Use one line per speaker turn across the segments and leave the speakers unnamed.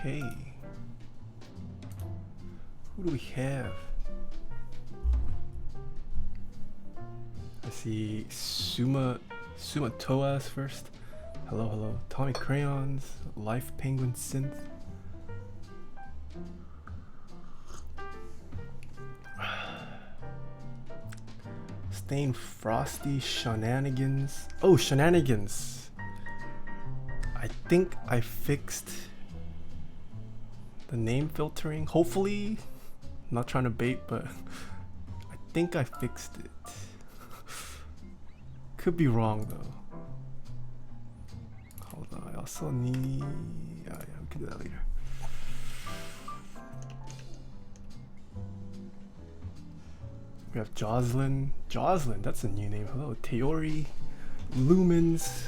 Okay. Who do we have? I see Toas first. Hello, hello. Tommy Crayons, Life Penguin Synth. Stain Frosty Shenanigans. Oh, Shenanigans. I think I fixed the name filtering. Hopefully, I'm not trying to bait, but I think I fixed it. Could be wrong though. Hold on, I also need. Yeah, we can do that later. We have Jocelyn. Jocelyn, that's a new name. Hello, Teori, Lumens,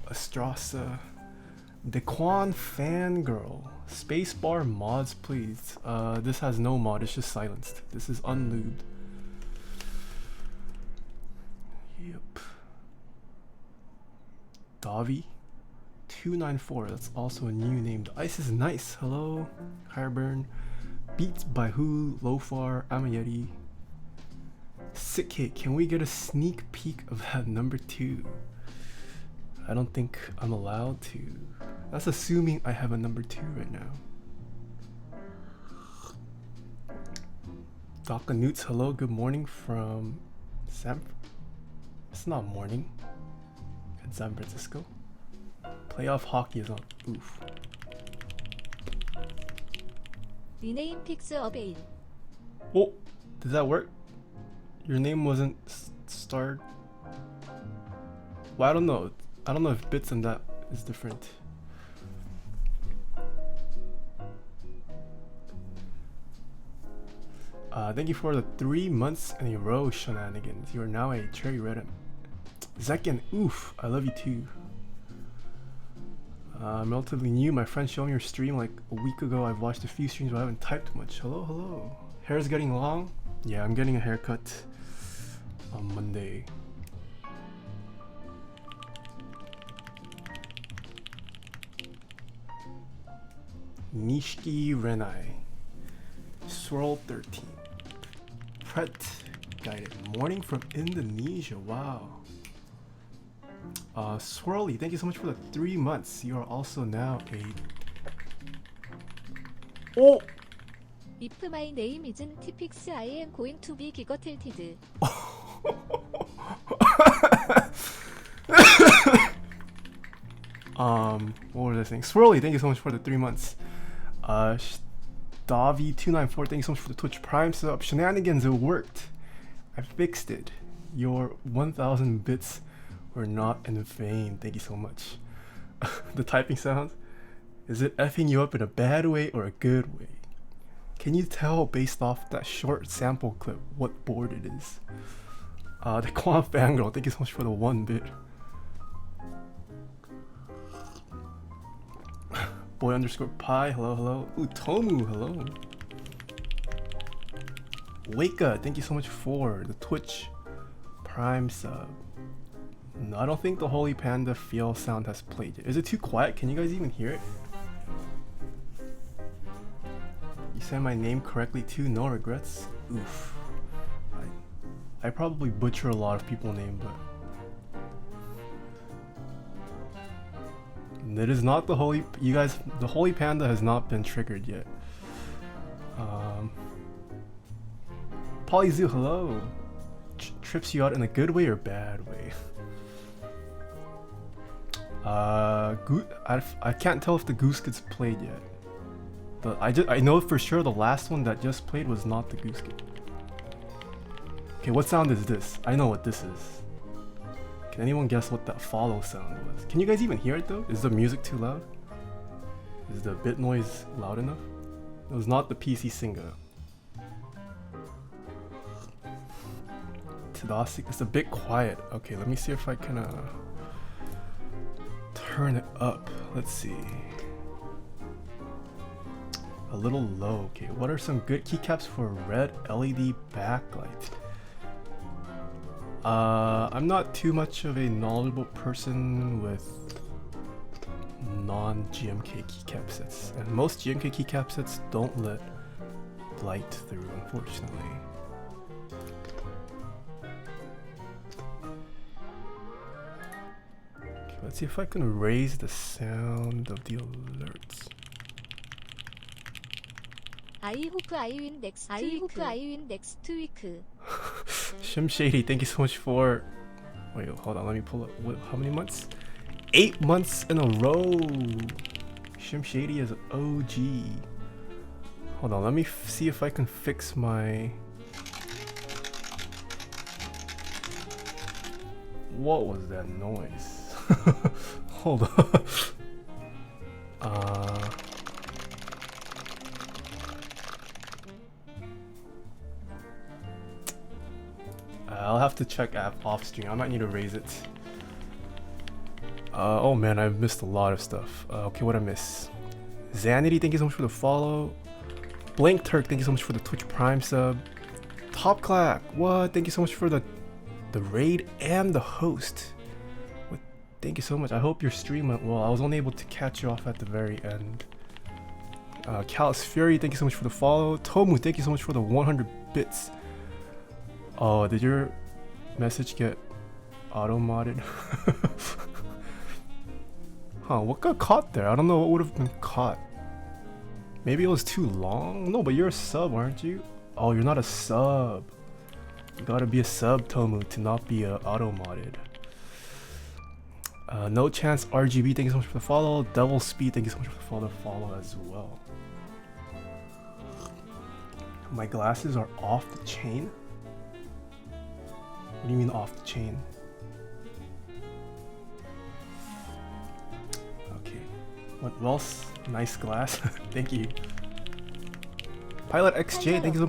Astrasa, Dequan Fangirl. Spacebar mods, please. This has no mod, it's just silenced. This is unlubed. Yep. Davi 294, that's also a new name. The ice is nice. Hello, Hireburn. Beats by Who, Lofar, Amayeti. Sick Hit, can we get a sneak peek of that number 2? I don't think I'm allowed to. That's assuming I have a number 2 right now. Daka Newts, hello, good morning from it's not morning in San Francisco. Playoff hockey is on. Oof.
Rename Pix Avail.
Oh, did that work? Your name wasn't starred. Well, I don't know. I don't know if bits and that is different. Thank you for the 3 months in a row, Shenanigans. You are now a cherry red. Zekin, oof, I love you too. I'm relatively new. My friend showed me your stream like a week ago. I've watched a few streams, but I haven't typed much. Hello, hello. Hair's getting long? Yeah, I'm getting a haircut on Monday. Nishiki Renai. Swirl 13. Pret Guided. Morning from Indonesia. Wow. Swirly, thank you so much for the 3 months. You are also now a. Oh!
If my name isn't Tipix, I am going to be gigotilted.
What was I saying? Swirly, thank you so much for the 3 months. Davi294, thank you so much for the Twitch Prime sub. Shenanigans, it worked. I fixed it. Your 1000 bits were not in vain. Thank you so much. The typing sounds. Is it effing you up in a bad way or a good way? Can you tell based off that short sample clip what board it is? The Quan Fangirl, thank you so much for the 1 bit. Boy underscore pie, hello, hello. Ooh, Tomu, hello. Waka, thank you so much for the Twitch Prime sub. No, I don't think the Holy Panda feel sound has played yet. Is it too quiet? Can you guys even hear it? You said my name correctly too, no regrets. Oof. I probably butcher a lot of people's names, but it is not the Holy. You guys, the Holy Panda has not been triggered yet. Polyzoo, hello. Trips you out in a good way or bad way? I can't tell if the goose gets played yet. I know for sure the last one that just played was not the goose game. Okay, what sound is this? I know what this is. Can anyone guess what that follow sound was? Can you guys even hear it though? Is the music too loud? Is the bit noise loud enough? It was not the PC singer. Tadasik, it's a bit quiet. Okay, let me see if I can turn it up. Let's see. A little low. Okay, what are some good keycaps for red LED backlight? I'm not too much of a knowledgeable person with non-GMK keycap sets, and most GMK keycap sets don't let light through, unfortunately. Okay, let's see if I can raise the sound of the alerts.
I hope I win next week.
Shim Shady, thank you so much for. Wait, hold on, let me pull up. How many months? 8 months in a row. Shim Shady is OG. Hold on, let me see if I can fix my. What was that noise? Hold on. I'll have to check app off stream. I might need to raise it. Oh man, I've missed a lot of stuff. Okay, what I miss? Zanity, thank you so much for the follow. Blank Turk, thank you so much for the Twitch Prime sub. Top Clack, what? Thank you so much for the raid and the host. What? Thank you so much. I hope your stream went well. I was only able to catch you off at the very end. Callous Fury, thank you so much for the follow. Tomu, thank you so much for the 100 bits. Oh, did your message get auto-modded? Huh, what got caught there? I don't know what would have been caught. Maybe it was too long? No, but you're a sub, aren't you? Oh, you're not a sub. You gotta be a sub, Tomu, to not be auto-modded. No Chance RGB, thank you so much for the follow. Devil Speed, thank you so much for the follow as well. My glasses are off the chain? What do you mean off the chain? Okay. What else? Nice glass. Thank you. Pilot XJ, thank you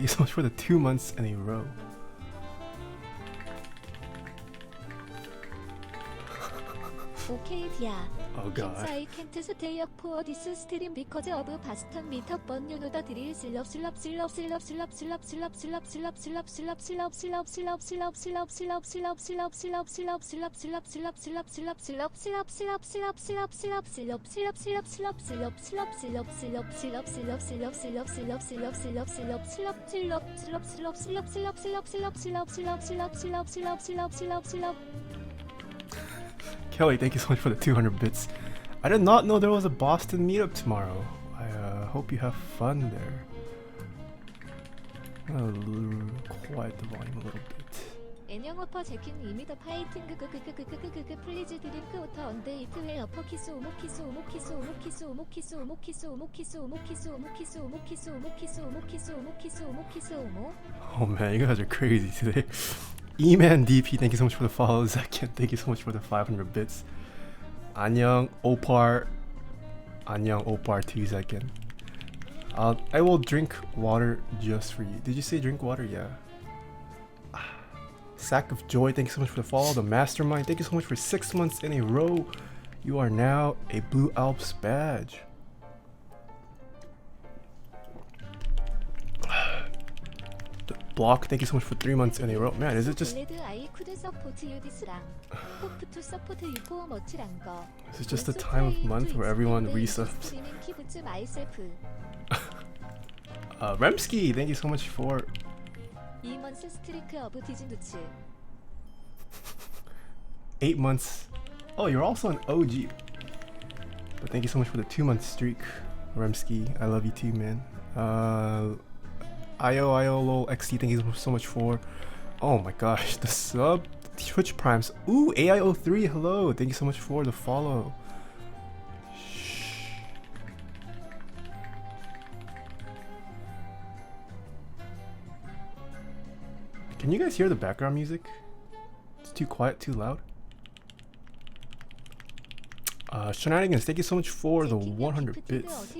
so much for the 2 months in a row.
Okay, dear.
Oh god.
I can't stay up for this stream because of Boston meetup, but you know the drill. Slop.
Kelly, thank you so much for the 200 bits. I did not know there was a Boston meetup tomorrow. I hope you have fun there. I'm gonna quiet the volume a little bit.
애녕어퍼 제킨 이미더 파이팅 플리즈 드링크 오터 언데 이트 웰 어퍼 키스 오모키스 오모키스 오모키스 오모키스 오모키스 오모키스 오모키스 오모키스 오모키스 오모키스 오모키스 오모키스 오모키스 오모.
Oh man, you guys are crazy today. E-Man DP, thank you so much for the follow. Zakian, thank you so much for the 500 bits. 안녕 Opar. 안녕 Opar too, Zakian. I will drink water just for you. Did you say drink water? Yeah. Sack of Joy, thank you so much for the follow. The Mastermind, thank you so much for 6 months in a row. You are now a Blue Alps badge. The Block, thank you so much for 3 months in a row. Man, is it just... Is it just the time of month where everyone resubs? Remsky, thank you so much for... 8 months. Oh, you're also an OG. But thank you so much for the 2-month streak, Remsky. I love you too, man. IO XT, thank you so much for... Oh my gosh, the sub Twitch Primes. Ooh, AIO3, hello. Thank you so much for the follow. Shh. Can you guys hear the background music? It's too quiet, too loud. Shenanigans, thank you so much for the 100 bits.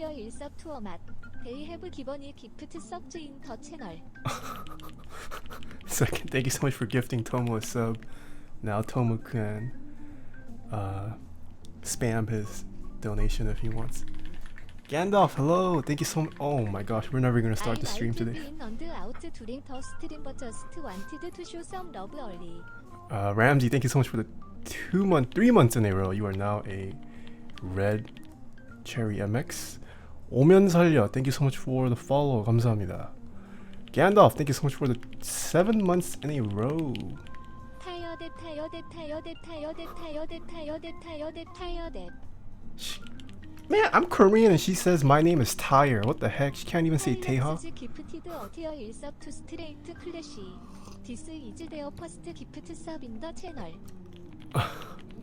Second, thank you so much for gifting Tomo a sub. Now Tomo can spam his donation if he wants. Gandalf, hello, thank you so much. Oh my gosh, we're never gonna start the stream today. Ramsey, thank you so much for the 3 months in a row. You are now a Red Cherry MX. 오면 살려. Thank you so much for the follow. 감사합니다. Gandalf, thank you so much for the 7 months in a row. Man, I'm Korean and she says my name is Tyre. What the heck? She can't even say Taeha.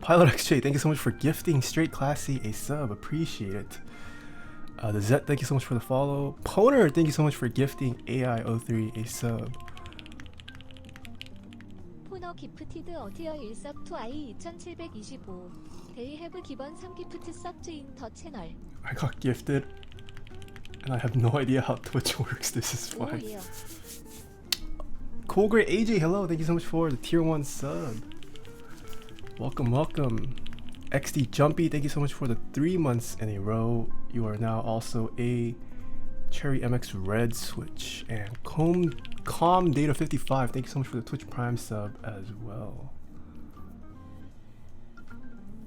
Pilot XJ, thank you so much for gifting Straight Classy a sub. Appreciate it. The Zet, thank you so much for the follow. Poner, thank you so much for gifting AI03 a sub.
포너 기프티드 어티어 1섭 투 아이 2725 데이 해브 기본 3기프트 섭 주인 더 채널.
I got gifted and I have no idea how Twitch works. This is fine.
오예요.
Cool Great AJ, hello, thank you so much for the tier 1 sub. Welcome, welcome. XD Jumpy, thank you so much for the 3 months in a row. You are now also a Cherry MX Red Switch. And Calm Data 55, thank you so much for the Twitch Prime sub as well.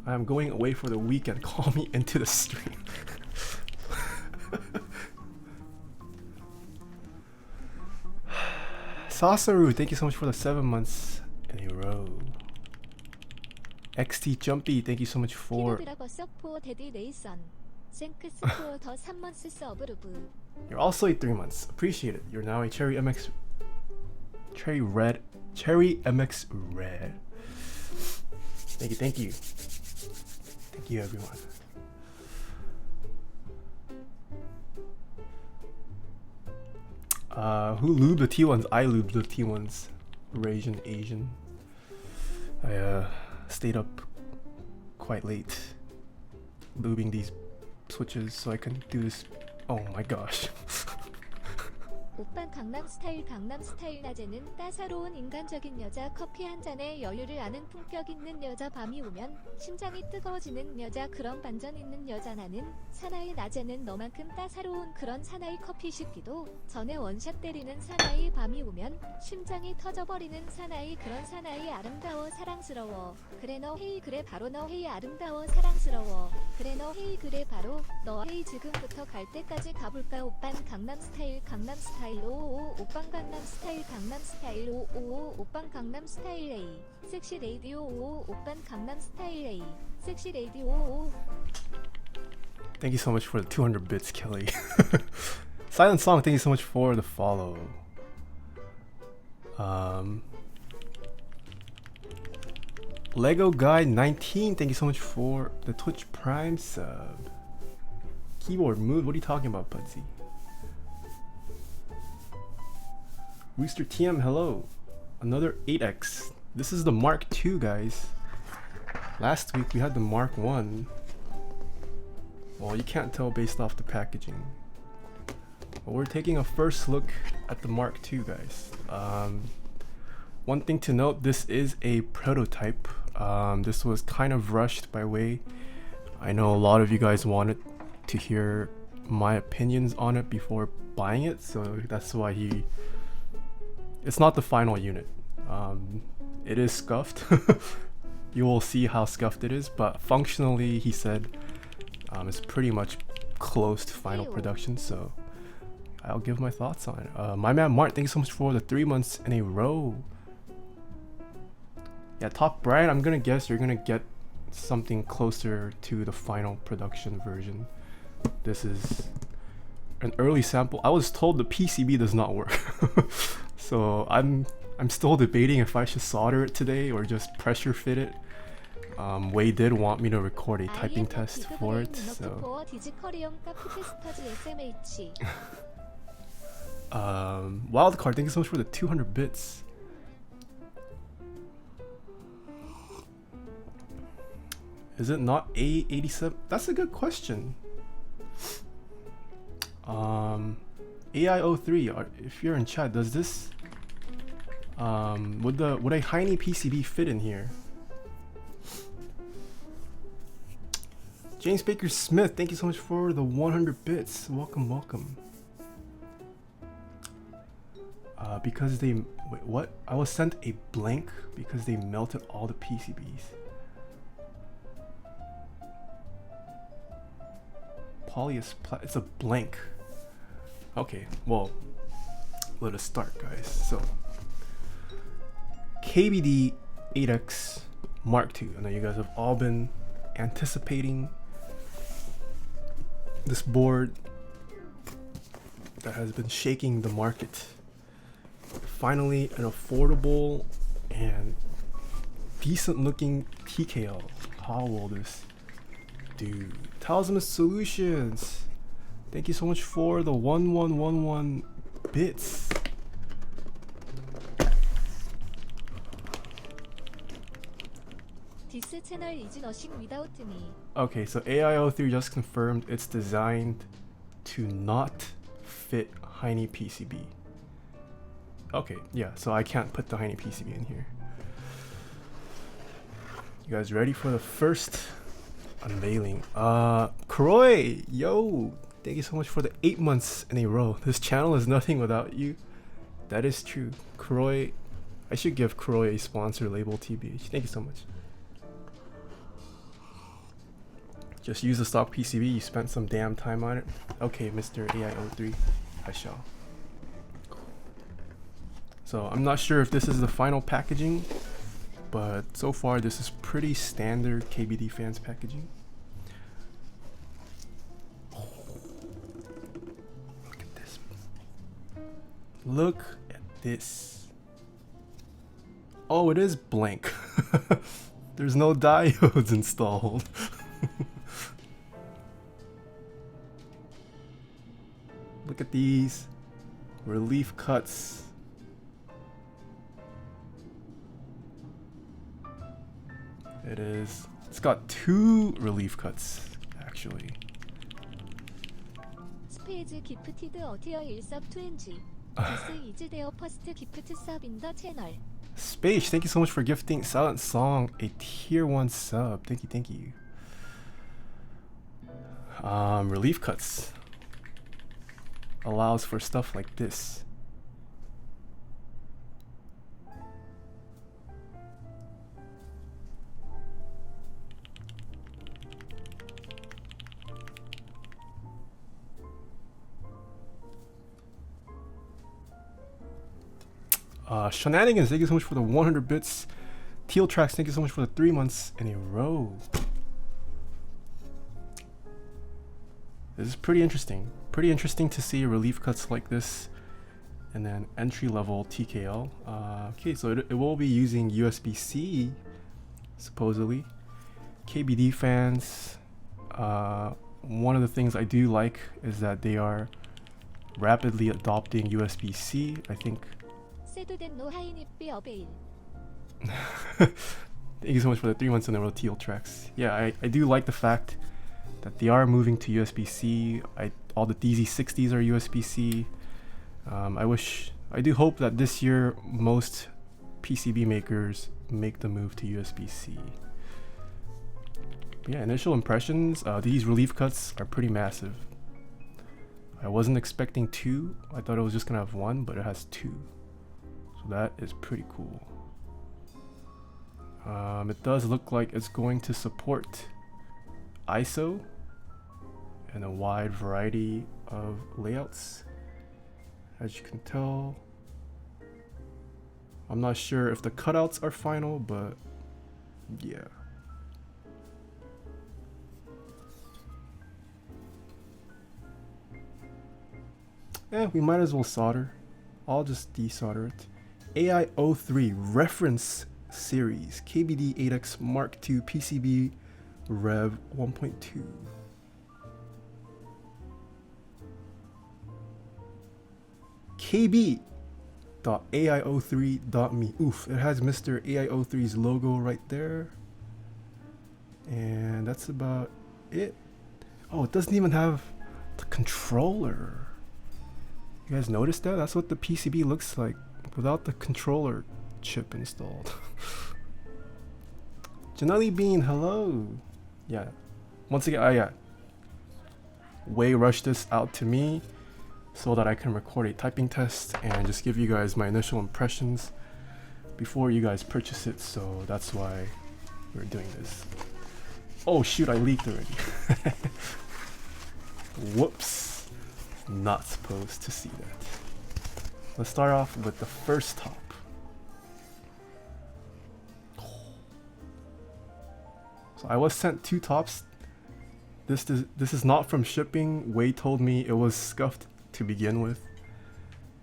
I am going away for the weekend. Call me into the stream. Sasaru, thank you so much for the 7 months in a row. XT Jumpy, thank you so much for... You're also a 3 months. Appreciate it. You're now a Cherry MX... Cherry MX Red. Thank you, thank you. Thank you, everyone. Who lubed the T1s? I lubed the T1s. Asian. I stayed up quite late lubing these switches so I can do this. Oh my gosh.
오빤 강남스타일 낮에는 따사로운 인간적인 여자 커피 한 잔에 여유를 아는 품격 있는 여자 밤이 오면 심장이 뜨거워지는 여자 그런 반전 있는 여자 나는 사나이 낮에는 너만큼 따사로운 그런 사나이 커피 식기도 전에 원샷 때리는 사나이 밤이 오면 심장이 터져버리는 사나이 그런 사나이 아름다워 사랑스러워 그래 너 헤이 그래 바로 너 헤이 아름다워 사랑스러워 그래 너 헤이 그래 바로 너 헤이 지금부터 갈 때까지 가볼까 오빤 강남스타일 오오 오빤 강남스타일 오오 오빤 강남스타일 A 섹시 레이디오 오오 오빤 강남스타일 A 섹시 레이디오 오오.
Thank you so much for the 200 bits, Kelly. Silent Song, thank you so much for the follow. Lego Guy 19, thank you so much for the Twitch Prime sub. Keyboard move, what are you talking about, Pudsey? Rooster TM, hello. Another 8X. This is the Mark II, guys. Last week we had the Mark 1. Well, you can't tell based off the packaging. But we're taking a first look at the Mark II, guys. One thing to note, this is a prototype. This was kind of rushed by Wei. I know a lot of you guys wanted to hear my opinions on it before buying it, so that's why it's not the final unit. It is scuffed. You will see how scuffed it is, but functionally he said it's pretty much close to final production, so I'll give my thoughts on it. My man Mart, thank you so much for the 3 months in a row. Yeah, Top Brian, I'm gonna guess you're gonna get something closer to the final production version. This is an early sample. I was told the PCB does not work. So I'm still debating if I should solder it today or just pressure fit it. Wei did want me to record a typing test for it, so Wildcard, thank you so much for the 200 bits. Is it not A87? That's a good question. AI03, if you're in chat, does this would a Heine PCB fit in here? James Baker Smith, thank you so much for the 100 bits. Welcome. Because they wait, what? I was sent a blank because they melted all the PCBs. it's a blank. Okay, well, let us start, guys. So, KBD8X Mark II. I know you guys have all been anticipating this board that has been shaking the market. Finally, an affordable and decent looking TKL. How will this do? Talisman Solutions, thank you so much for the 1111 bits.
This channel is nothing without me.
Okay, so AI03 just confirmed it's designed to not fit Heine PCB. Okay, yeah, so I can't put the Heine PCB in here. You guys ready for the first unveiling? Kroy, yo, thank you so much for the 8 months in a row. This channel is nothing without you. That is true. Kroy, I should give Kroy a sponsor label, TBH. Thank you so much. Just use the stock PCB, you spent some damn time on it. Okay, Mr. AI03, I shall. So I'm not sure if this is the final packaging, but so far this is pretty standard KBD fans packaging. Oh, look at this. Look at this. Oh, it is blank. There's no diodes installed. Look at these relief cuts. It's got 2 relief cuts actually.
스페이즈 기프티드 어티어 1섭20. This is their first gift sub in the channel.
Space, thank you so much for gifting Silent Song a tier 1 sub. Thank you, thank you. Relief cuts allows for stuff like this. Shenanigans, thank you so much for the 100 bits. Teal Tracks, thank you so much for the 3 months in a row. This is pretty interesting. Pretty interesting to see relief cuts like this and then entry level TKL. Okay, so it will be using USB-C supposedly. KBD fans, one of the things I do like is that they are rapidly adopting USB-C. I think. Thank you so much for the 3 months in a row, Teal Tracks. Yeah, I do like the fact that they are moving to USB-C. All the DZ60s are USB-C. I do hope that this year most PCB makers make the move to USB-C. But yeah, initial impressions, these relief cuts are pretty massive. I wasn't expecting 2. I thought it was just gonna have 1, but it has 2. So that is pretty cool. It does look like it's going to support ISO and a wide variety of layouts, as you can tell. I'm not sure if the cutouts are final, but yeah. We might as well solder. I'll just desolder it. AI03 reference series KBD8X Mark II PCB Rev 1.2. KB.ai03.me. Oof, it has Mr. AI03's logo right there. And that's about it. Oh, it doesn't even have the controller. You guys noticed that? That's what the PCB looks like without the controller chip installed. Janali Bean, hello. Yeah. Once again, yeah. Way rush this out to me so that I can record a typing test and just give you guys my initial impressions before you guys purchase it. So that's why we're doing this. Oh shoot, I leaked already. Whoops. Not supposed to see that. Let's start off with the first top. So I was sent 2 tops. This is not from shipping. Wei told me it was scuffed to begin with.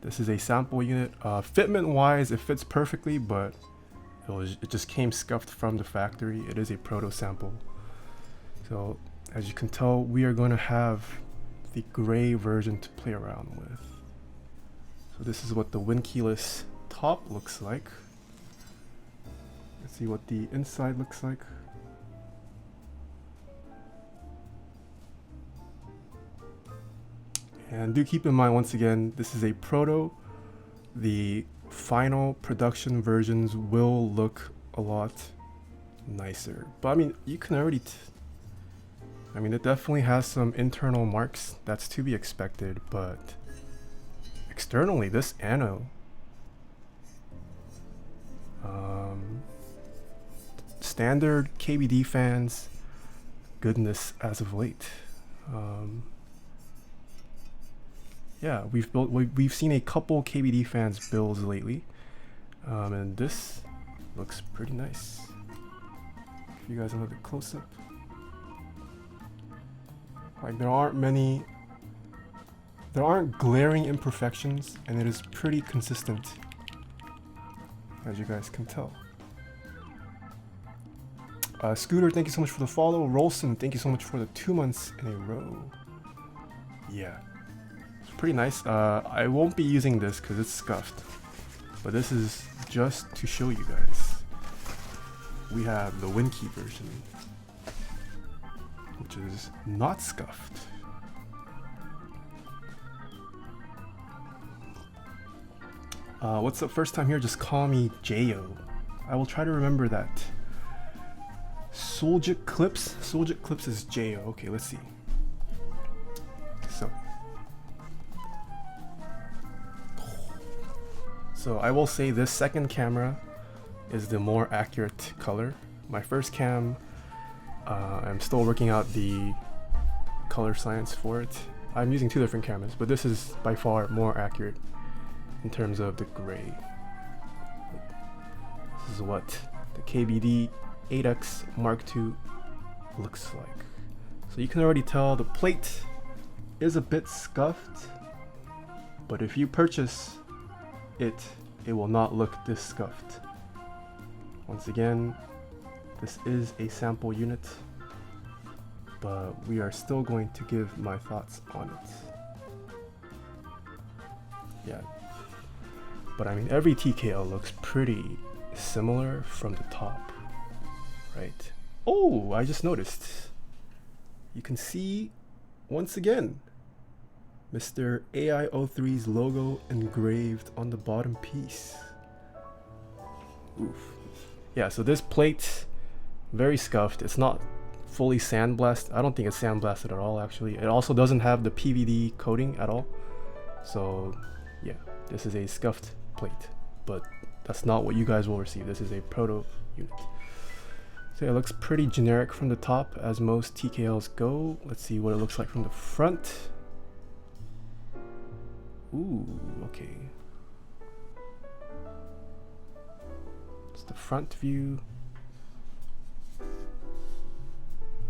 This is a sample unit. Fitment wise, it fits perfectly, but it just came scuffed from the factory. It is a proto sample. So as you can tell, we are going to have the gray version to play around with. So this is what the wind keyless top looks like. Let's see what the inside looks like. And do keep in mind, once again, this is a proto. The final production versions will look a lot nicer. But I mean, you can already it definitely has some internal marks. That's to be expected, but externally, this anode, standard KBD fans, goodness as of late. Yeah, we've seen a couple KBD fans builds lately, and this looks pretty nice. Give you guys another close-up. Like, there aren't glaring imperfections, and it is pretty consistent, as you guys can tell. Scooter, thank you so much for the follow. Rolson, thank you so much for the 2 months in a row. Yeah, it's pretty nice. I won't be using this because it's scuffed, but this is just to show you guys. We have the Winkey version, which is not scuffed. What's up, first time here? Just call me Jayo. I will try to remember that. Soljit Clips is Jayo. Okay, let's see. So I will say this second camera is the more accurate color. My first cam, I'm still working out the color science for it. I'm using 2 different cameras, but this is by far more accurate in terms of the gray. This is what the KBD8X MII looks like. So you can already tell the plate is a bit scuffed, but if you purchase it will not look this scuffed. Once again, this is a sample unit, but we are still going to give my thoughts on it. Yeah, but I mean, every TKL looks pretty similar from the top, right? Oh, I just noticed. You can see, once again, Mr. AI03's logo engraved on the bottom piece. Oof. Yeah, so this plate, very scuffed. It's not fully sandblasted. I don't think it's sandblasted at all, actually. It also doesn't have the PVD coating at all. So yeah, this is a scuffed plate, but that's not what you guys will receive. This is a proto unit. So it looks pretty generic from the top, as most TKLs go. Let's see what it looks like from the front. Ooh, okay. It's the front view.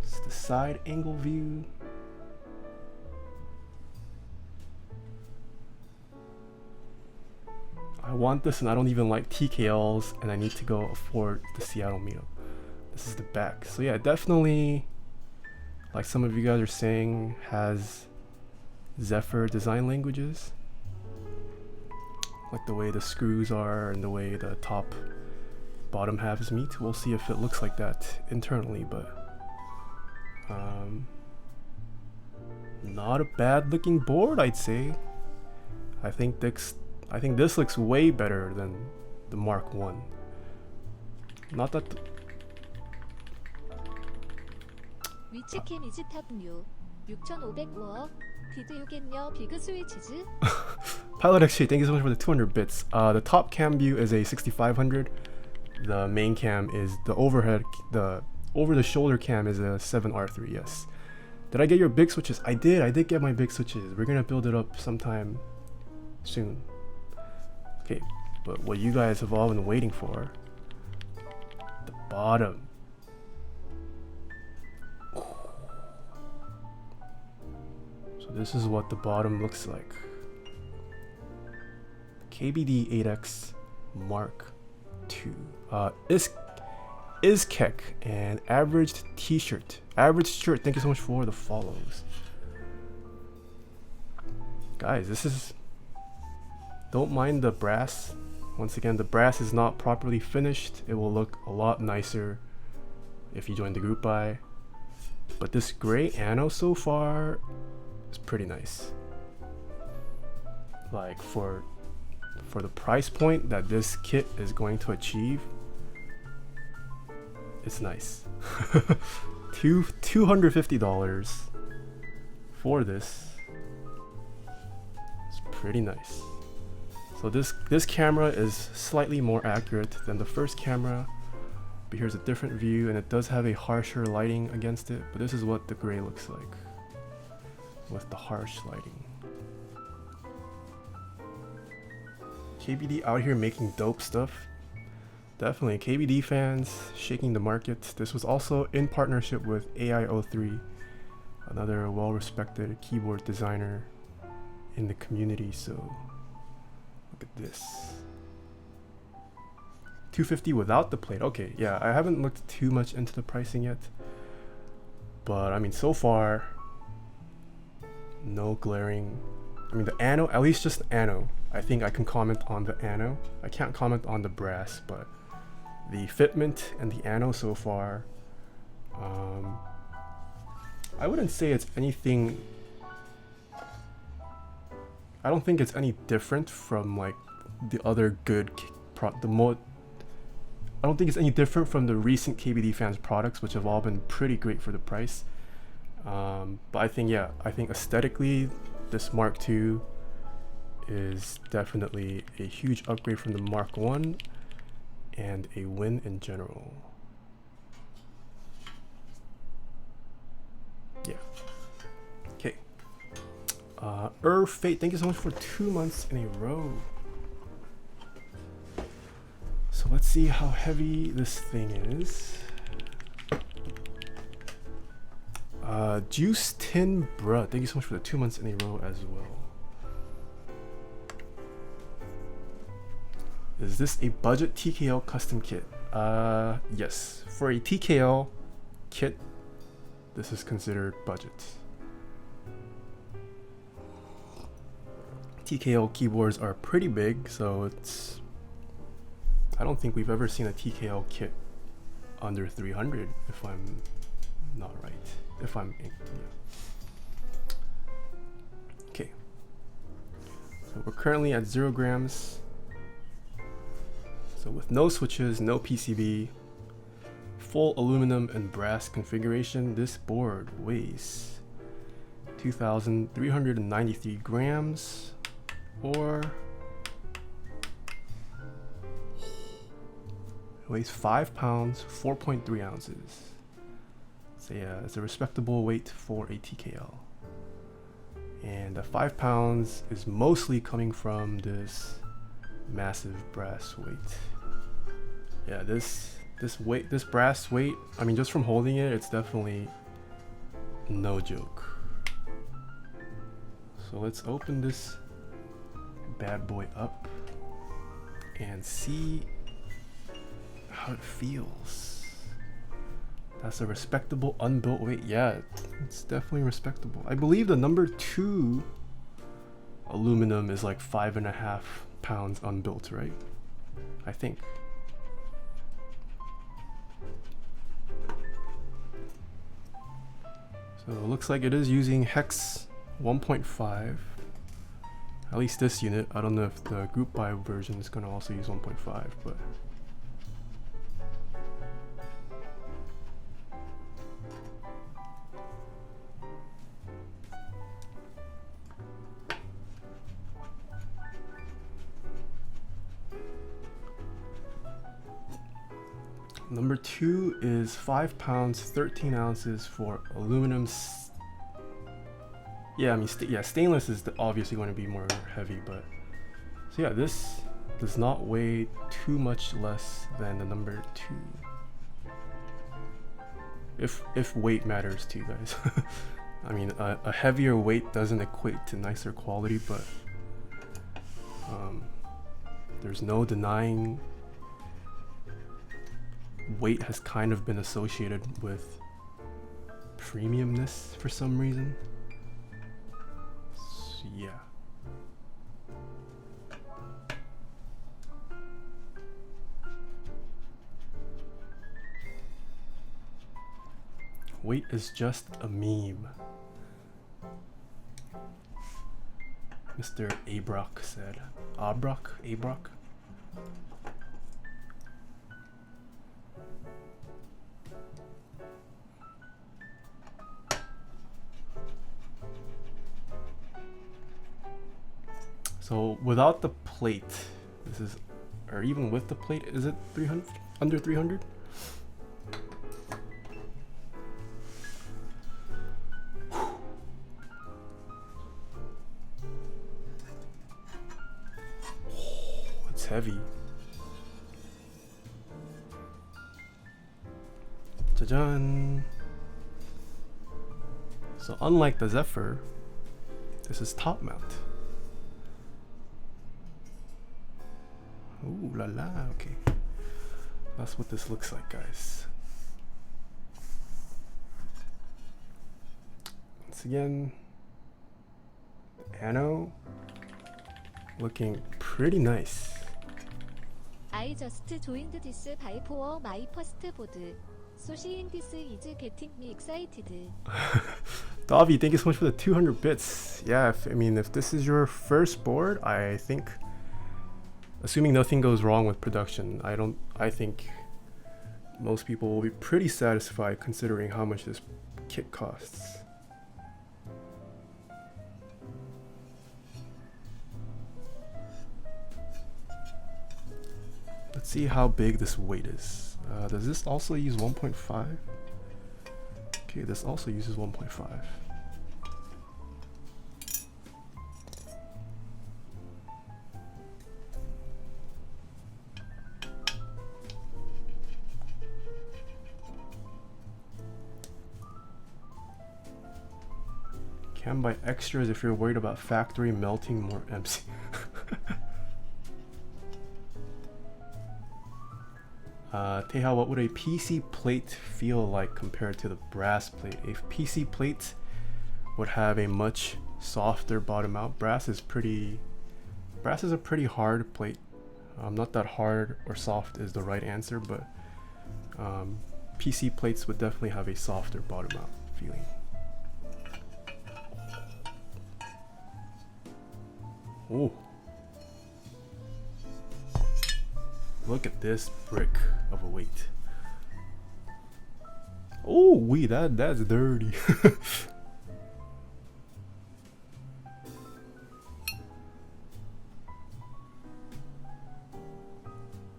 It's the side angle view. I want this, and I don't even like TKLs, and I need to go afford the Seattle meetup. This is the back. So yeah, definitely, like some of you guys are saying, has Zephyr design languages. Like the way the screws are and the way the top bottom halves meet. We'll see if it looks like that internally, but not a bad looking board, I'd say. I think this looks way better than the Mark 1. Not that
위치캠 이지 탑뉴 6,500워 디드유겠냐 비그 스위치즈.
Pilot XJ, thank you so much for the 200 bits. The top cam view is a 6500. The main cam is the overhead, the over the shoulder cam is a 7R3, yes. Did I get your big switches? I did get my big switches. We're gonna build it up sometime soon. Okay, but what you guys have all been waiting for, the bottom. So this is what the bottom looks like. KBD8X Mark II. Is Kek and averaged t-shirt. Average shirt, thank you so much for the follows. Guys, this is, don't mind the brass. Once again, the brass is not properly finished. It will look a lot nicer if you join the group buy. But this gray ano so far is pretty nice. Like for the price point that this kit is going to achieve, it's nice. $250 for this. It's pretty nice. So this camera is slightly more accurate than the first camera, but here's a different view, and it does have a harsher lighting against it, but this is what the gray looks like with the harsh lighting. KBD out here making dope stuff. Definitely, KBD fans shaking the market. This was also in partnership with AI03, another well-respected keyboard designer in the community. So look at this. $250 without the plate. Okay, yeah, I haven't looked too much into the pricing yet, but I mean, so far, no glaring. I mean, the ano, at least just the ano. I think I can comment on the ano. I can't comment on the brass, but the fitment and the ano so far, I wouldn't say it's anything. I don't think it's any different from like the other good I don't think it's any different from the recent KBD fans products, which have all been pretty great for the price. But I think, yeah, I think aesthetically, this Mark II is definitely a huge upgrade from the Mark I and a win in general. Yeah. Okay. Fate, thank you so much for 2 months in a row. So let's see how heavy this thing is. Juice Tin Bruh, thank you so much for the 2 months in a row as well. Is this a budget TKL custom kit? Yes. For a TKL kit, this is considered budget. TKL keyboards are pretty big, so it's, I don't think we've ever seen a TKL kit under 300, if I'm not right. If I'm, yeah. Okay. So we're currently at 0 grams. So with no switches, no PCB, full aluminum and brass configuration, this board weighs 2,393 grams, or it weighs 5 pounds, 4.3 ounces. So yeah, it's a respectable weight for a TKL. And the 5 pounds is mostly coming from this massive brass weight. Yeah, this brass weight, I mean, just from holding it, it's definitely no joke. So let's open this bad boy up and see how it feels. That's a respectable unbuilt weight. Yeah, it's definitely respectable. I believe the number 2 aluminum is like 5.5 pounds unbuilt, right? I think. So it looks like it is using hex 1.5. At least this unit. I don't know if the group buy version is going to also use 1.5, but number 2 is 5 pounds, 13 ounces for aluminum Yeah, I mean, stainless is obviously going to be more heavy, but so yeah, this does not weigh too much less than the number 2. If weight matters to you guys. I mean, a heavier weight doesn't equate to nicer quality, but there's no denying weight has kind of been associated with premiumness for some reason. So, yeah. Weight is just a meme, Mr. Abrock said. Abrock? So without the plate, this is, or even with the plate, is it 300? Under 300? It's heavy. Jajan. So unlike the Zephyr, this is top mount. Ooh la la, okay. That's what this looks like, guys. Once again, Anno looking pretty nice.
I just joined this by for my first board. So seeing this is getting me excited.
Davi, thank you so much for the 200 bits. Yeah, if this is your first board, I think, assuming nothing goes wrong with production, I think most people will be pretty satisfied considering how much this kit costs. Let's see how big this weight is. Does this also use 1.5? Okay, this also uses 1.5. Can buy extras if you're worried about factory melting more MC. Taeha, what would a PC plate feel like compared to the brass plate? A PC plate would have a much softer bottom out. Brass is a pretty hard plate. Not that hard or soft is the right answer, but PC plates would definitely have a softer bottom out feeling. Oh, look at this brick of a weight. Oh, that's dirty.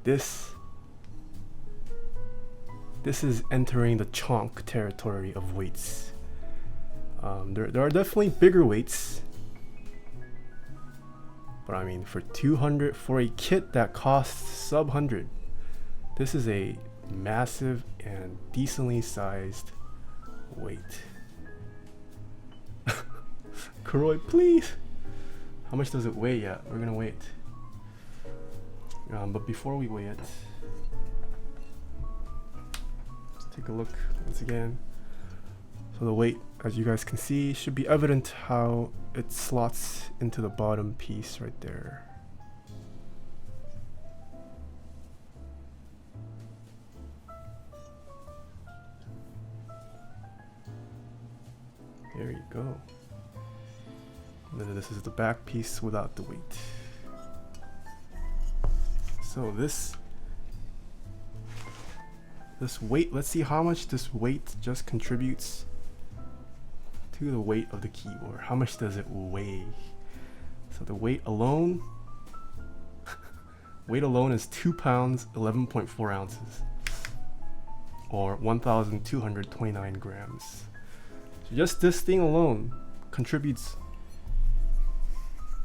This is entering the chonk territory of weights. There are definitely bigger weights. But I mean, for 200 for a kit that costs sub 100, this is a massive and decently sized weight. Kuroi, please. How much does it weigh yet? We're gonna wait. But before we weigh it, let's take a look once again. So the weight, as you guys can see, should be evident how it slots into the bottom piece right there. There you go. And then this is the back piece without the weight. So this weight, let's see how much this weight just contributes to the weight of the keyboard. How much does it weigh? So the weight alone is 2 pounds 11.4 ounces, or 1,229 grams. So just this thing alone contributes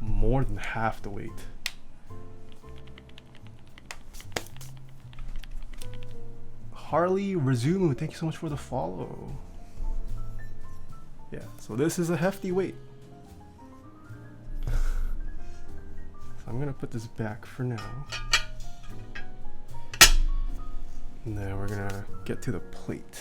more than half the weight. Harley Resumu, thank you so much for the follow. Yeah, so this is a hefty weight. So I'm gonna put this back for now. And then we're gonna get to the plate.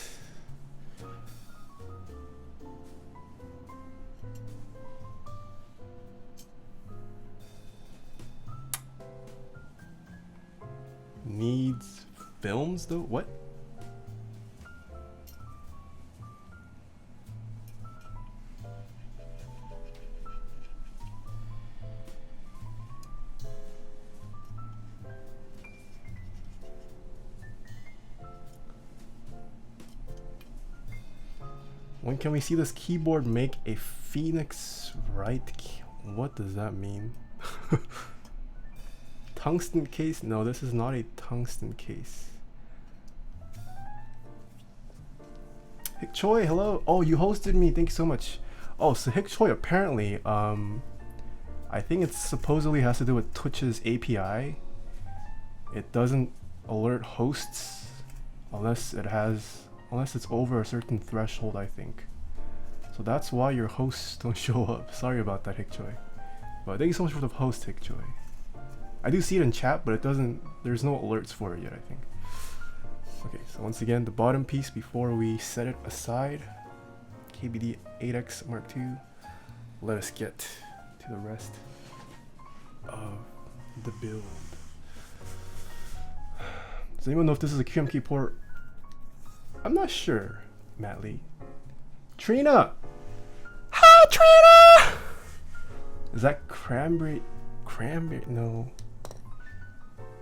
Needs films though? What? When can we see this keyboard make a Phoenix Wright? What does that mean? Tungsten case? No, this is not a tungsten case. Hick Choi, hello. Oh, you hosted me. Thank you so much. Oh, so Hick Choi apparently, I think it supposedly has to do with Twitch's API. It doesn't alert hosts unless it's over a certain threshold, I think. So that's why your hosts don't show up. Sorry about that, Hick Choi. But thank you so much for the host, Hick Choi. I do see it in chat, but it doesn't, there's no alerts for it yet, I think. Okay, so once again, the bottom piece before we set it aside. KBD8X Mark II. Let us get to the rest of the build. Does anyone know if this is a QMK port? I'm not sure, Matt Lee. Trina! Hi, Trina! Is that cranberry? Cranberry? No.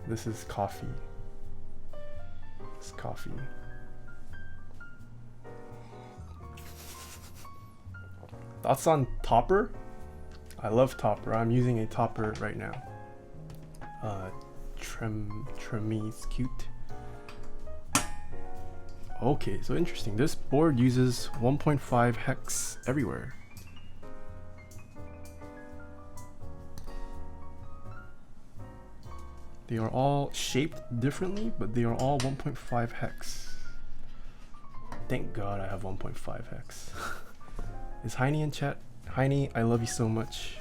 This is coffee. It's coffee. Thoughts on Topper? I love Topper. I'm using a Topper right now. Tremy's cute. Okay, so interesting. This board uses 1.5 hex everywhere. They are all shaped differently, but they are all 1.5 hex. Thank God I have 1.5 hex. Is Heine in chat? Heine, I love you so much.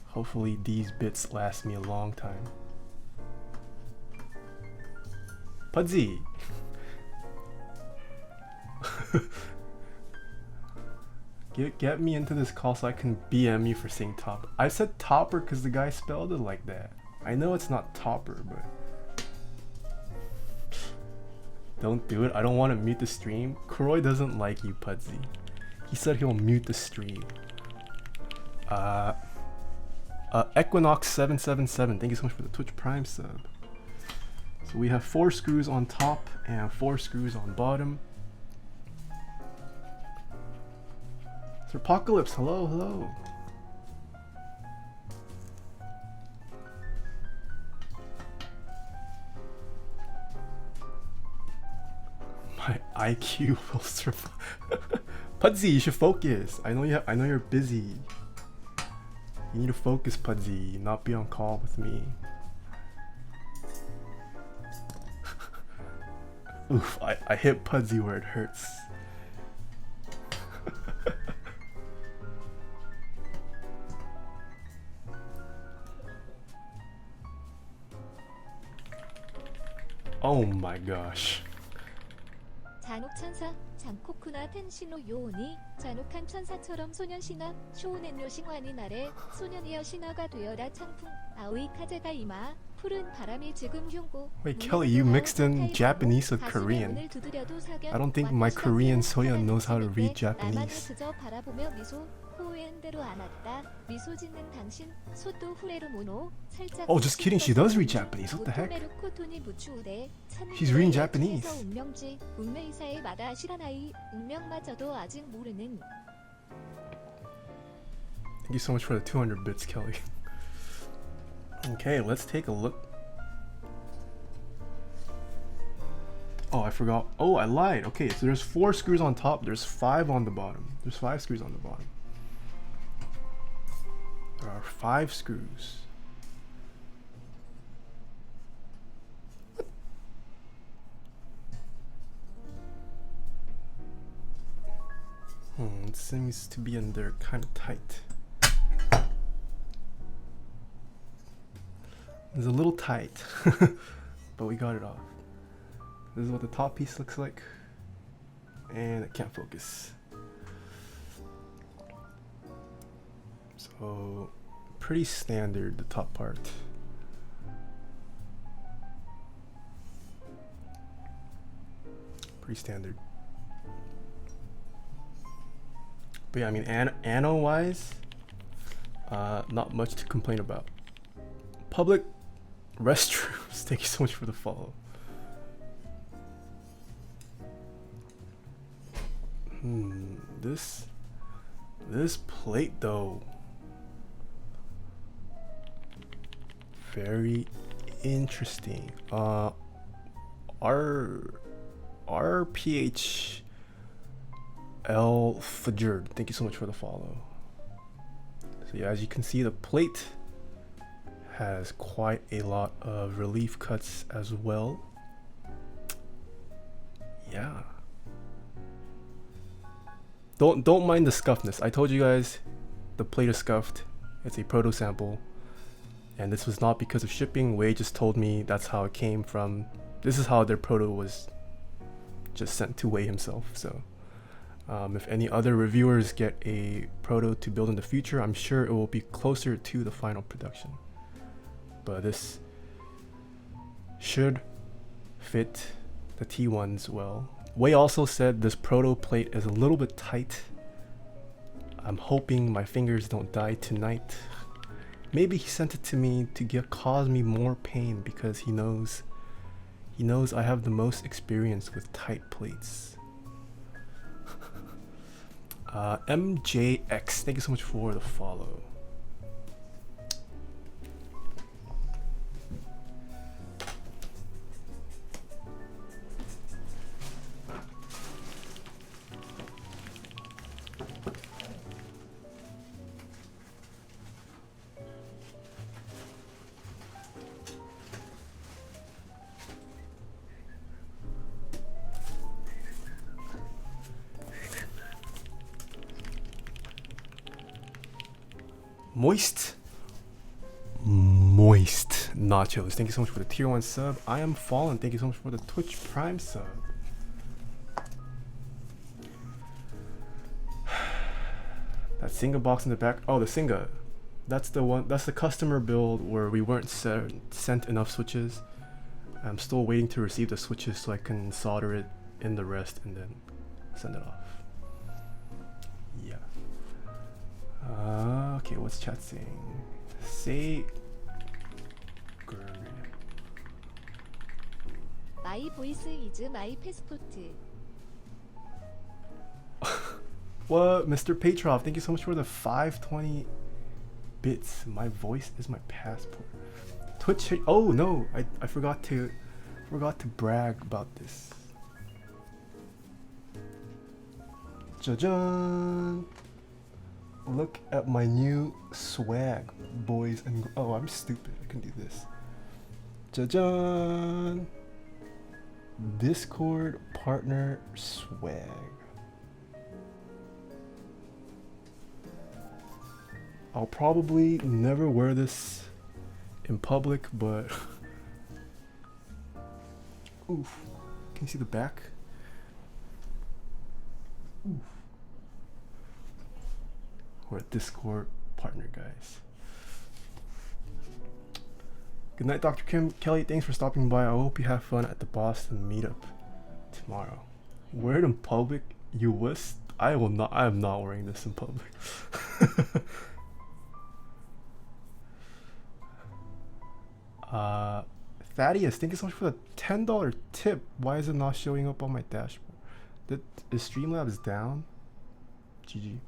Hopefully these bits last me a long time. Pudzy! Get me into this call so I can BM you for saying top. I said topper because the guy spelled it like that. I know it's not topper, but don't do it. I don't want to mute the stream. Kroy doesn't like you, Pudzy. He said he'll mute the stream. Equinox777, thank you so much for the Twitch Prime sub. So we have 4 screws on top and 4 screws on bottom. Sir Apocalypse, hello, hello. My IQ will survive. Pudzy, you should focus. I know you're busy. You need to focus, Pudzy, not be on call with me. Oof, I hit Pudzy where it hurts. Oh my gosh.
잔혹천사 장코쿠나 텐시노 요오니 잔혹한 천사처럼 소년 신화 쇼우넨요 싱환이 날에 소년이여 신화가 되어라 창풍 아오이 카제가 이마 푸른 바람이 지금 흉고.
Wait, Kelly, you mixed in Japanese with Korean. I don't think my Korean Soyeon knows how to read Japanese.
그저 바라보며 미소 호우엔대로 안았다 미소 짓는 당신 소또 후레로 모노 살짝.
Oh, just kidding, she does read Japanese. What the heck? She's reading Japanese.
운명지 운명이사의 마다 실하나이 운명마저도 아직 모르는.
Thank you so much for the 200 bits, Kelly. Okay, let's take a look. Oh, I forgot. Oh, I lied. Okay, so there's 4 screws on top. There's 5 on the bottom. There's 5 screws on the bottom. There are 5 screws. It seems to be in there kind of tight. It's a little tight, but we got it off. This is what the top piece looks like, and it can't focus. So, pretty standard, the top part. Pretty standard. But yeah, I mean, ano-wise, not much to complain about. Public restrooms, thank you so much for the follow. This plate though, very interesting. RPH L Fajerd, thank you so much for the follow. So yeah, as you can see, the plate has quite a lot of relief cuts as well. Yeah. Don't mind the scuffness. I told you guys the plate is scuffed. It's a proto sample. And this was not because of shipping. Wei just told me that's how it came from. This is how their proto was just sent to Wei himself. So if any other reviewers get a proto to build in the future, I'm sure it will be closer to the final production. But this should fit the T1s well. Wei also said this proto plate is a little bit tight. I'm hoping my fingers don't die tonight. Maybe he sent it to me to cause me more pain because he knows I have the most experience with tight plates. MJX, thank you so much for the follow. Moist nachos, thank you so much for the tier 1 sub. I am fallen, thank you so much for the Twitch Prime sub. That Singa box in the back. Oh, the Singa, that's the one, that's the customer build where we weren't sent enough switches. I'm still waiting to receive the switches so I can solder it in the rest and then send it off. Yeah. Okay, what's chat saying? Say
My voice is my passport.
What, Mr. Petrov, thank you so much for the 520 bits. My voice is my passport. Twitch, oh no, I forgot to brag about this. Jajan! Look at my new swag, boys and oh, I'm stupid. I can do this. Jajan! Discord partner swag. I'll probably never wear this in public, but oof. Can you see the back? Oof. We're a Discord partner, guys. Good night, Dr. Kim. Kelly, thanks for stopping by. I hope you have fun at the Boston meetup tomorrow. Wear it in public? You wish? I will not. I am not wearing this in public. Thaddeus, thank you so much for the $10 tip. Why is it not showing up on my dashboard? Is Streamlabs down? GG.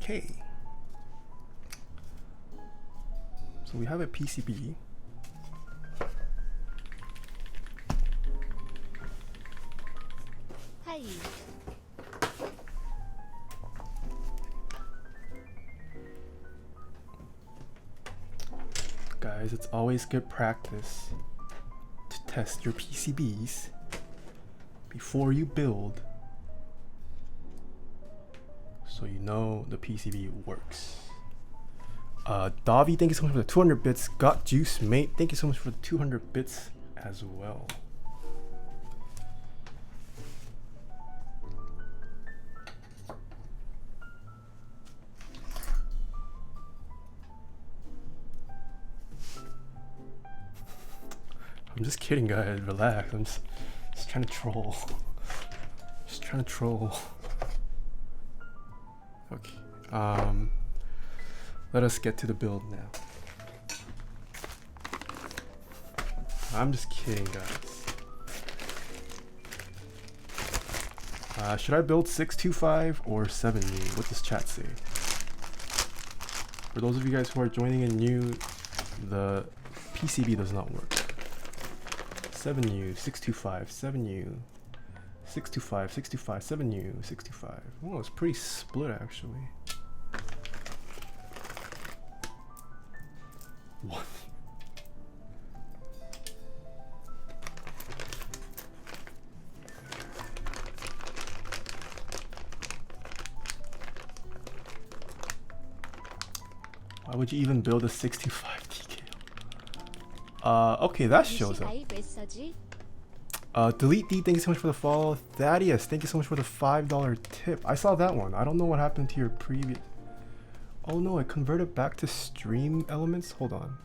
Okay. So we have a PCB.
하이.
Guys, it's always good practice to test your PCBs before you build, so you know the PCB works. Davi, thank you so much for the 200 bits. Got Juice Mate, thank you so much for the 200 bits as well. I'm just kidding, guys. Relax. I'm just trying to troll. Just trying to troll. Okay. Let us get to the build now. I'm just kidding, guys. Should I build 625 or 7U? What does chat say? For those of you guys who are joining in new, the PCB does not work. 7U, 625, 7U, 625, 625, 7U, 625. Oh, it's pretty split actually. What? Why would you even build a 625 TKO? Okay, that shows up. Delete D, thank you so much for the follow. Thaddeus, thank you so much for the $5 tip. I saw that one. I don't know what happened to your previous. Oh no, I converted back to stream elements. Hold on.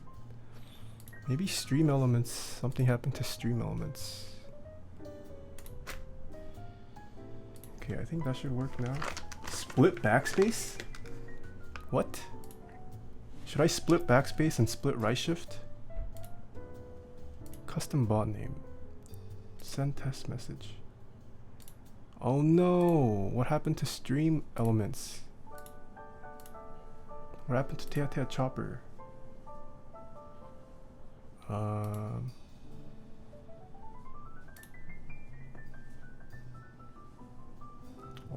Maybe stream elements. Something happened to stream elements. Okay, I think that should work now. Split backspace? What? Should I split backspace and split right shift? Custom bot name. Send test message. Oh no! What happened to stream elements? What happened to Taeha Chopper?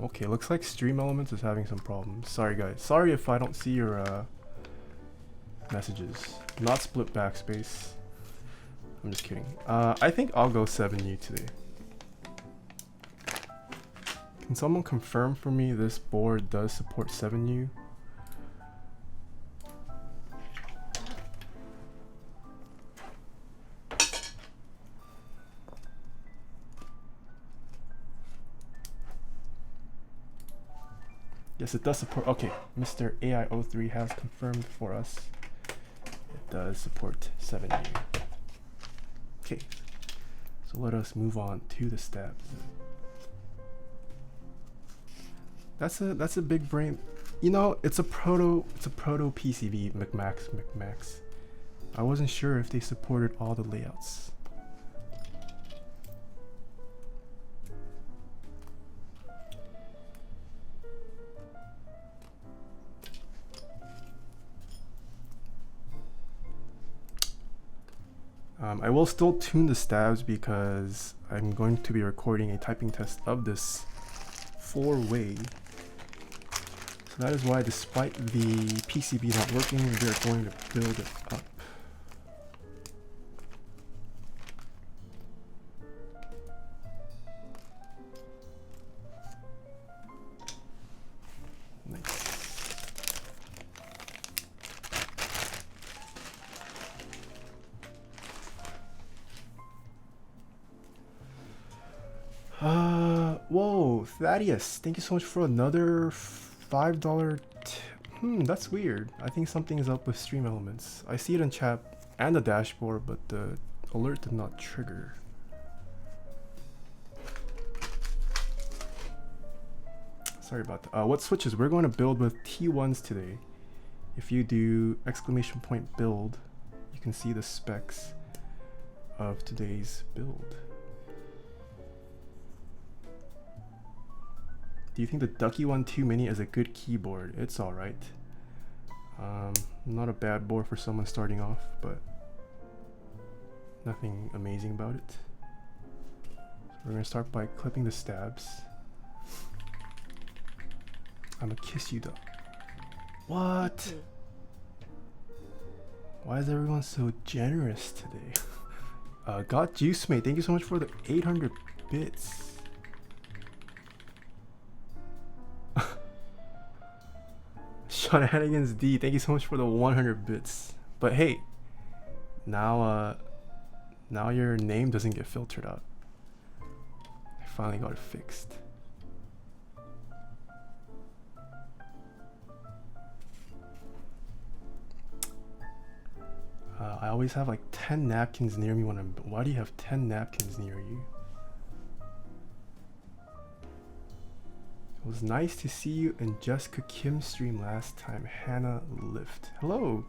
Okay, looks like stream elements is having some problems. Sorry guys. Sorry if I don't see your messages. Not split backspace. I'm just kidding. I think I'll go 7U today. Can someone confirm for me this board does support 7U? Yes, it does support. Okay, Mr. AI03 has confirmed for us. It does support 7U. Okay, so let us move on to the stabs. That's a big brain. You know, it's a proto PCB McMax. I wasn't sure if they supported all the layouts. I will still tune the stabs because I'm going to be recording a typing test of this 4-way. So that is why, despite the PCB not working, we are going to build it up. Whoa, Thaddeus, thank you so much for another $5 tip. That's weird. I think something is up with stream elements. I see it in chat and the dashboard, but the alert did not trigger. Sorry about that. What switches? We're going to build with T1s today. If you do !build, you can see the specs of today's build. Do you think the Ducky 1 2 Mini is a good keyboard? It's alright. Not a bad board for someone starting off, but nothing amazing about it. So we're gonna start by clipping the stabs. I'ma kiss you though. What? Why is everyone so generous today? Got Juice Mate, thank you so much for the 800 bits. Shenanigans D, thank you so much for the 100 bits. But hey, now your name doesn't get filtered out. I finally got it fixed. I always have like 10 napkins near me when I'm. Why do you have 10 napkins near you? It was nice to see you in Jessica Kim's stream last time. Hannah Lift. Hello.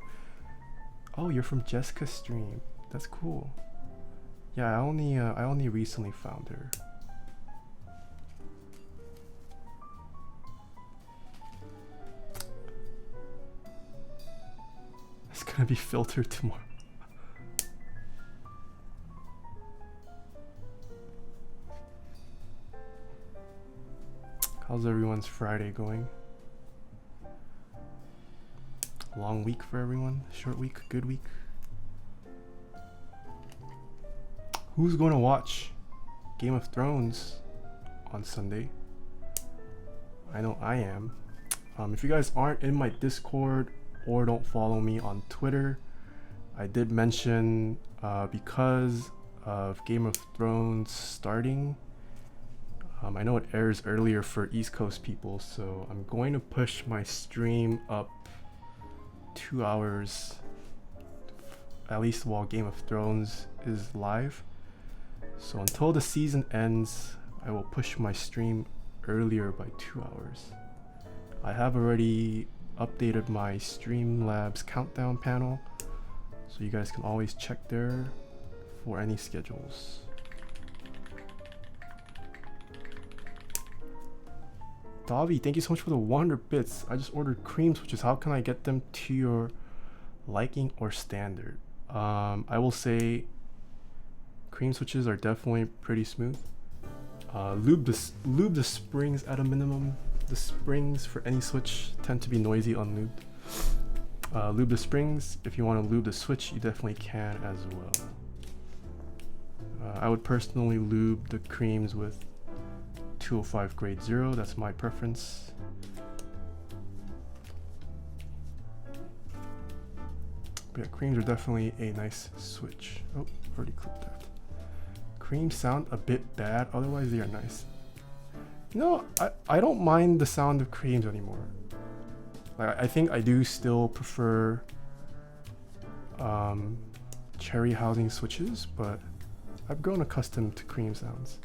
Oh, you're from Jessica's stream. That's cool. Yeah, I only recently found her. It's gonna be filtered tomorrow. How's everyone's Friday going? Long week for everyone? Short week? Good week? Who's going to watch Game of Thrones on Sunday? I know I am. If you guys aren't in my Discord or don't follow me on Twitter, I did mention because of Game of Thrones starting, I know it airs earlier for East Coast people, so I'm going to push my stream up 2 hours, at least while Game of Thrones is live. So until the season ends, I will push my stream earlier by 2 hours. I have already updated my Streamlabs countdown panel, so you guys can always check there for any schedules. Davi, thank you so much for the 100 bits. I just ordered cream switches. How can I get them to your liking or standard? I will say cream switches are definitely pretty smooth. Lube the springs at a minimum. The springs for any switch tend to be noisy unlubed. Lube the springs. If you want to lube the switch, you definitely can as well. I would personally lube the creams with 205 grade 0. That's my preference. But yeah, creams are definitely a nice switch. Oh, already clicked that. Creams sound a bit bad, otherwise they are nice. No, I don't mind the sound of creams anymore. Like, I think I do still prefer cherry housing switches, but I've grown accustomed to cream sounds.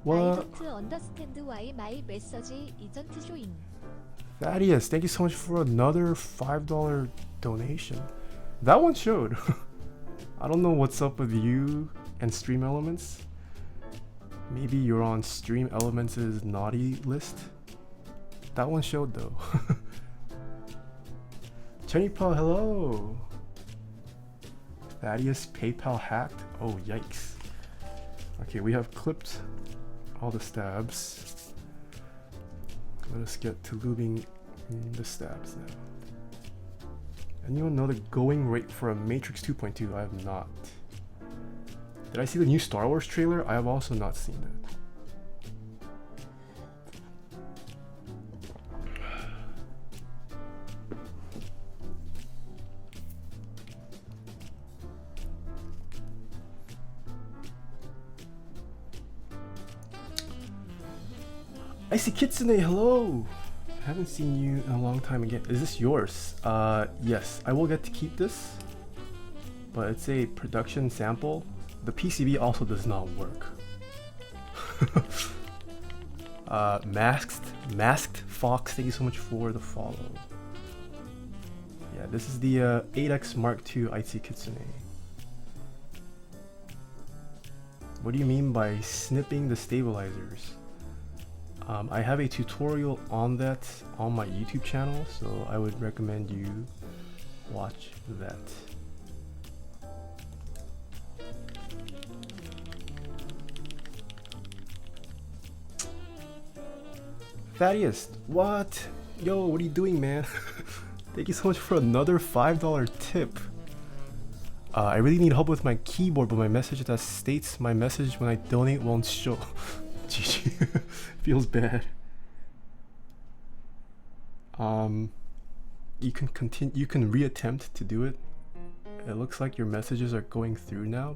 What? Thaddeus, thank you so much for another $5 donation. That one showed. I don't know what's up with you and Stream Elements. Maybe you're on Stream Elements' naughty list. That one showed though. Chenny Paul, hello. Thaddeus PayPal hacked. Oh yikes. Okay, we have clipped all the stabs. Let us get to lubing the stabs now. Anyone know the going rate for a Matrix 2.2? I have not. Did I see the new Star Wars trailer? I have also not seen that. Icy Kitsune, hello! Haven't seen you in a long time again. Is this yours? Yes, I will get to keep this, but it's a production sample. The PCB also does not work. Masked Fox, thank you so much for the follow. Yeah, this is the 8X Mark II Icy Kitsune. What do you mean by snipping the stabilizers? I have a tutorial on that on my YouTube channel, so I would recommend you watch that. Thaddeus, what? Yo, what are you doing, man? Thank you so much for another $5 tip. I really need help with my keyboard, but my message that states my message when I donate won't show. GG. Feels bad. You can continue. You can reattempt to do it. It looks like your messages are going through now.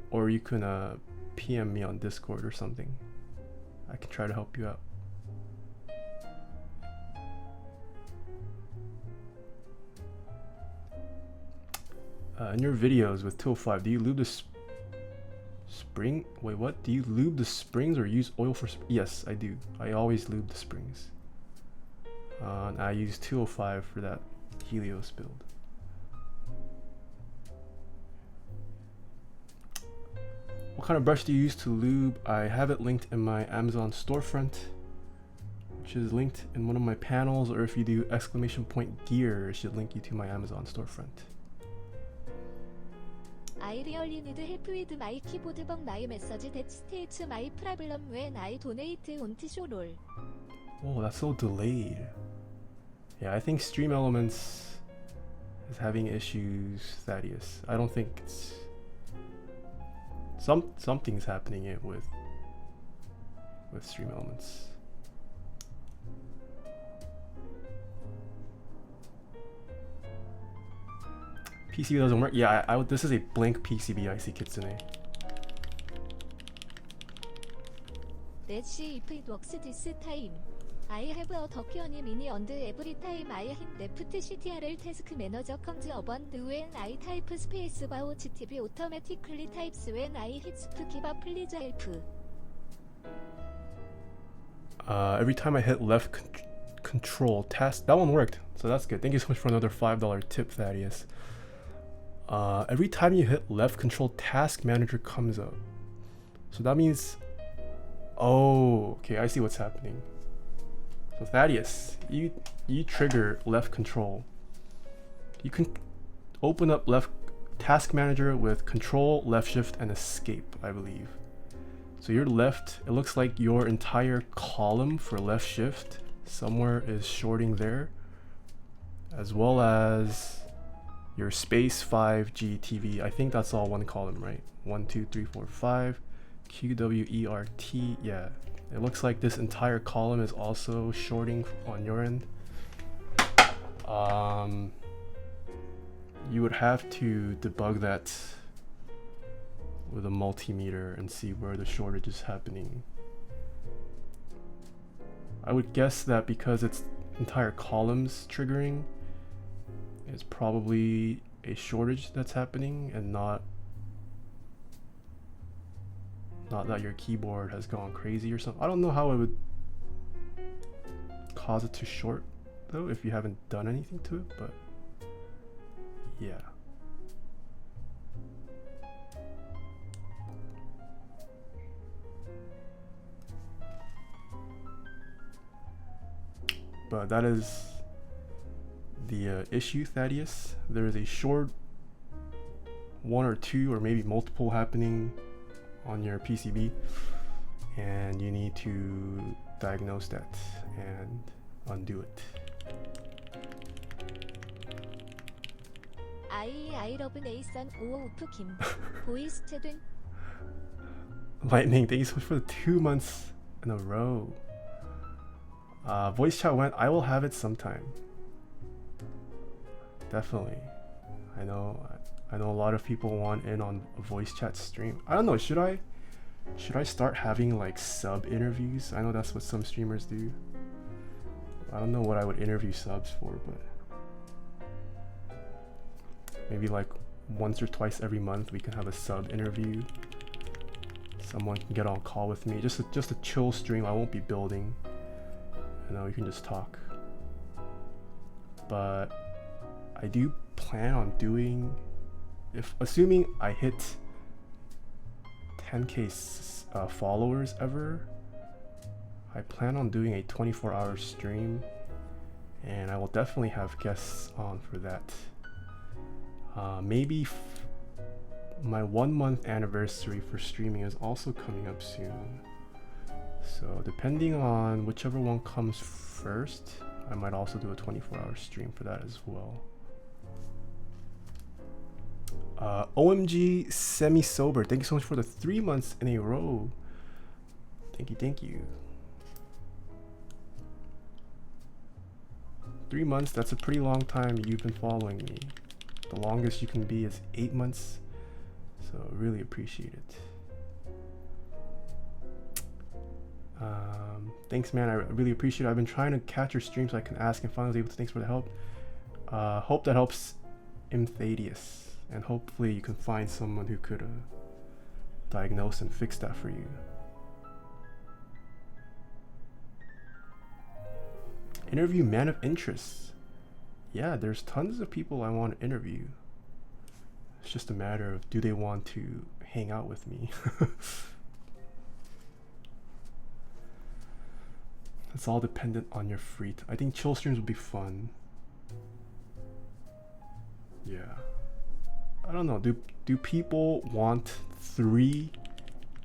Or you can PM me on Discord or something. I can try to help you out. In your videos with 205, do you lube the spring? Wait, what? Do you lube the springs or use oil for? Yes, I do. I always lube the springs. And I use 205 for that Helios build. What kind of brush do you use to lube? I have it linked in my Amazon storefront, which is linked in one of my panels, or if you do !gear, it should link you to my Amazon storefront.
I really need help with my keyboard but my message that states my problem when I donate won't show lol.
Oh, that's so delayed. Yeah, I think Stream Elements is having issues, Thaddeus. I don't think it's... Something's happening it with Stream Elements. PCB doesn't work. Yeah, this is a blank PCB. I see Kitsune.
Let's see if it works this time. I have a document mini and every time I hit left CTRL task manager comes up and when I type spacebar HTV automatically types when I hit spacebar please help.
Every time I hit left control task, that one worked, so that's good. Thank you so much for another $5 tip, Thaddeus. Every time you hit left control, task manager comes up. So that means, oh, okay, I see what's happening. So Thaddeus, you trigger left control. You can open up left task manager with control, left shift, and escape, I believe. So your left, it looks like your entire column for left shift somewhere is shorting there, as well as your space 5G TV. I think that's all one column, right? 1, 2, 3, 4, 5. QWERT. Yeah, it looks like this entire column is also shorting on your end. You would have to debug that with a multimeter and see where the shortage is happening. I would guess that because it's entire columns triggering, it's probably a shortage that's happening and not that your keyboard has gone crazy or something. I don't know how it would cause it to short though if you haven't done anything to it, but yeah. But that is the issue, Thaddeus. There is a short, one or two or maybe multiple happening on your PCB, and you need to diagnose that and undo it.
I love Nathan 오우프 김 보이스 된
Lightning, thank you so much for the 2 months in a row. Voice chat went. I will have it sometime. Definitely. I know a lot of people want in on a voice chat stream. I don't know, should I start having like sub interviews? I know that's what some streamers do. I don't know what I would interview subs for, but maybe like once or twice every month we can have a sub interview. Someone can get on call with me. Just a chill stream. I won't be building. You know, we can just talk. But I do plan on doing, if assuming I hit 10K followers ever, I plan on doing a 24-hour stream, and I will definitely have guests on for that. Maybe my 1 month anniversary for streaming is also coming up soon. So depending on whichever one comes first, I might also do a 24-hour stream for that as well. OMG semi-sober, thank you so much for the 3 months in a row. Thank you. 3 months, that's a pretty long time you've been following me. The longest you can be is 8 months, so really appreciate it. Thanks, man. I really appreciate it. I've been trying to catch your stream so I can ask, and finally was able to. Thanks for the help. Hope that helps Thaddeus, and hopefully you can find someone who could diagnose and fix that for you. Interview man of interest. Yeah, there's tons of people I want to interview. It's just a matter of, do they want to hang out with me? It's all dependent on your free time. I think chill streams would be fun. Yeah. I don't know. Do people want 3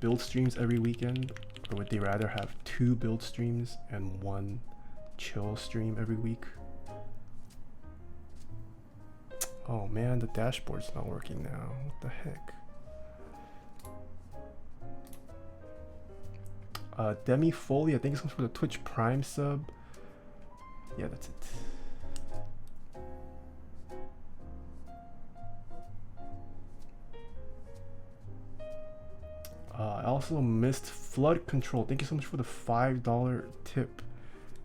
build streams every weekend? Or would they rather have 2 build streams and 1 chill stream every week? Oh man, the dashboard's not working now. What the heck? Demi Folia, thank you so much for the Twitch Prime sub. Yeah, that's it. I also missed flood control. Thank you so much for the $5 tip.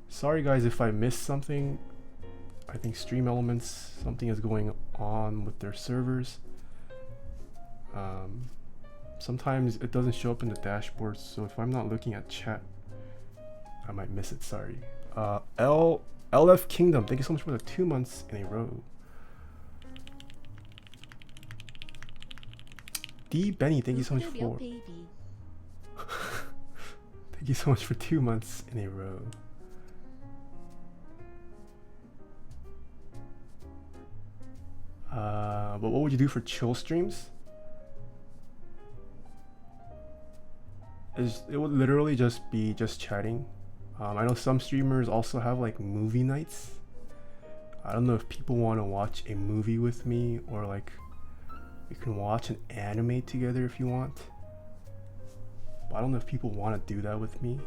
Sorry guys if I missed something. I think Stream Elements, something is going on with their servers. Sometimes it doesn't show up in the dashboard, so if I'm not looking at chat, I might miss it, sorry. LF Kingdom, thank you so much for the 2 months in a row. D Benny, thank you so much for thank you so much for 2 months in a row. But what would you do for chill streams? It would literally just be chatting. I know some streamers also have like movie nights. I don't know if people want to watch a movie with me, or like you can watch an anime together if you want. But I don't know if people want to do that with me.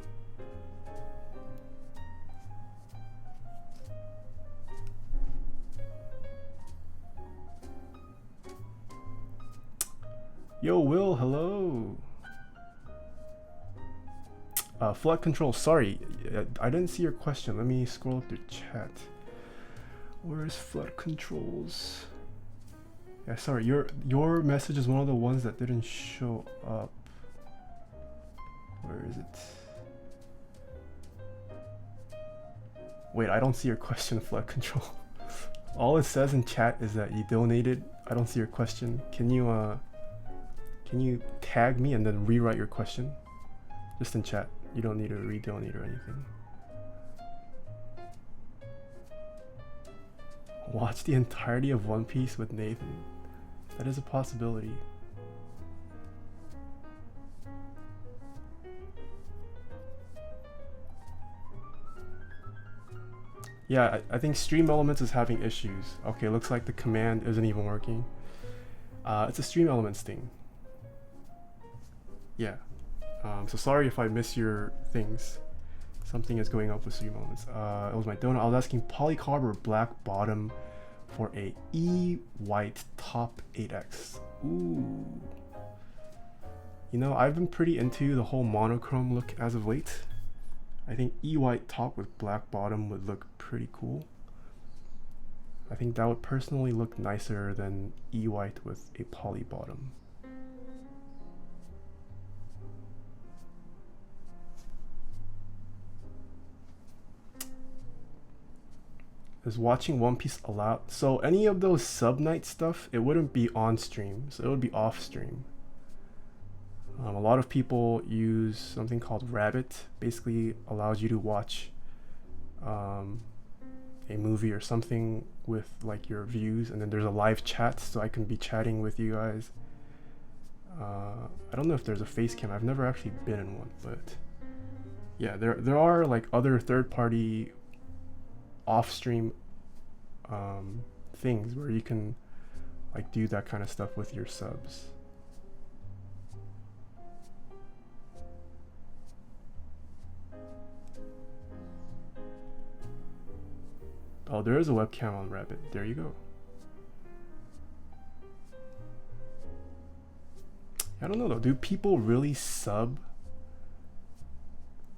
Yo, Will, hello. Flood control, sorry, I didn't see your question. Let me scroll up the chat. Where's flood controls? Yeah, sorry, your message is one of the ones that didn't show up. Where is it? Wait, I don't see your question, flood control. All it says in chat is that you donated. I don't see your question. Can you tag me and then rewrite your question? Just in chat. You don't need to re-donate or anything. Watch the entirety of One Piece with Nathan. That is a possibility. Yeah, I think Stream Elements is having issues. Okay, looks like the command isn't even working. It's a Stream Elements thing. Yeah. So sorry if I miss your things. Something is going up with Stream Elements. It was my donut. I was asking polycarb or black bottom for a E white top 8X. Ooh. You know, I've been pretty into the whole monochrome look as of late. I think E white top with black bottom would look pretty cool. I think that would personally look nicer than E white with a poly bottom. Is watching One Piece allowed? So any of those sub night stuff, it wouldn't be on stream, so it would be off stream. A lot of people use something called Rabbit. Basically allows you to watch a movie or something with like your views, and then there's a live chat, so I can be chatting with you guys. I don't know if there's a face cam. I've never actually been in one, but yeah, there are like other third-party off-stream things where you can like do that kind of stuff with your subs. Oh, there is a webcam on Rabbit. There you go. I don't know though. Do people really sub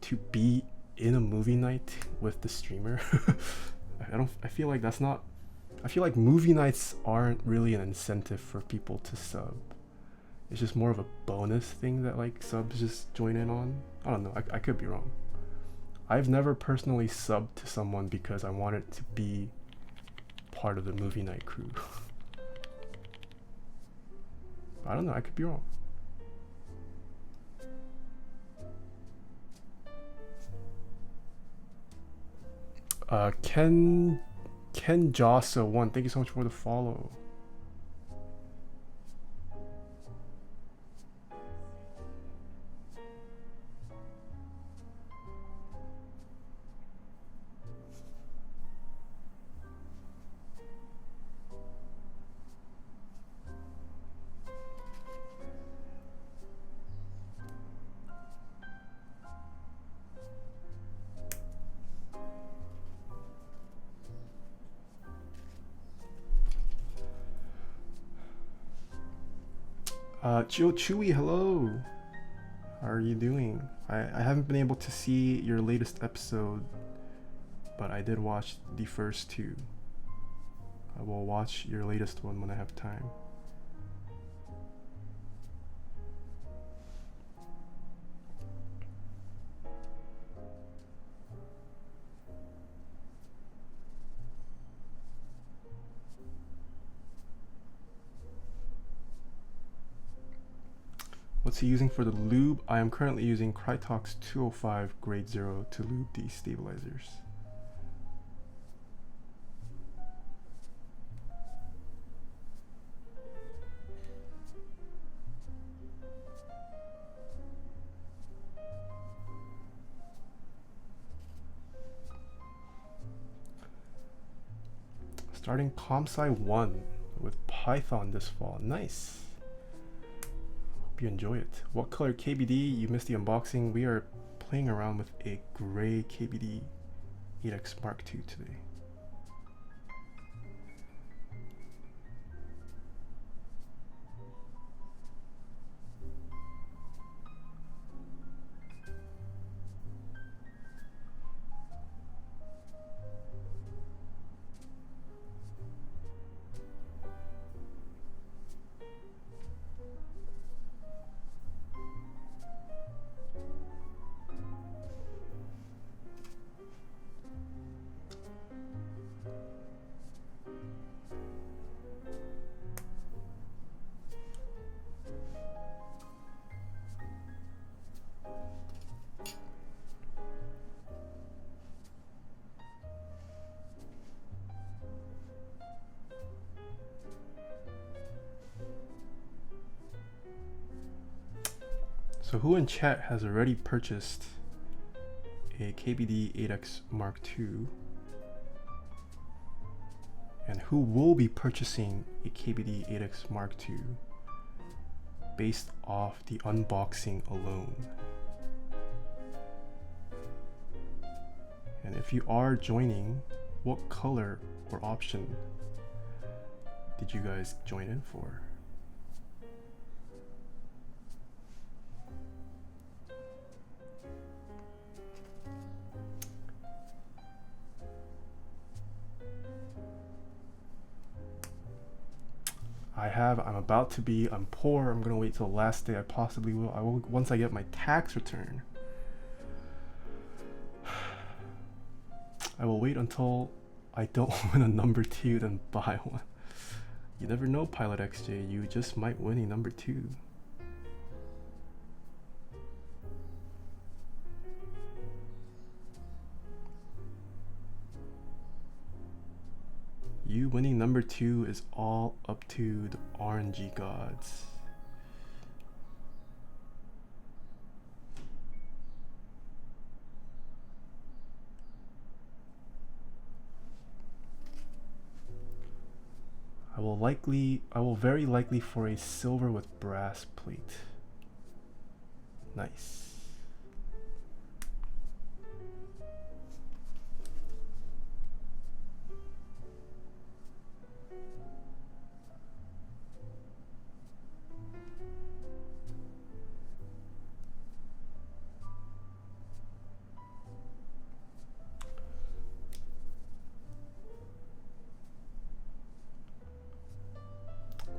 to be in a movie night with the streamer? I feel like that's not. I feel like movie nights aren't really an incentive for people to sub. It's just more of a bonus thing that like subs just join in on. I don't know. I could be wrong. I've never personally subbed to someone because I wanted to be part of the movie night crew. I don't know, I could be wrong. Ken Jossa1, thank you so much for the follow. Chewy, hello. How are you doing? I haven't been able to see your latest episode, but I did watch the first two. I will watch your latest one when I have time. What's he using for the lube? I am currently using Krytox 205 grade 0 to lube the stabilizers. Starting ComSci 1 with Python this fall. Nice. Hope you enjoy it. What color KBD? You missed the unboxing. We are playing around with a gray KBD8X Mark II today. So who in chat has already purchased a KBD8X Mark II? And who will be purchasing a KBD8X Mark II based off the unboxing alone? And if you are joining, what color or option did you guys join in for? I'm poor. I'm gonna wait till the last day I possibly will. I will once I get my tax return. I will wait until I don't win a number 2, then buy one. You never know, Pilot XJ. You just might win a number 2. you winning number 2 is all up to the RNG gods. I will very likely for a silver with brass plate. Nice.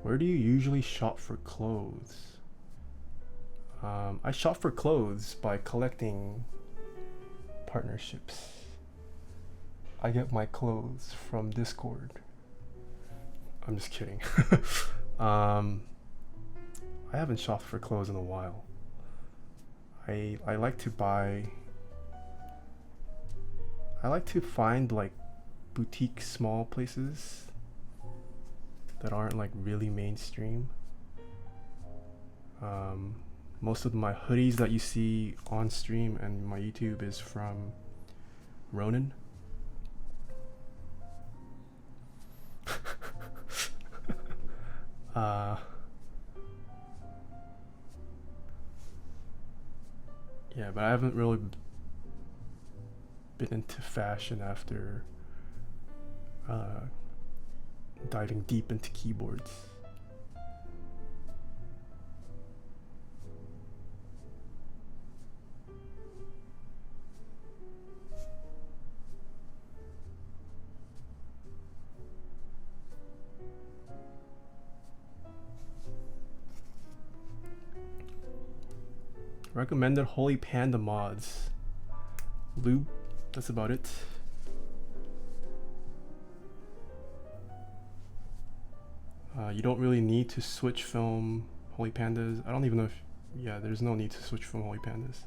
Where do you usually shop for clothes? I shop for clothes by collecting partnerships. I get my clothes from Discord. I'm just kidding. I haven't shopped for clothes in a while. I like to find like boutique small places that aren't like really mainstream. Most of my hoodies that you see on stream and my YouTube is from Ronin. Yeah, but I haven't really been into fashion after diving deep into keyboards. Recommended Holy Panda mods. Lube, that's about it. You don't really need to switch from Holy Pandas. I don't even know if, yeah, there's no need to switch from Holy Pandas.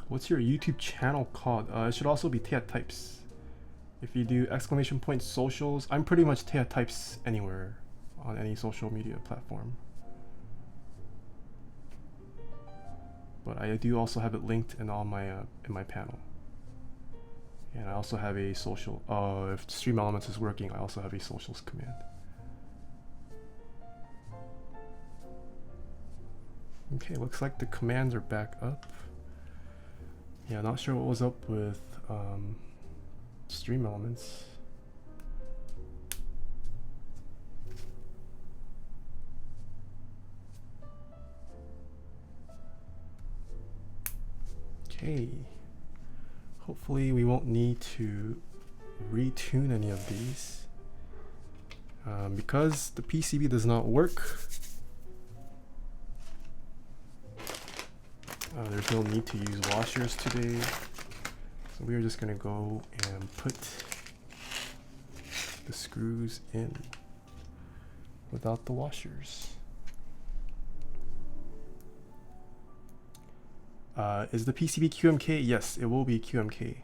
What's your YouTube channel called? It should also be Taeha Types. If you do !! socials, I'm pretty much Taeha Types anywhere on any social media platform. But I do also have it linked in all my in my panel. And I also have a social. If Stream Elements is working, I also have a socials command. Okay, looks like the commands are back up. Yeah, not sure what was up with Stream Elements. Okay. Hopefully we won't need to retune any of these. Because the PCB does not work, there's no need to use washers today. So we are just gonna go and put the screws in without the washers. Is the PCB QMK? Yes, it will be QMK.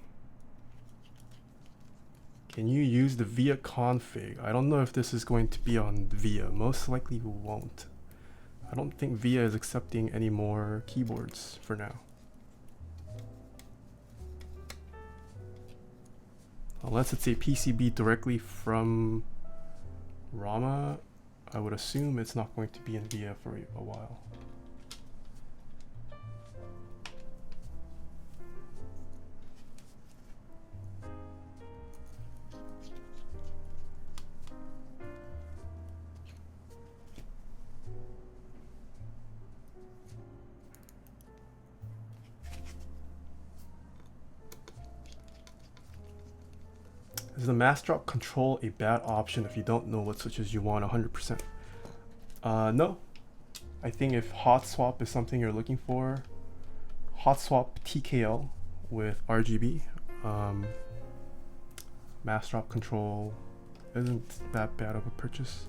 Can you use the VIA config? I don't know if this is going to be on VIA. Most likely won't. I don't think VIA is accepting any more keyboards for now. Unless it's a PCB directly from Rama, I would assume it's not going to be in VIA for a while. Is the mass drop control a bad option if you don't know what switches you want 100%? No. I think if hot swap is something you're looking for, hot swap TKL with RGB, mass drop control isn't that bad of a purchase.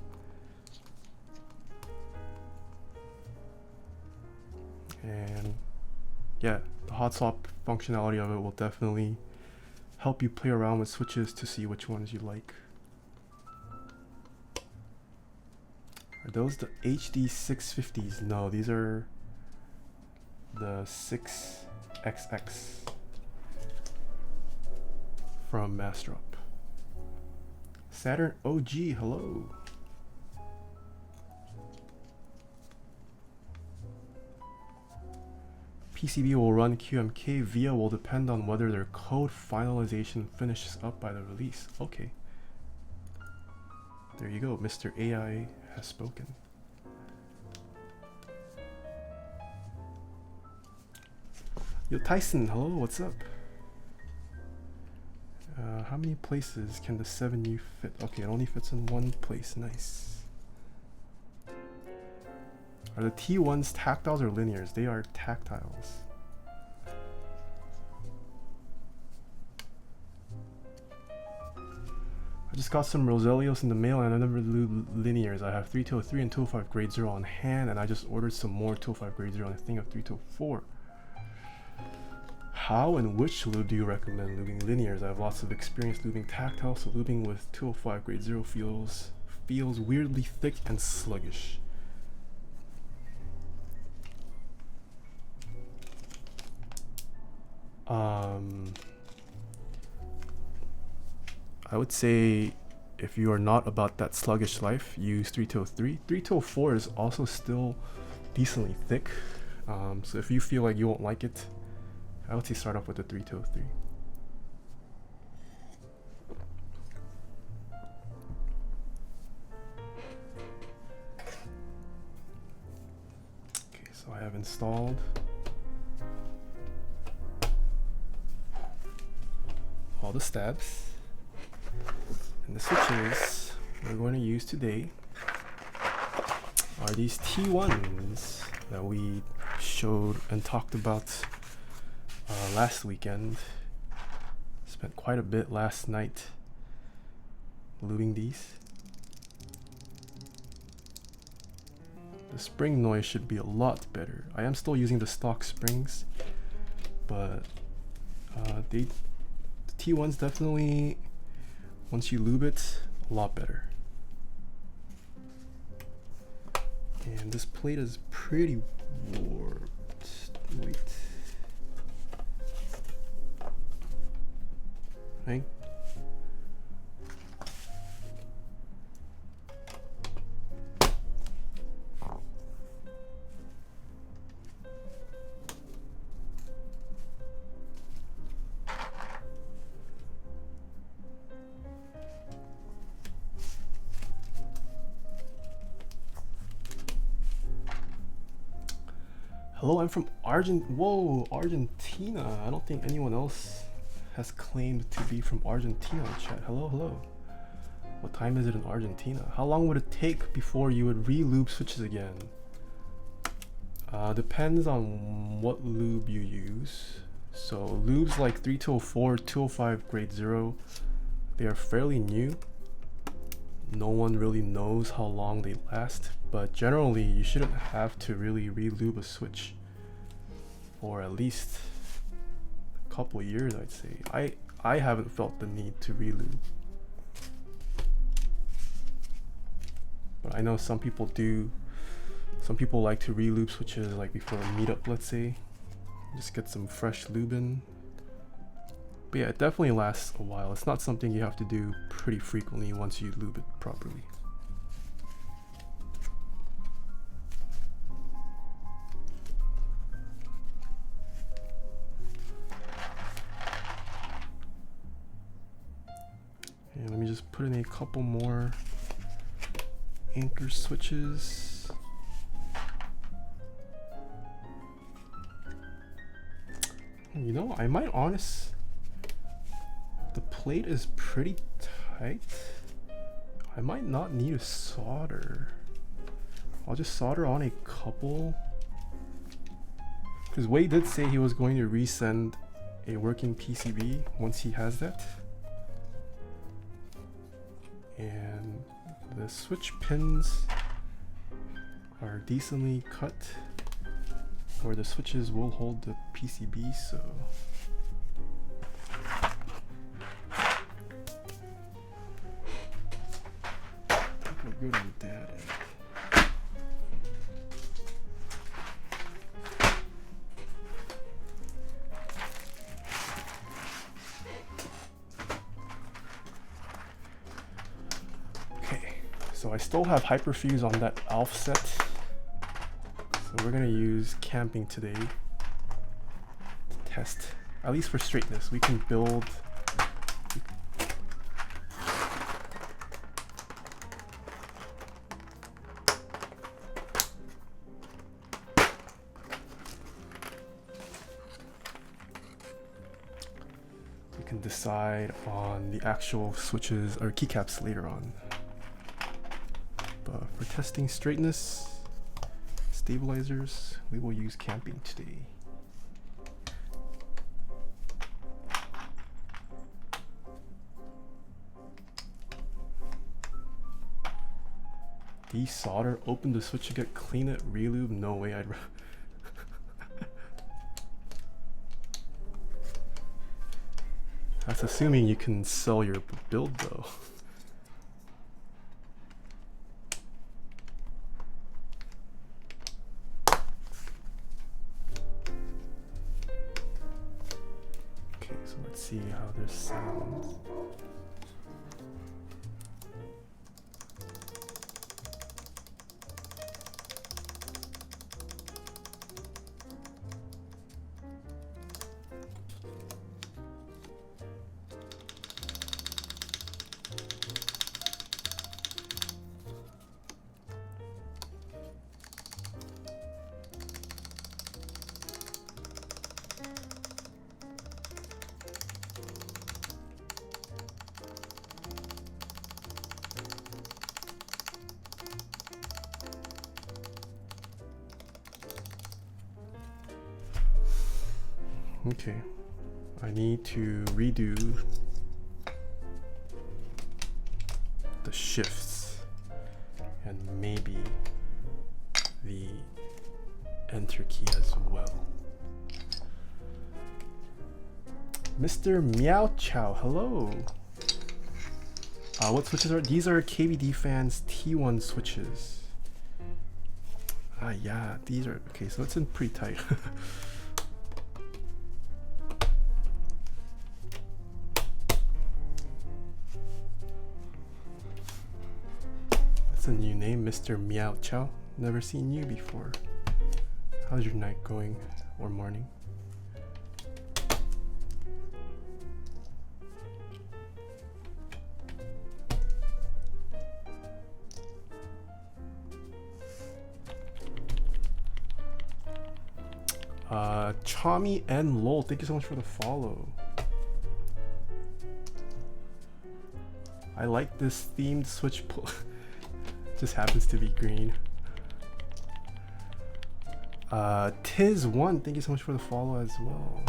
And yeah, the hot swap functionality of it will definitely help you play around with switches to see which ones you like. Are those the HD 650s? No, these are the 6XX from Mastrop. Saturn OG, hello. PCB will run QMK. VIA will depend on whether their code finalization finishes up by the release. Okay. There you go. Mr. AI has spoken. Yo, Tyson, hello, what's up? How many places can the 7U fit? Okay, it only fits in one place. Nice. Are the T1s tactiles or linears? They are tactiles. I just got some Roselios in the mail and I never lube linears. I have 3203 and 205 grade 0 on hand, and I just ordered some more 205 grade 0 and a thing of 3204. How and which lube do you recommend lubing linears? I have lots of experience lubing tactile, so lubing with 205 grade 0 feels weirdly thick and sluggish. I would say if you are not about that sluggish life, use 3203. 3204 is also still decently thick, so if you feel like you won't like it, I would say start off with the 3203. Okay, so I have installed all the stabs, and the switches we're going to use today are these T1s that we showed and talked about last weekend. Spent quite a bit last night lubing these. The spring noise should be a lot better. I am still using the stock springs, but the T1s definitely, once you lube it, a lot better. And this plate is pretty warped. Wait. Right? Hello, I'm from Argentina. I don't think anyone else has claimed to be from Argentina in chat. Hello, hello. What time is it in Argentina? How long would it take before you would re-lube switches again? Depends on what lube you use. So lubes like 3204, 205 grade 0, they are fairly new. No one really knows how long they last, but generally you shouldn't have to really re-lube a switch for at least a couple years, I'd say. I haven't felt the need to re-lube, but I know some people do. Some people like to re-lube switches like before a meetup, let's say. Just get some fresh lube in. But yeah, it definitely lasts a while. It's not something you have to do pretty frequently once you lube it properly. And let me just put in a couple more anchor switches. You know, I might the plate is pretty height. I might not need a solder. I'll just solder on a couple. Because Wei did say he was going to resend a working PCB once he has that. And the switch pins are decently cut where the switches will hold the PCB, so I think we're good on that. So I still have hyperfuse on that offset. So we're gonna use camping today to test, at least for straightness. We can build. We can decide on the actual switches or keycaps later on. But for testing straightness, stabilizers, we will use camping today. Desolder, open the switch to get clean it, relube, no way I'd That's assuming you can sell your build though. See how this sounds. Okay, I need to redo the shifts and maybe the enter key as well. Mr. Meow Chow, hello. What switches are these? Are KBD fans T1 switches. Yeah, these are okay, so it's in pretty tight. A new name, Mr. Meow Chow. Never seen you before. How's your night going or morning? Chami and Lol, thank you so much for the follow. I like this themed switch pull. Just happens to be green. Tiz1, thank you so much for the follow as well.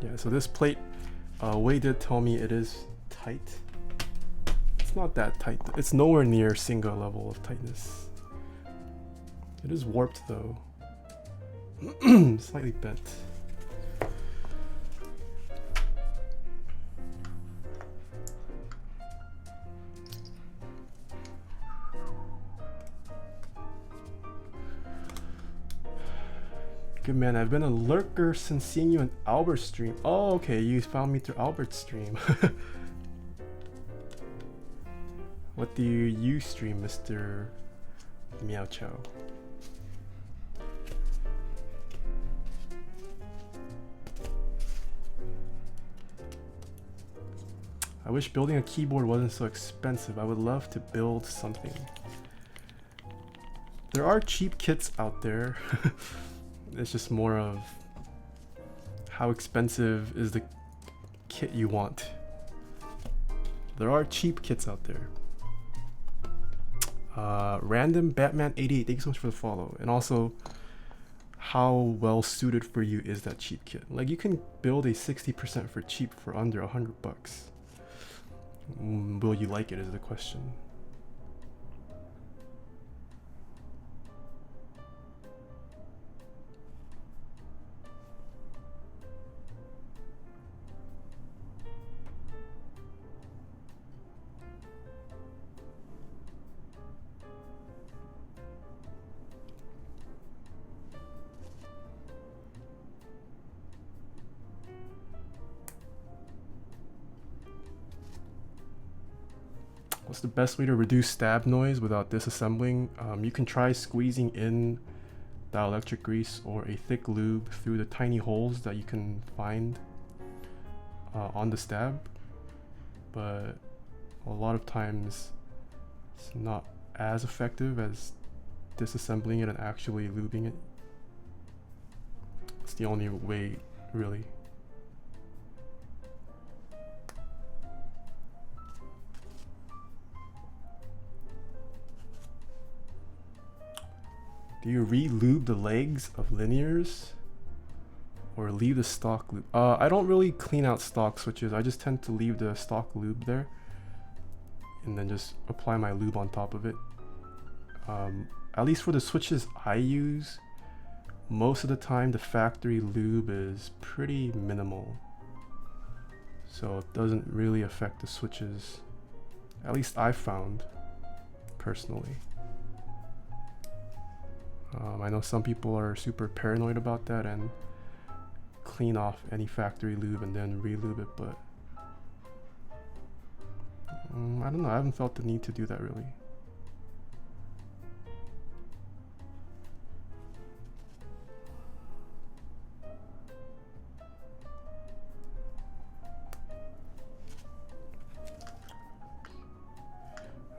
Yeah, so this plate, Wei did tell me it is tight. It's not that tight. It's nowhere near single level of tightness. It is warped though. Slightly bent. Good man, I've been a lurker since seeing you in Albert's stream. Oh, okay, you found me through Albert's stream. What do you stream, Mr. Meow Chow? I wish building a keyboard wasn't so expensive. I would love to build something. There are cheap kits out there. It's just more of how expensive is the kit you want. There are cheap kits out there. Random Batman 88, thank you so much for the follow. And also, how well suited for you is that cheap kit? Like, you can build a 60% for cheap for under $100. Will you like it is the question. What's the best way to reduce stab noise without disassembling? You can try squeezing in dielectric grease or a thick lube through the tiny holes that you can find on the stab, but a lot of times it's not as effective as disassembling it and actually lubing it. It's the only way, really. Do you re-lube the legs of linears or leave the stock lube? I don't really clean out stock switches. I just tend to leave the stock lube there and then just apply my lube on top of it. At least for the switches I use, most of the time the factory lube is pretty minimal, so it doesn't really affect the switches, at least I found personally. I know some people are super paranoid about that and clean off any factory lube and then re-lube it, but I don't know, I haven't felt the need to do that really.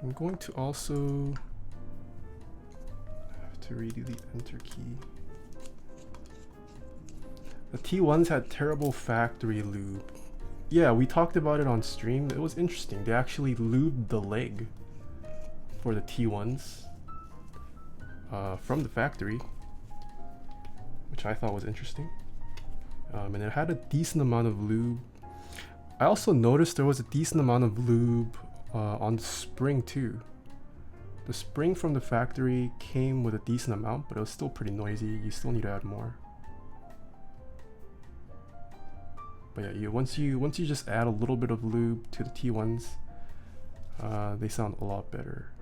I'm going to also to redo the enter key. The T1s had terrible factory lube. Yeah, we talked about it on stream. It was interesting. They actually lubed the leg for the T1s from the factory, which I thought was interesting. And it had a decent amount of lube. I also noticed there was a decent amount of lube on the spring too. The spring from the factory came with a decent amount, but it was still pretty noisy. You still need to add more. But yeah, once you just add a little bit of lube to the T1s, they sound a lot better.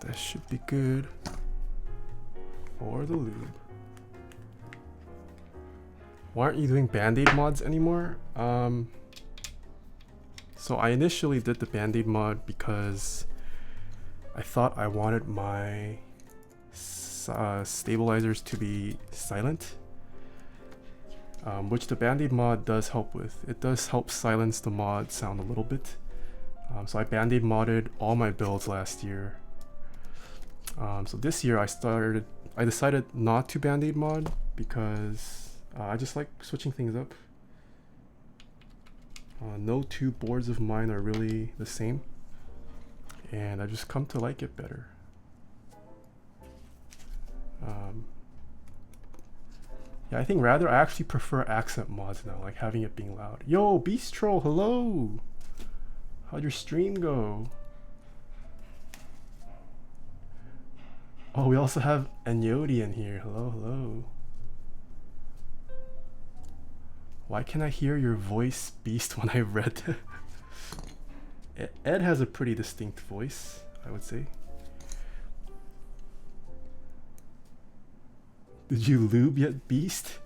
That should be good for the lube. Why aren't you doing Band-Aid mods anymore? So I initially did the Band-Aid mod because I thought I wanted my stabilizers to be silent, which the Band-Aid mod does help with. It does help silence the mod sound a little bit. So I Band-Aid modded all my builds last year. So this year I decided not to Band-Aid mod because I just like switching things up. No two boards of mine are really the same, and I just come to like it better. Yeah, I think rather I actually prefer accent mods now, like having it being loud. Yo, Beast Troll, hello! How'd your stream go? Oh, we also have Anyodi in here. Hello, hello. Why can I hear your voice, Beast, when I read? Ed has a pretty distinct voice. I would say. Did you lube yet, Beast?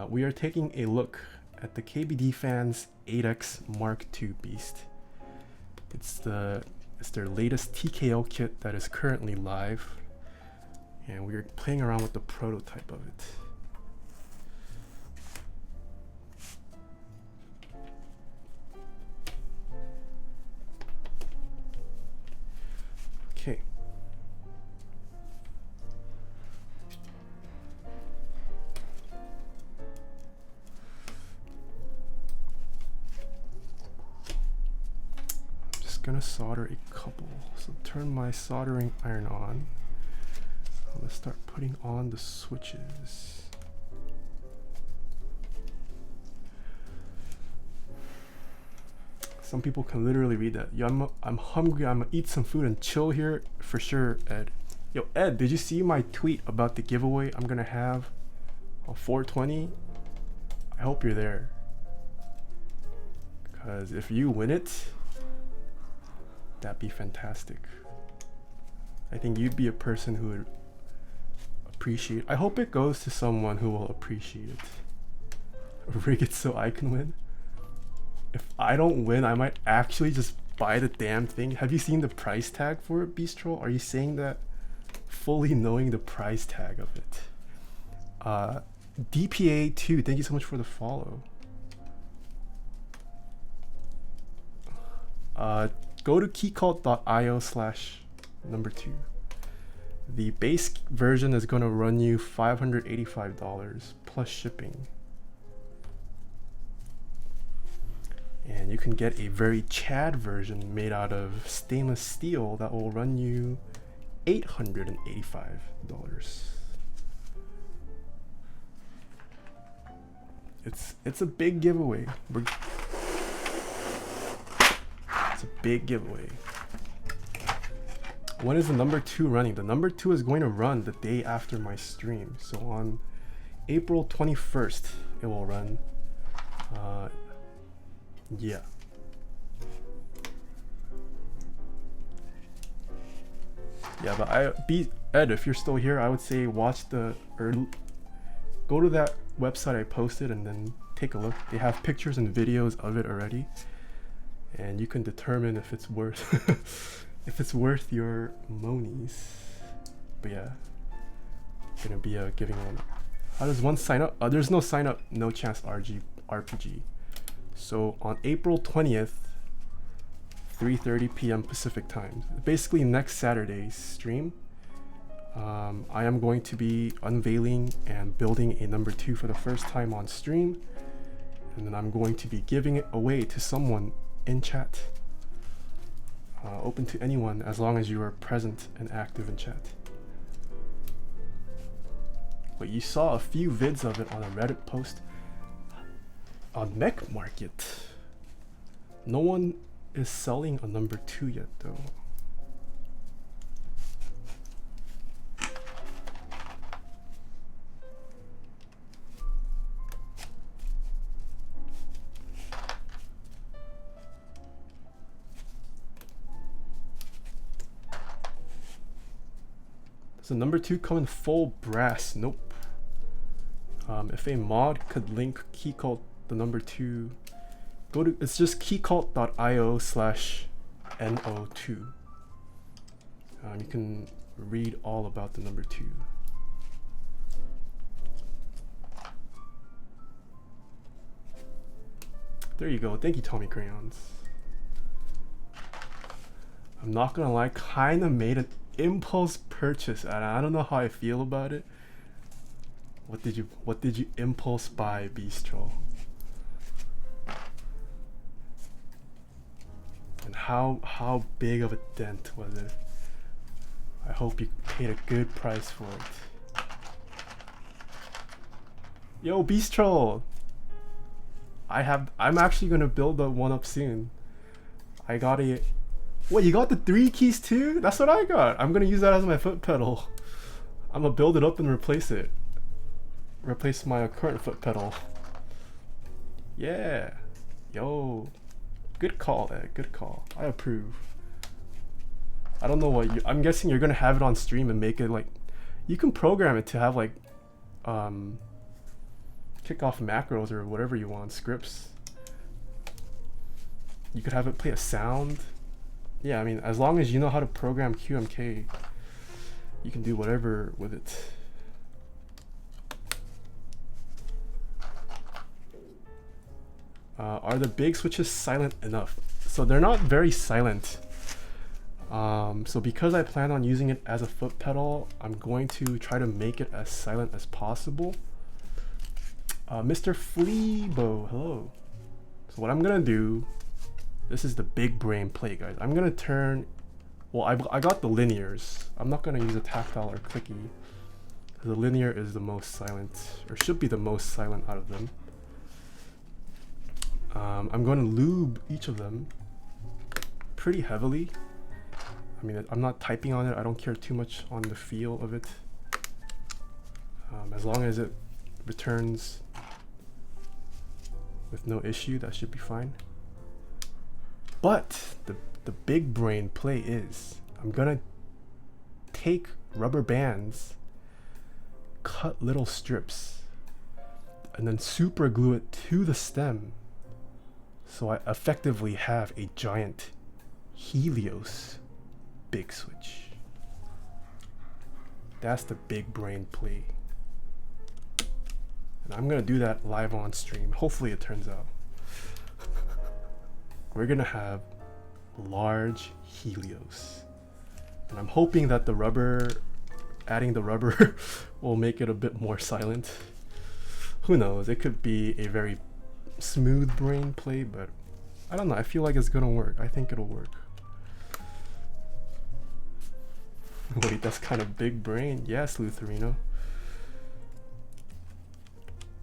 We are taking a look at the KBD Fans 8X Mark II Beast. It's their latest TKO kit that is currently live, and we're playing around with the prototype of it. Okay. Gonna solder a couple. So turn my soldering iron on. Let's start putting on the switches. Some people can literally read that. Yo, I'm hungry. I'm gonna eat some food and chill here for sure, Ed. Yo, Ed, did you see my tweet about the giveaway I'm gonna have on 420? I hope you're there. Because if you win it, that'd be fantastic. I think you'd be a person who would appreciate. I hope it goes to someone who will appreciate it. Rig it so I can win. If I don't win, I might actually just buy the damn thing. Have you seen the price tag for it, Bistro? Are you saying that fully knowing the price tag of it? DPA2, thank you so much for the follow. Go to keycult.io/2. The base version is going to run you $585 plus shipping. And you can get a very Chad version made out of stainless steel that will run you $885. It's a big giveaway. It's a big giveaway. When is the number 2 running? The number 2 is going to run the day after my stream. So on April 21st, it will run. Yeah. Yeah, but Ed, if you're still here, I would say watch go to that website I posted and then take a look. They have pictures and videos of it already. And you can determine if it's worth if it's worth your monies. But yeah, gonna be giving one. How does one sign up? There's no sign up, no chance RPG. So on April 20th, 3:30 p.m. Pacific time, basically next Saturday's stream, I am going to be unveiling and building a number 2 for the first time on stream, and then I'm going to be giving it away to someone in chat. Open to anyone as long as you are present and active in chat. But you saw a few vids of it on a Reddit post on Mech Market. No one is selling a number 2 yet though. Does the number 2 come in full brass? Nope. If a mod could link Keycult the number 2, it's just keycult.io/no2. You can read all about the number 2. There you go. Thank you, Tommy Crayons. I'm not gonna lie, kinda made an impulse purchase, and I don't know how I feel about it. What did you impulse buy, Bistro? And how big of a dent was it? I hope you paid a good price for it. Yo, Bistro! I'm actually gonna build the one up soon. I got a. What, you got the 3 keys too? That's what I got. I'm gonna use that as my foot pedal. I'm gonna build it up and replace it. replace my current foot pedal. Yeah. Yo. Good call, Ed. Good call. I approve. I don't know what you... I'm guessing you're gonna have it on stream and make it like... You can program it to have like... kick off macros or whatever you want. Scripts. You could have it play a sound. Yeah, I mean, as long as you know how to program QMK, you can do whatever with it. Are the big switches silent enough? So they're not very silent. So because I plan on using it as a foot pedal, I'm going to try to make it as silent as possible. Mr. Fleebo, hello. So what I'm gonna do, this is the big brain play, guys. I'm gonna turn, well, I got the linears. I'm not gonna use a tactile or clicky. The linear is the most silent, or should be the most silent out of them. I'm going to lube each of them pretty heavily. I mean, I'm not typing on it. I don't care too much on the feel of it. As long as it returns with no issue, that should be fine. But the big brain play is, I'm gonna take rubber bands, cut little strips, and then super glue it to the stem. So I effectively have a giant Helios big switch. That's the big brain play. And I'm gonna do that live on stream. Hopefully it turns out. We're gonna have large Helios. And I'm hoping that the rubber, adding the rubber will make it a bit more silent. Who knows, it could be a very smooth brain play, but I don't know. I feel like it's gonna work. I think it'll work. Wait, that's kind of big brain. Yes, Lutherino.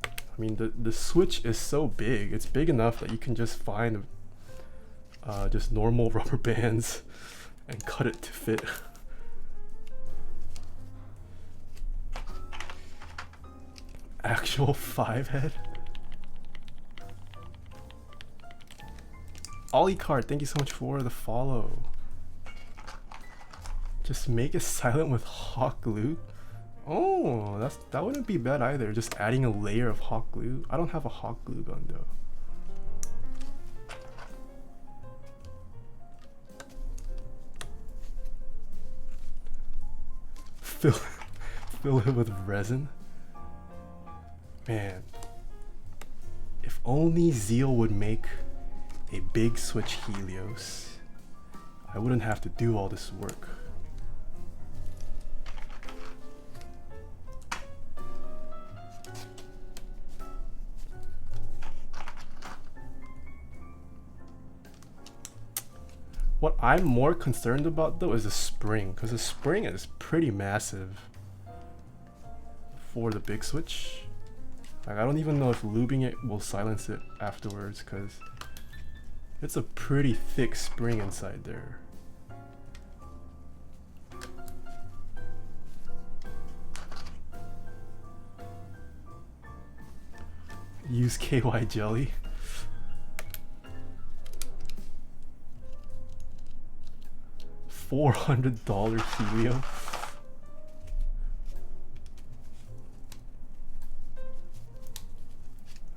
I mean, the switch is so big. It's big enough that you can just find just normal rubber bands and cut it to fit. Actual 5-head. Ollie Card, thank you so much for the follow. Just make it silent with hot glue. Oh, that wouldn't be bad either. Just adding a layer of hot glue. I don't have a hot glue gun though. Fill it with resin. Man, if only Zeal would make a big switch Helios, I wouldn't have to do all this work. What I'm more concerned about though is the spring, because the spring is pretty massive for the big switch. Like, I don't even know if lubing it will silence it afterwards, because it's a pretty thick spring inside there. Use KY jelly. $400 Helio.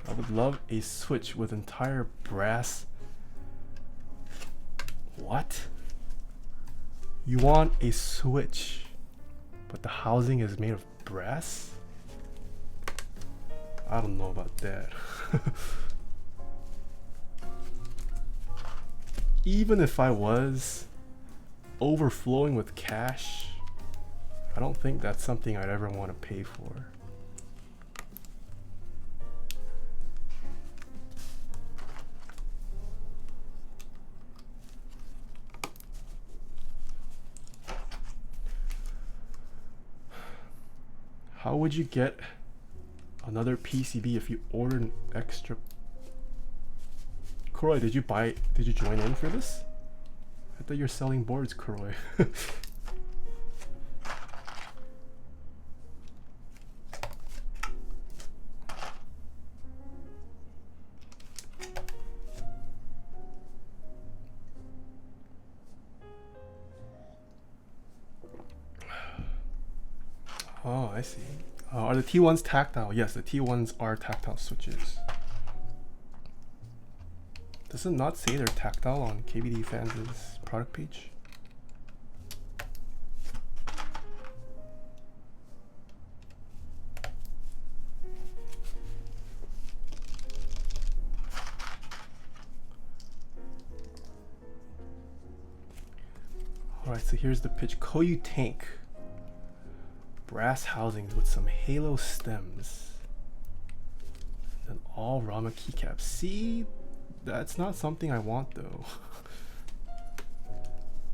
I would love a switch with entire brass. What? You want a switch, but the housing is made of brass? I don't know about that. Even if I was overflowing with cash, I don't think that's something I'd ever want to pay for. How would you get another PCB if you ordered an extra? Kuroy, did you join in for this? I thought you're selling boards, Kuroy. I see. Are the T1s tactile? Yes, the T1s are tactile switches. Does it not say they're tactile on KBD Fans' product page? Alright, so here's the pitch. Koyu tank. Brass housings with some halo stems. And all Rama keycaps. See? That's not something I want though.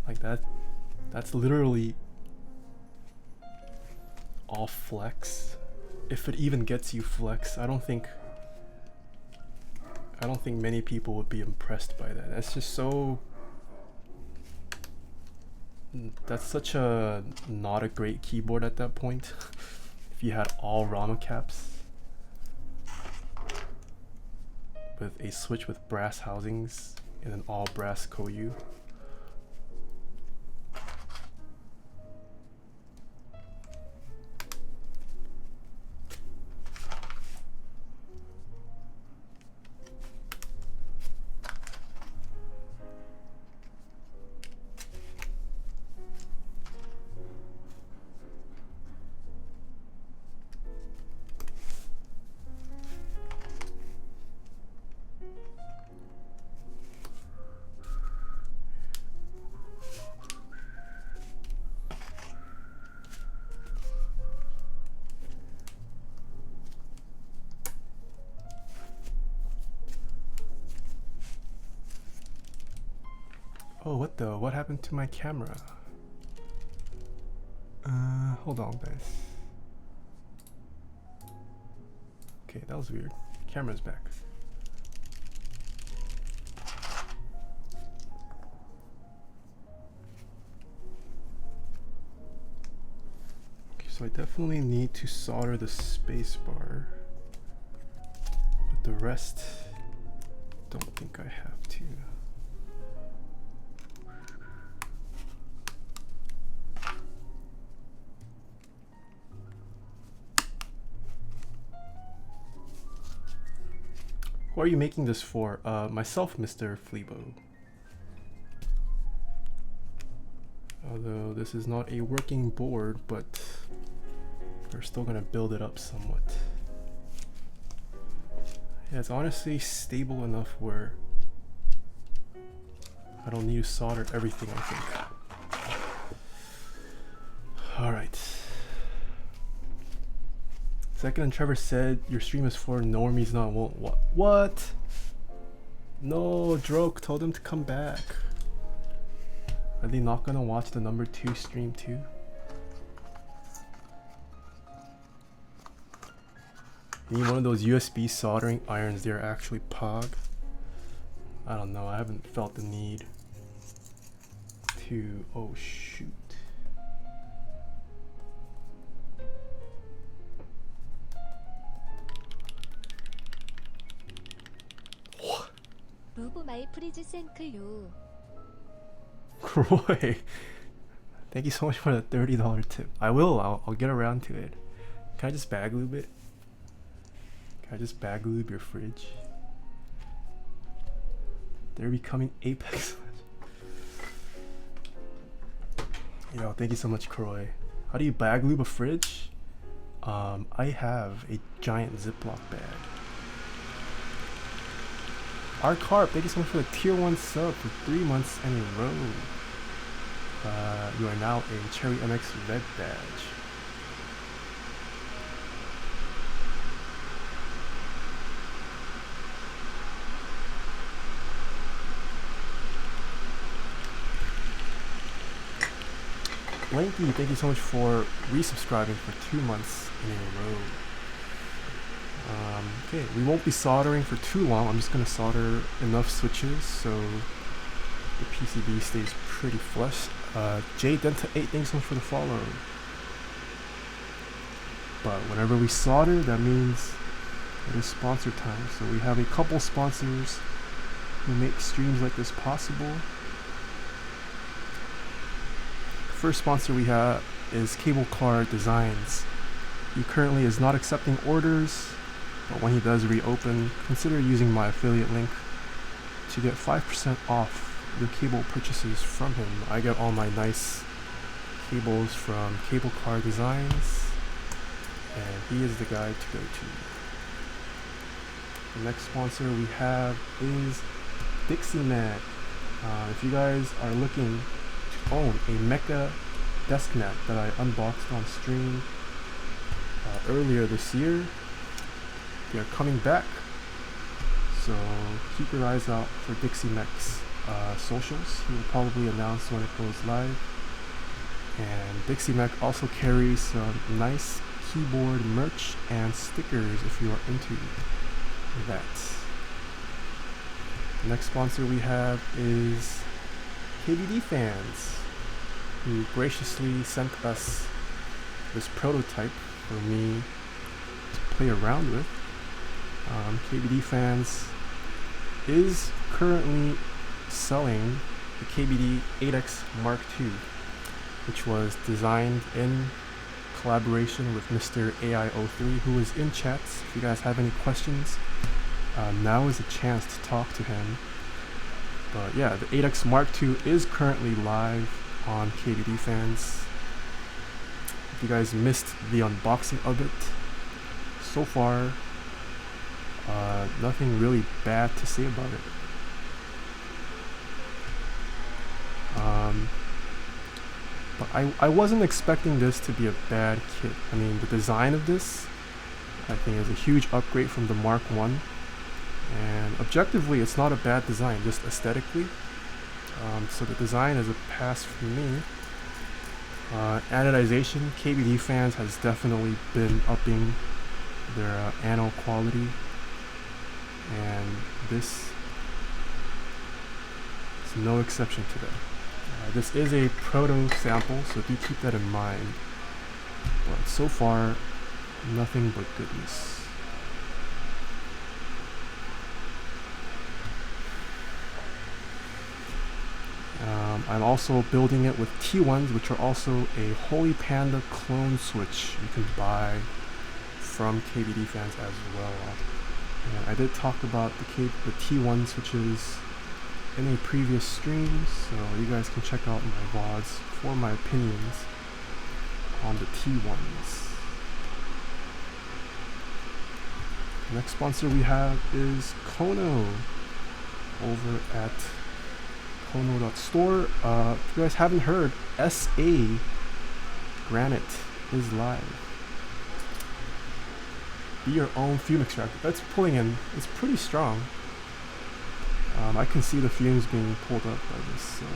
Like that's literally all flex. If it even gets you flex, I don't think many people would be impressed by that. That's just so, that's such a not a great keyboard at that point. If you had all Rama caps with a switch with brass housings and an all brass Koyu. Oh, what happened to my camera? Hold on, guys. Okay, that was weird. Camera's back. Okay, so I definitely need to solder the space bar, but the rest, don't think I have to. Who are you making this for? Myself, Mr. Fleebo. Although this is not a working board, but we're still gonna build it up somewhat. Yeah, it's honestly stable enough where I don't need to solder everything, I think. Alright. Second and Trevor said your stream is for normies, not won't. What? No, Droke told him to come back. Are they not gonna watch the number 2 stream too? You need one of those USB soldering irons. They're actually POG. I don't know. I haven't felt the need to. Oh shoot.
로보 마이 프리즈 생클요.
Roy, thank you so much for the $30 tip. I will. I'll get around to it. Can I just bag lube it? Can I just bag lube your fridge? They're becoming Apex. Yo, thank you so much, Croy. How do you bag lube a fridge? I have a giant Ziploc bag. Carp, thank you so much for the tier 1 sub for 3 months in a row. You are now a Cherry MX Red badge. Blanky, thank you so much for resubscribing for 2 months in a row. Okay, we won't be soldering for too long. I'm just going to solder enough switches so the PCB stays pretty flush. JDenta8, thanks so much for the follow. But whenever we solder, that means it is sponsor time. So we have a couple sponsors who make streams like this possible. The first sponsor we have is Cable Car Designs. He currently is not accepting orders, but when he does reopen, consider using my affiliate link to get 5% off your cable purchases from him. I get all my nice cables from Cable Car Designs, and he is the guy to go to. The next sponsor we have is Dixie Mag. If you guys are looking to own a mecha desk mat that I unboxed on stream earlier this year, they are coming back, so keep your eyes out for Dixie Mag's socials. He will probably announce when it goes live. And Dixie Mag also carries some nice keyboard merch and stickers if you are into that. The next sponsor we have is KBD Fans, who graciously sent us this prototype for me to play around with. KBD Fans is currently selling the KBD8X MII, which was designed in collaboration with Mr. AI03, who is in chats. If you guys have any questions, now is a chance to talk to him. But yeah, the 8X MII is currently live on KBD Fans. If you guys missed the unboxing of it, so far, nothing really bad to say about it. But I wasn't expecting this to be a bad kit. I mean, the design of this, I think, is a huge upgrade from the Mark I. And objectively, it's not a bad design, just aesthetically. So the design is a pass for me. Anodization, KBD Fans has definitely been upping their anode quality. And this is no exception to that. This is a Proto sample, so do keep that in mind. But so far, nothing but goodness. I'm also building it with T1s, which are also a Holy Panda clone switch you can buy from KBD Fans as well. And I did talk about the T1 switches in a previous stream, so you guys can check out my VODs for my opinions on the T1s. The next sponsor we have is Kono over at kono.store. If you guys haven't heard, SA Granite is live. Be your own fume extractor. That's pulling in. It's pretty strong. I can see the fumes being pulled up by this. So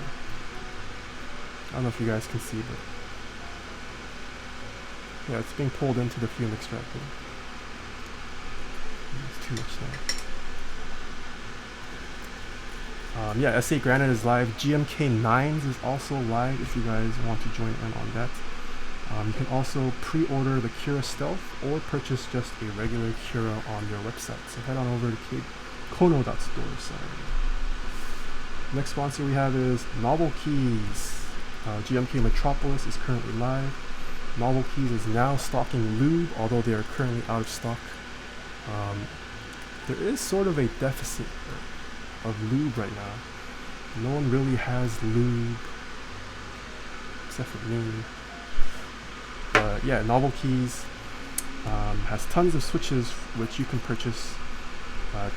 I don't know if you guys can see, but yeah, it's being pulled into the fume extractor. It's too much now. Yeah, SA Granite is live. GMK9s is also live if you guys want to join in on that. You can also pre-order the Cura Stealth or purchase just a regular Cura on their website. So head on over to kono.store. Next sponsor we have is Novel Keys. GMK Metropolis is currently live. Novel Keys is now stocking lube, although they are currently out of stock. There is sort of a deficit of lube right now. No one really has lube except for me. But yeah, Novel Keys has tons of switches which you can purchase,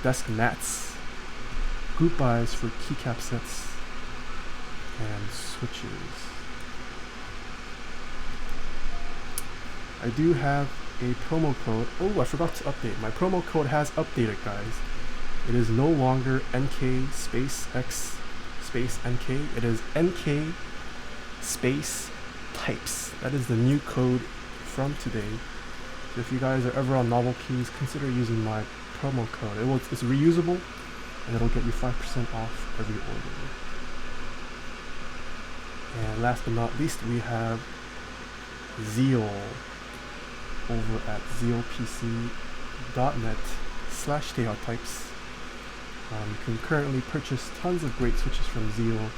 desk mats, group buys for keycap sets, and switches. I do have a promo code. Oh, I forgot to update. My promo code has updated, guys. It is no longer NK space X space NK. It is NK space types. That is the new code from today. So if you guys are ever on Novel Keys, consider using my promo code. It's reusable, and it'll get you 5% off every order. And last but not least, we have Zeal over at zealpc.net/Taeha types. You can currently purchase tons of great switches from Zeal,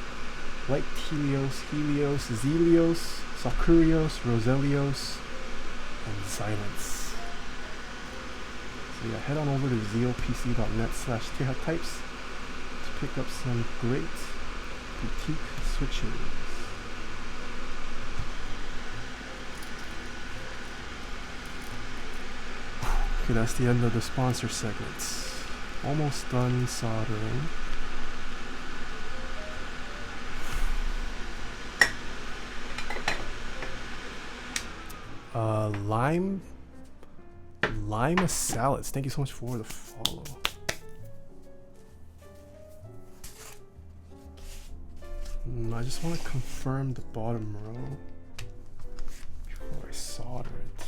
like Helios, Zelios, Sakurios, Roselios, and silence. So yeah, head on over to zeopc.net/Taeha types to pick up some great boutique switches. Okay, that's the end of the sponsor segments. Almost done soldering. Lima Salads, thank you so much for the follow. I just want to confirm the bottom row before I solder it.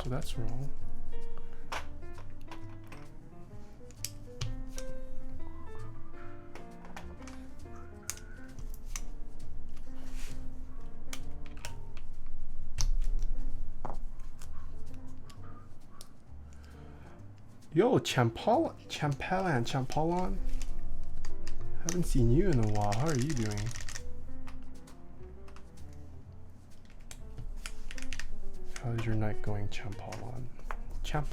So that's wrong. Yo, Champalan. Haven't seen you in a while. How are you doing? How's your night going, Champalan? Champ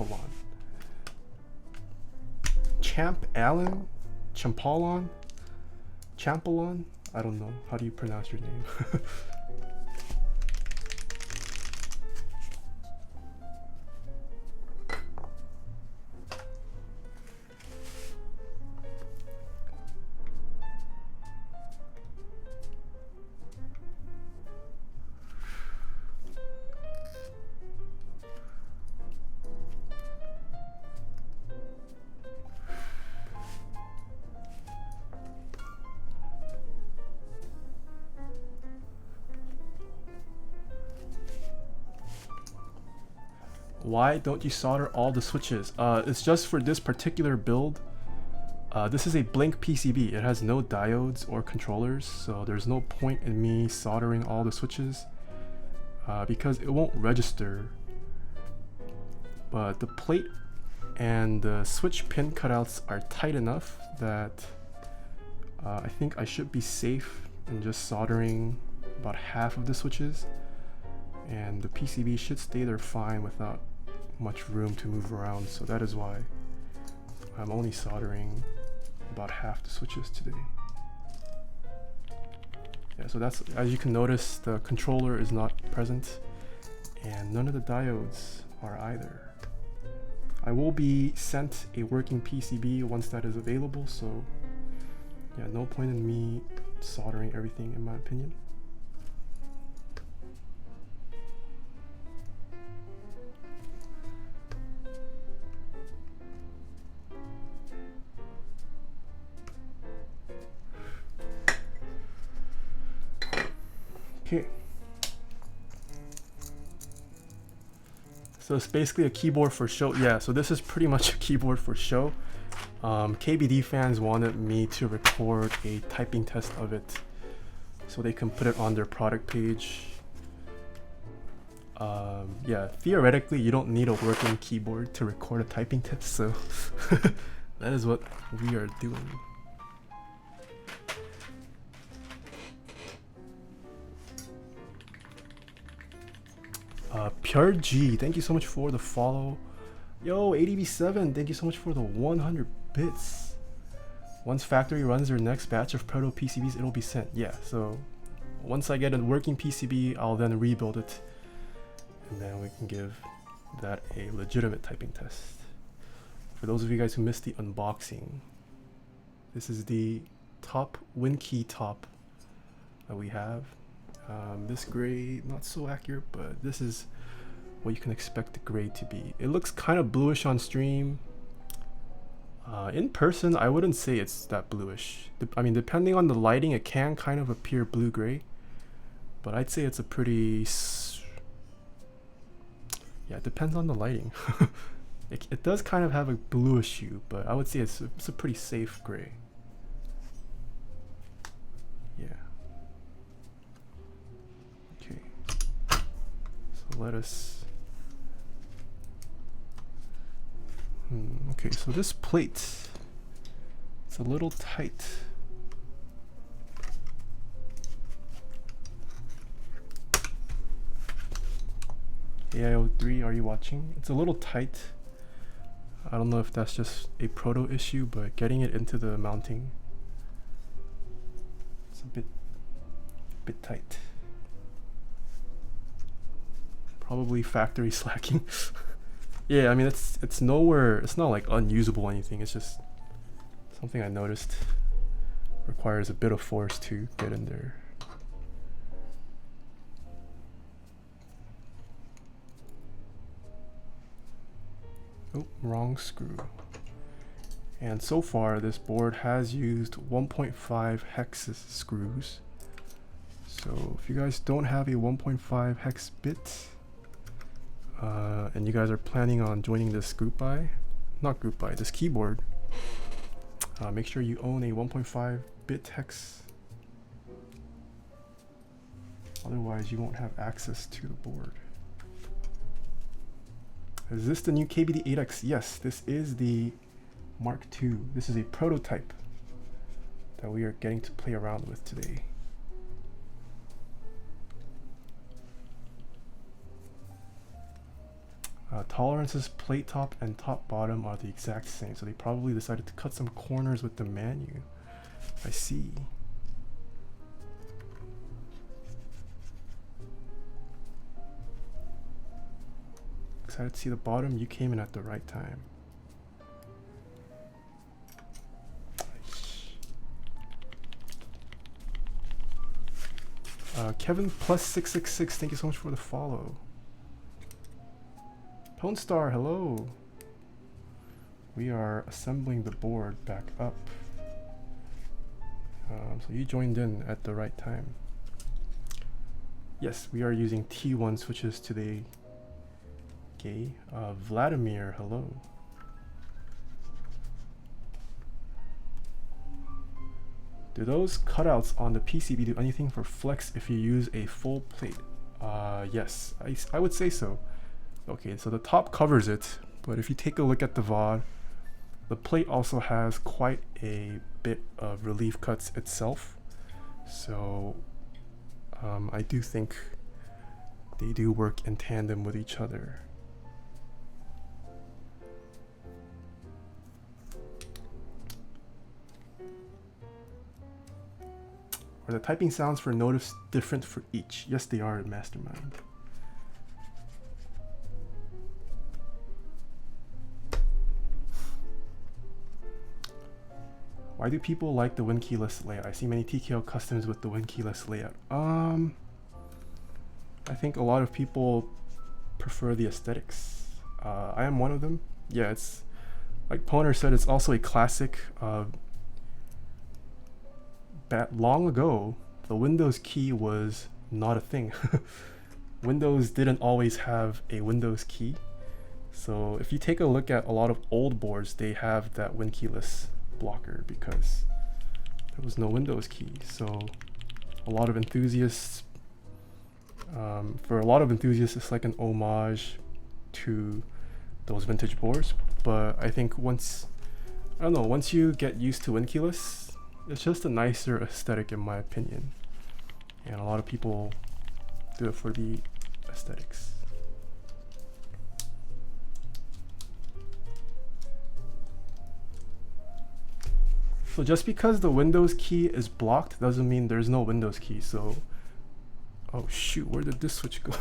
Allen? Champalon? Champalon? I don't know. How do you pronounce your name? Why don't you solder all the switches? It's just for this particular build. This is a blank PCB. It has no diodes or controllers, so there's no point in me soldering all the switches because it won't register. But the plate and the switch pin cutouts are tight enough that I think I should be safe in just soldering about half of the switches, and the PCB should stay there fine without much room to move around. So that is why I'm only soldering about half the switches today. Yeah, so that's, as you can notice, the controller is not present and none of the diodes are either. I will be sent a working PCB once that is available, so yeah, no point in me soldering everything in my opinion. Okay. So it's basically a keyboard for show. Yeah, so this is pretty much a keyboard for show. KBD fans wanted me to record a typing test of it so they can put it on their product page. Yeah, theoretically you don't need a working keyboard to record a typing test, so that is what we are doing. Pure G, thank you so much for the follow. Yo, ADB7, thank you so much for the 100 bits. Once factory runs their next batch of Proto PCBs, it'll be sent. Yeah, so once I get a working PCB, I'll then rebuild it, and then we can give that a legitimate typing test. For those of you guys who missed the unboxing, this is the top WinKey top that we have. This gray, not so accurate, but this is what you can expect the gray to be. It looks kind of bluish on stream. In person, I wouldn't say it's that bluish. I mean, depending on the lighting, it can kind of appear blue-gray, but I'd say it's a pretty... yeah, it depends on the lighting. It does kind of have a bluish hue, but I would say it's a pretty safe gray. Yeah. Okay. So let us... okay, so this plate, it's a little tight. AIO3, are you watching? It's a little tight. I don't know if that's just a Proto issue, but getting it into the mounting, it's a bit tight. Probably factory slacking. Yeah, I mean it's nowhere, it's not like unusable or anything, it's just something I noticed requires a bit of force to get in there. Oh, wrong screw. And so far this board has used 1.5 hex screws. So if you guys don't have a 1.5 hex bit, and you guys are planning on joining this this keyboard, make sure you own a 1.5 bit hex. Otherwise you won't have access to the board. Is this the new KBD8X? Yes, this is the Mark II. This is a prototype that we are getting to play around with today. Tolerances, plate top and top bottom are the exact same, so they probably decided to cut some corners with the menu. I see. Excited to see the bottom. You came in at the right time. Kevin plus 666, thank you so much for the follow. Pone Star, hello. We are assembling the board back up. So you joined in at the right time. Yes, we are using T1 switches today. Okay, Vladimir, hello. Do those cutouts on the PCB do anything for flex if you use a full plate? Yes, I would say so. Okay, so the top covers it, but if you take a look at the VOD, the plate also has quite a bit of relief cuts itself. So I do think they do work in tandem with each other. Are the typing sounds for Notice different for each? Yes, they are, Mastermind. Why do people like the win keyless layout? I see many TKO customs with the win keyless layout. I think a lot of people prefer the aesthetics. I am one of them. Yeah, it's like Poner said, it's also a classic. Long ago, the Windows key was not a thing. Windows didn't always have a Windows key. So if you take a look at a lot of old boards, they have that win keyless blocker because there was no Windows key. So a lot of enthusiasts, for a lot of enthusiasts, it's like an homage to those vintage boards. But I think once you get used to win keyless, it's just a nicer aesthetic in my opinion. And a lot of people do it for the aesthetics. So just because the Windows key is blocked doesn't mean there's no Windows key. So, oh shoot, where did this switch go?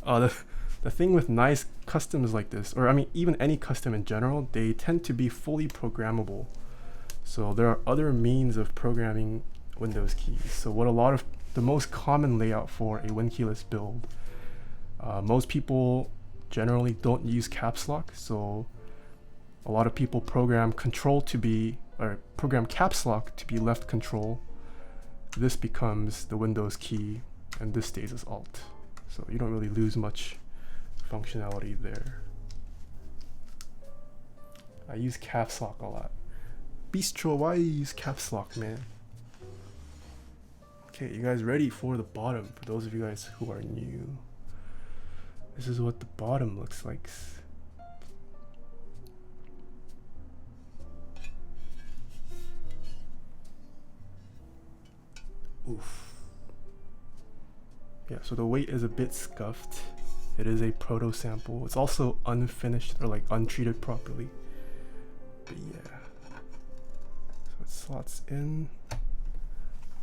The thing with nice customs like this, or I mean even any custom in general, they tend to be fully programmable. So there are other means of programming Windows keys. So the most common layout for a win keyless build, most people generally don't use caps lock. So a lot of people program program caps lock to be left control. This becomes the Windows key and this stays as Alt. So you don't really lose much functionality there. I use caps lock a lot. Bistro, why you use caps lock, man? Okay, you guys ready for the bottom? For those of you guys who are new, this is what the bottom looks like. Oof. Yeah, so the weight is a bit scuffed It is a proto sample. It's also unfinished or like untreated properly. But yeah. So it slots in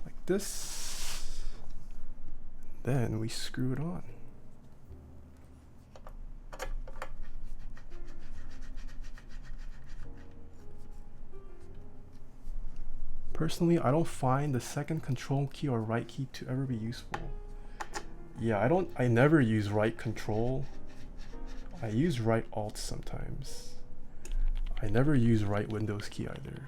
like this. Then we screw it on. Personally, I don't find the second control key or right key to ever be useful. Yeah, I never use right control. I use right alt sometimes. I never use right Windows key either.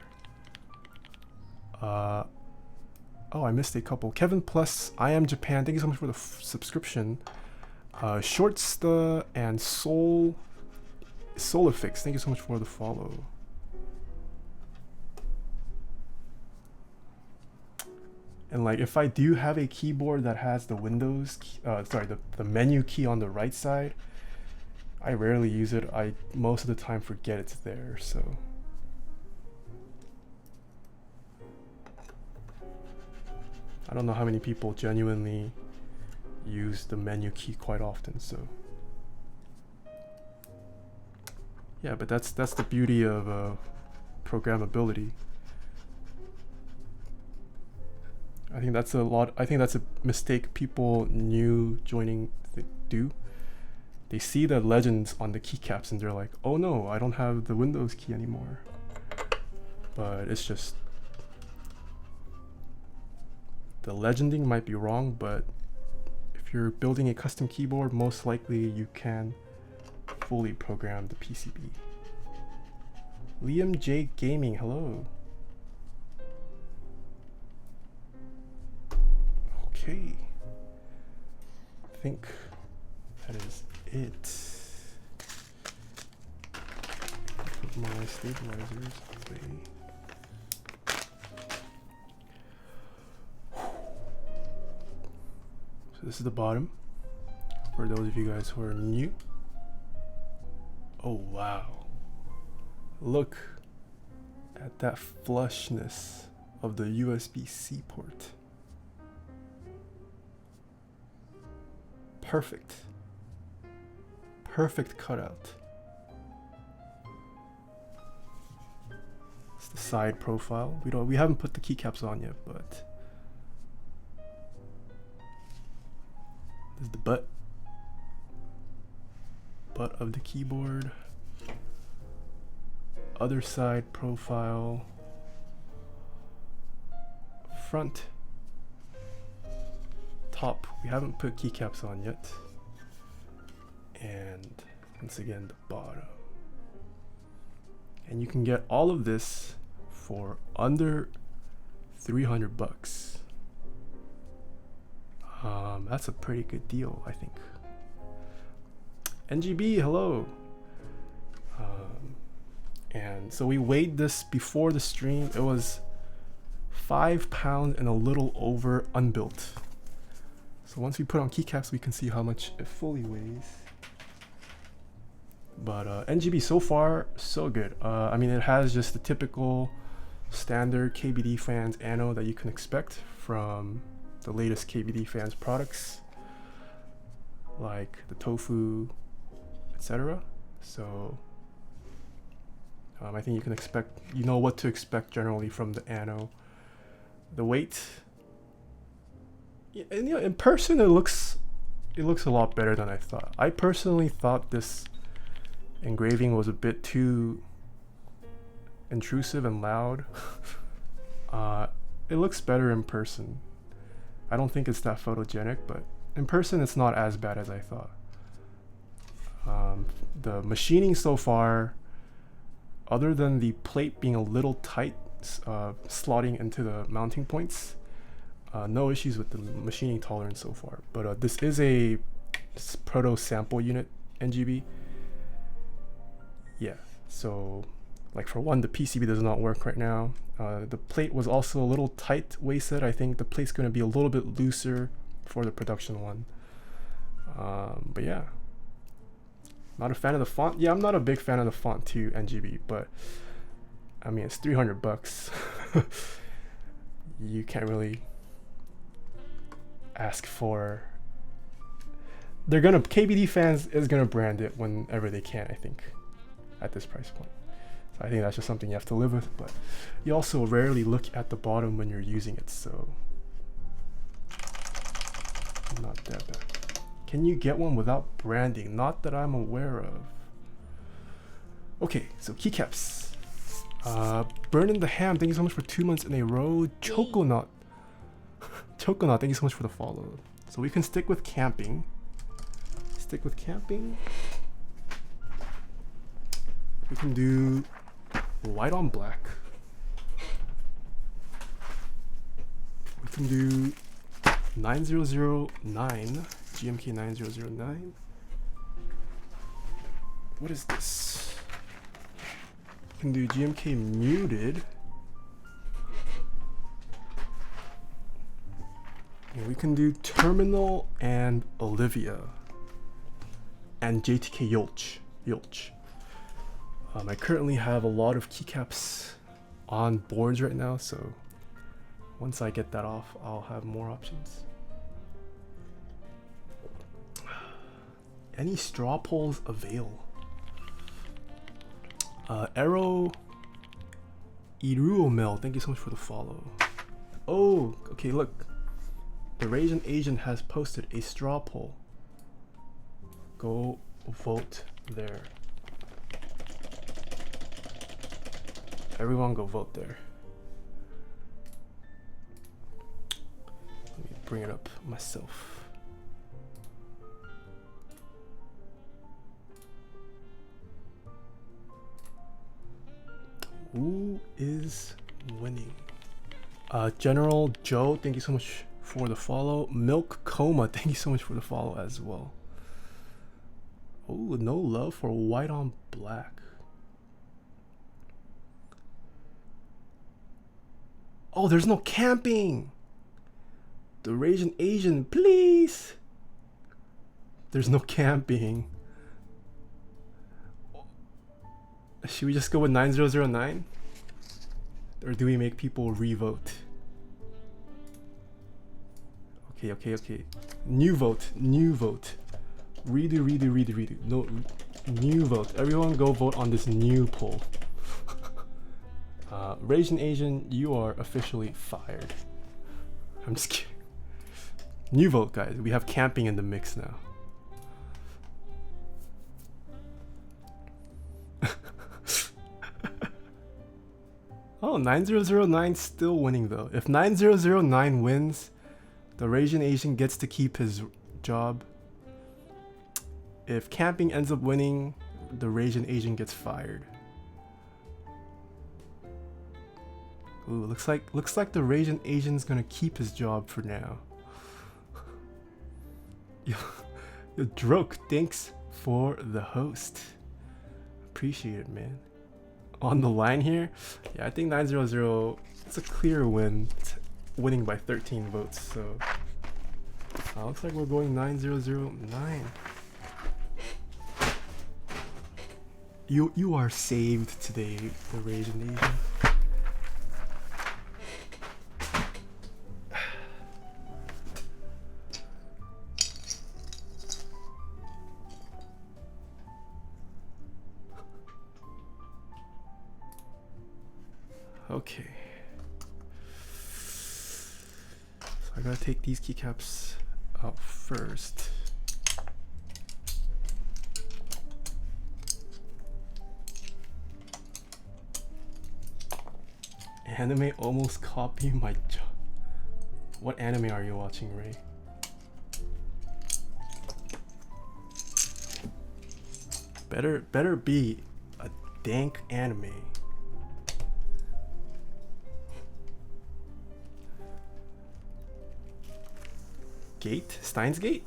Oh, I missed a couple. Kevin Plus, I Am Japan, thank you so much for the subscription. Shortsta and Solifix, thank you so much for the follow. And like if I do have a keyboard that has the Windows key, the menu key on the right side, I rarely use it. I most of the time forget it's there, so. I don't know how many people genuinely use the menu key quite often, so. Yeah, but that's the beauty of programmability. I think that's a mistake people new joining do. They see the legends on the keycaps and they're like, oh no, I don't have the Windows key anymore. But it's just, the legending might be wrong, but if you're building a custom keyboard, most likely you can fully program the PCB. Liam J Gaming, hello. Okay, I think that is it. Put my stabilizers away. So this is the bottom for those of you guys who are new. Oh wow, look at that flushness of the USB-C port. Perfect. Perfect cutout. It's the side profile. We haven't put the keycaps on yet, but this is the butt of the keyboard. Other side profile. Front. Top, we haven't put keycaps on yet. And once again, the bottom. And you can get all of this for under 300 bucks. That's a pretty good deal, I think. NGB, hello. And so we weighed this before the stream. It was 5 pounds and a little over unbuilt. So once we put on keycaps, we can see how much it fully weighs. But NGB, so far, so good. I mean, it has just the typical standard KBD fans anode that you can expect from the latest KBD fans products, like the tofu, etc. So I think you can expect, you know what to expect generally from the anode. The weight, and in person it looks a lot better than I thought. I personally thought this engraving was a bit too intrusive and loud. It looks better in person. I don't think it's that photogenic, but in person it's not as bad as I thought. The machining so far, other than the plate being a little tight, slotting into the mounting points, no issues with the machining tolerance so far. But this is a Proto sample unit NGB. Yeah, so like for one, the PCB does not work right now. The plate was also a little tight waisted. I think the plate's going to be a little bit looser for the production one. But yeah, not a fan of the font. Yeah, I'm not a big fan of the font too, NGB, but I mean, it's 300 bucks. You can't really ask for they're gonna KBD fans is gonna brand it whenever they can, I think, at this price point. So I think that's just something you have to live with. But you also rarely look at the bottom when you're using it, so not that bad. Can you get one without branding? Not that I'm aware of. Okay, so keycaps. Burning the Ham, thank you so much for 2 months in a row. Choconut. Choconut, thank you so much for the follow. So we can stick with camping. Stick with camping. We can do white on black. We can do 9009, GMK 9009. What is this? We can do GMK muted. And we can do Terminal and Olivia. And JTK Yolch. I currently have a lot of keycaps on boards right now, so once I get that off, I'll have more options. Any straw polls avail? Arrow Iruomel, thank you so much for the follow. Oh, okay, look. The Raging Asian has posted a straw poll. Go vote there. Everyone go vote there. Let me bring it up myself. Who is winning? General Joe, thank you so much for the follow. Milk Coma, thank you so much for the follow as well. Oh, no love for white on black. Oh, there's no camping. The Raging Asian, please. There's no camping. Should we just go with 9009? Or do we make people re-vote? Okay. New vote. Redo. No, new vote. Everyone go vote on this new poll. Raging Asian, you are officially fired. I'm just kidding. New vote, guys. We have camping in the mix now. Oh, 9009 still winning though. If 9009 wins, the Raging Asian gets to keep his job. If camping ends up winning, the Raging Asian gets fired. Ooh, looks like the Raging Asian's gonna keep his job for now. Yo, Droke, thanks for the host. Appreciate it, man. On the line here, yeah, I think 900. It's a clear win. It's winning by 13 votes. So looks like we're going 9009. You are saved today, the Raging Asian. Okay. So I gotta take these keycaps out first. Anime almost copy my job. What anime are you watching, Ray? Better be a dank anime. Gate? Steins Gate?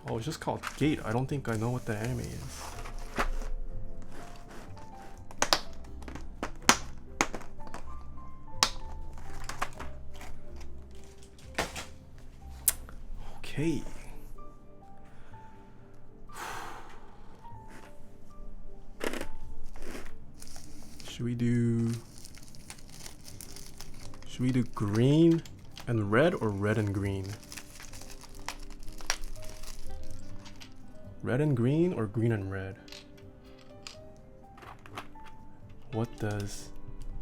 Oh, it's just called Gate. I don't think I know what the anime is. Okay. Should we do green and red or red and green? Red and green or green and red? What does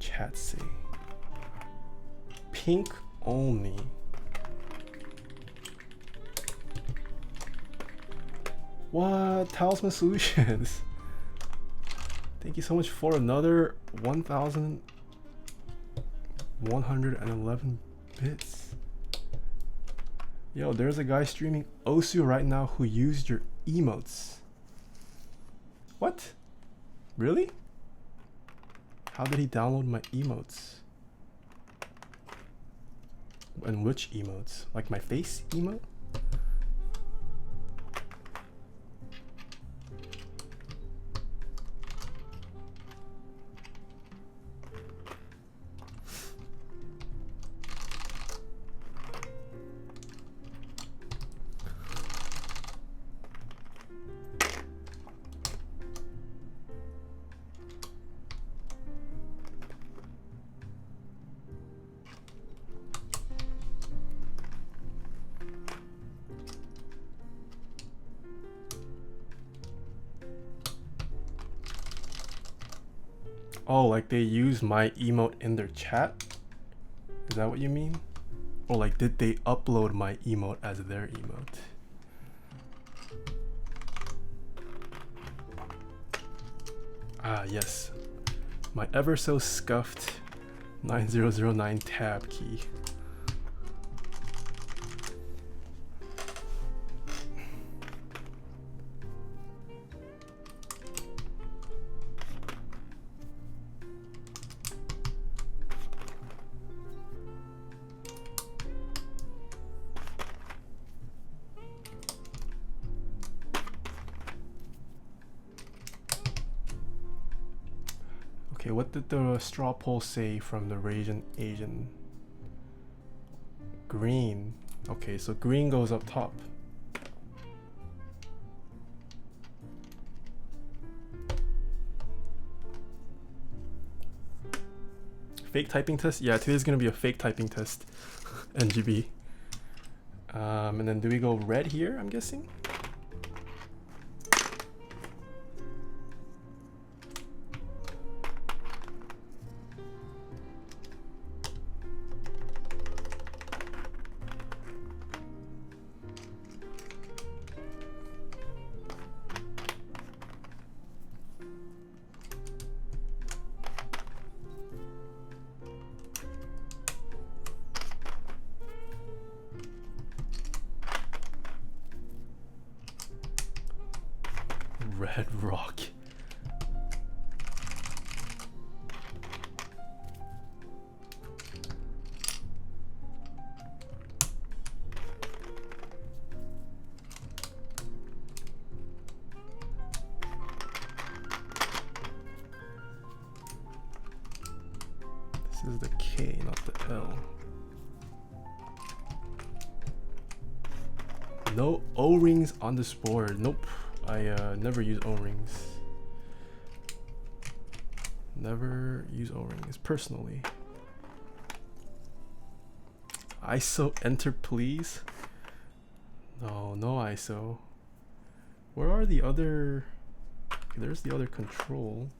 chat say? Pink only. What? Talisman Solutions. Thank you so much for another 1,111 bits. Yo, there's a guy streaming Osu right now who used your emotes. What? Really? How did he download my emotes? And which emotes? Like my face emote? Oh, like they use my emote in their chat? Is that what you mean? Or like did they upload my emote as their emote? Ah, yes. My ever so scuffed 9009 tab key. Okay, what did the straw poll say from the Asian? Green. Okay, so green goes up top. Fake typing test? Yeah, today's gonna be a fake typing test. NGB. And then do we go red here, I'm guessing? Red rock. This is the K, not the L. No O-rings on this board. Nope. I never use O-rings. Never use O-rings personally. ISO enter please. No, no ISO. Where are the other? Okay, there's the other control.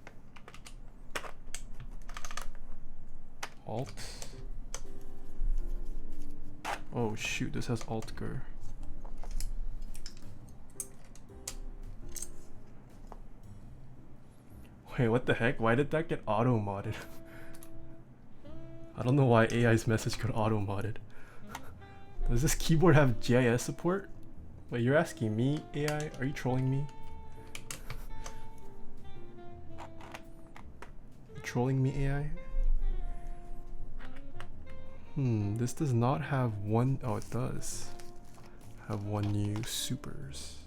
Alt. Oh shoot, this has Alt-ger. Wait, what the heck? Why did that get auto-modded? I don't know why AI's message got auto-modded. Does this keyboard have GIS support? Wait, you're asking me, AI? Are you trolling me? You trolling me, AI? This does not have one. Oh, it does have one new supers.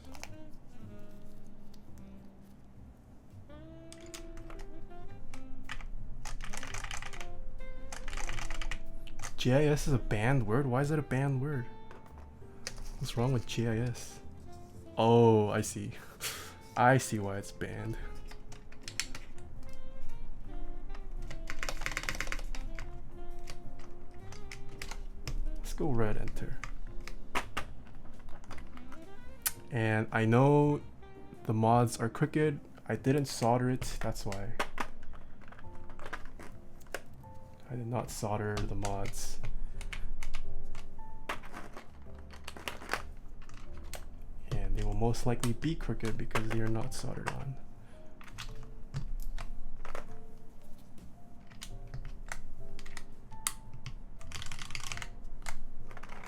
GIS is a banned word? Why is that a banned word? What's wrong with GIS? Oh, I see. I see why it's banned. go red, enter. And I know the mods are crooked. I didn't solder it, that's why. I did not solder the mods. And they will most likely be crooked because they are not soldered on.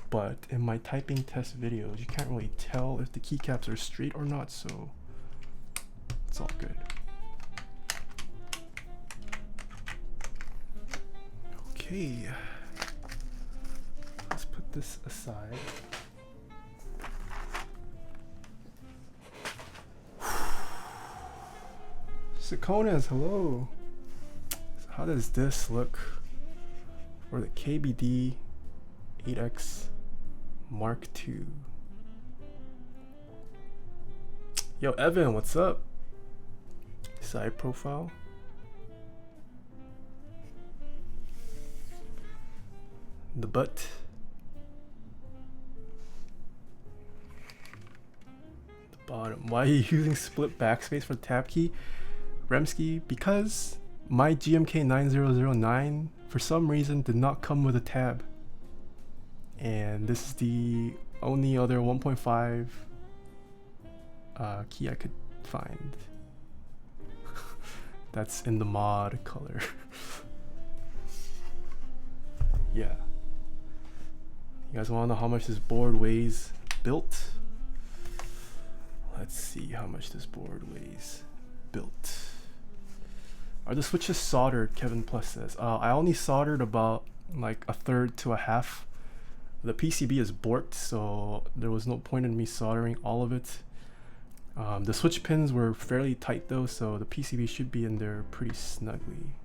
But in my typing test videos, you can't really tell if the keycaps are straight or not, so it's all good. Okay, let's put this aside. Sakonas, hello. So how does this look for the KBD8X Mark II? Yo, Evan, what's up? Side profile. The butt. The bottom. Why are you using split backspace for the tab key? Remsky, because my GMK 9009 for some reason did not come with a tab. And this is the only other 1.5 key I could find. That's in the mod color. Yeah. You guys want to know how much this board weighs built? Let's see how much this board weighs built. Are the switches soldered? Kevin Plus says. I only soldered about like a third to a half. The PCB is borked, so there was no point in me soldering all of it. The switch pins were fairly tight though, so the PCB should be in there pretty snugly.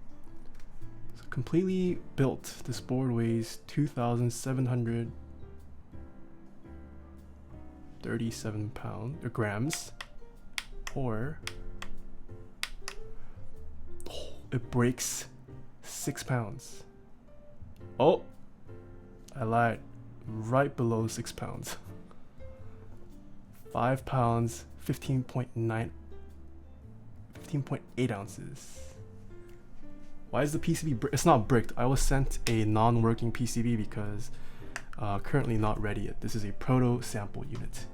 So completely built, this board weighs 2,737 grams, or it breaks 6 pounds. Oh, I lied. Right below 6 pounds. 5 pounds, 15.8 ounces. Why is the PCB it's not bricked? I was sent a non-working PCB because currently not ready yet. This is a Proto sample unit.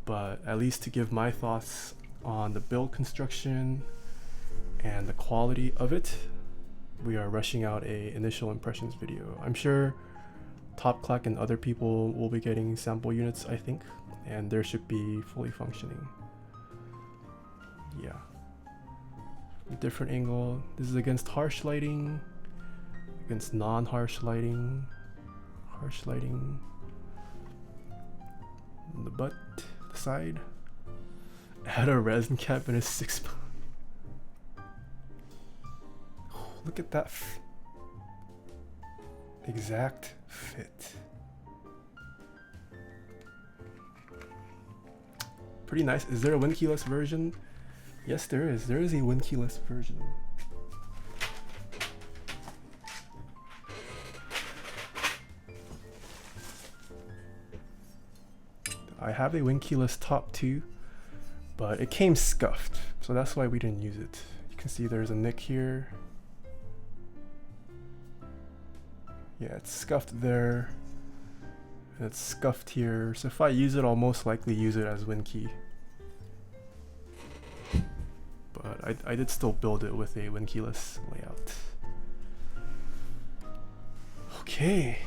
But at least to give my thoughts on the build construction and the quality of it, we are rushing out a initial impressions video. I'm sure Top Clack and other people will be getting sample units, I think, and there should be fully functioning. Yeah. A different angle. This is against harsh lighting, against non-harsh lighting, harsh lighting. The butt, the side. Add a resin cap and a 6 pound. Look at that exact fit. Pretty nice. Is there a win keyless version? Yes, there is. There is a win keyless version. I have a win keyless top too, but it came scuffed, so that's why we didn't use it. You can see there's a nick here. Yeah, it's scuffed there, and it's scuffed here. So if I use it, I'll most likely use it as win key. But I did still build it with a win keyless layout. Okay,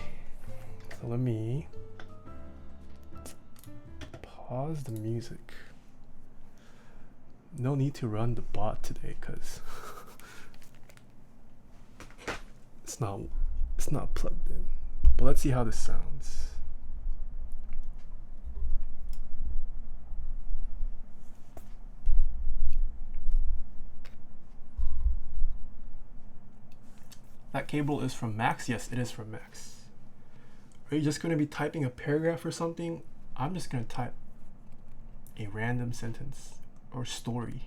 so let me pause the music. No need to run the bot today because it's not plugged in. But let's see how this sounds. That cable is from Max? Yes, it is from Max. Are you just going to be typing a paragraph or something? I'm just going to type a random sentence or story.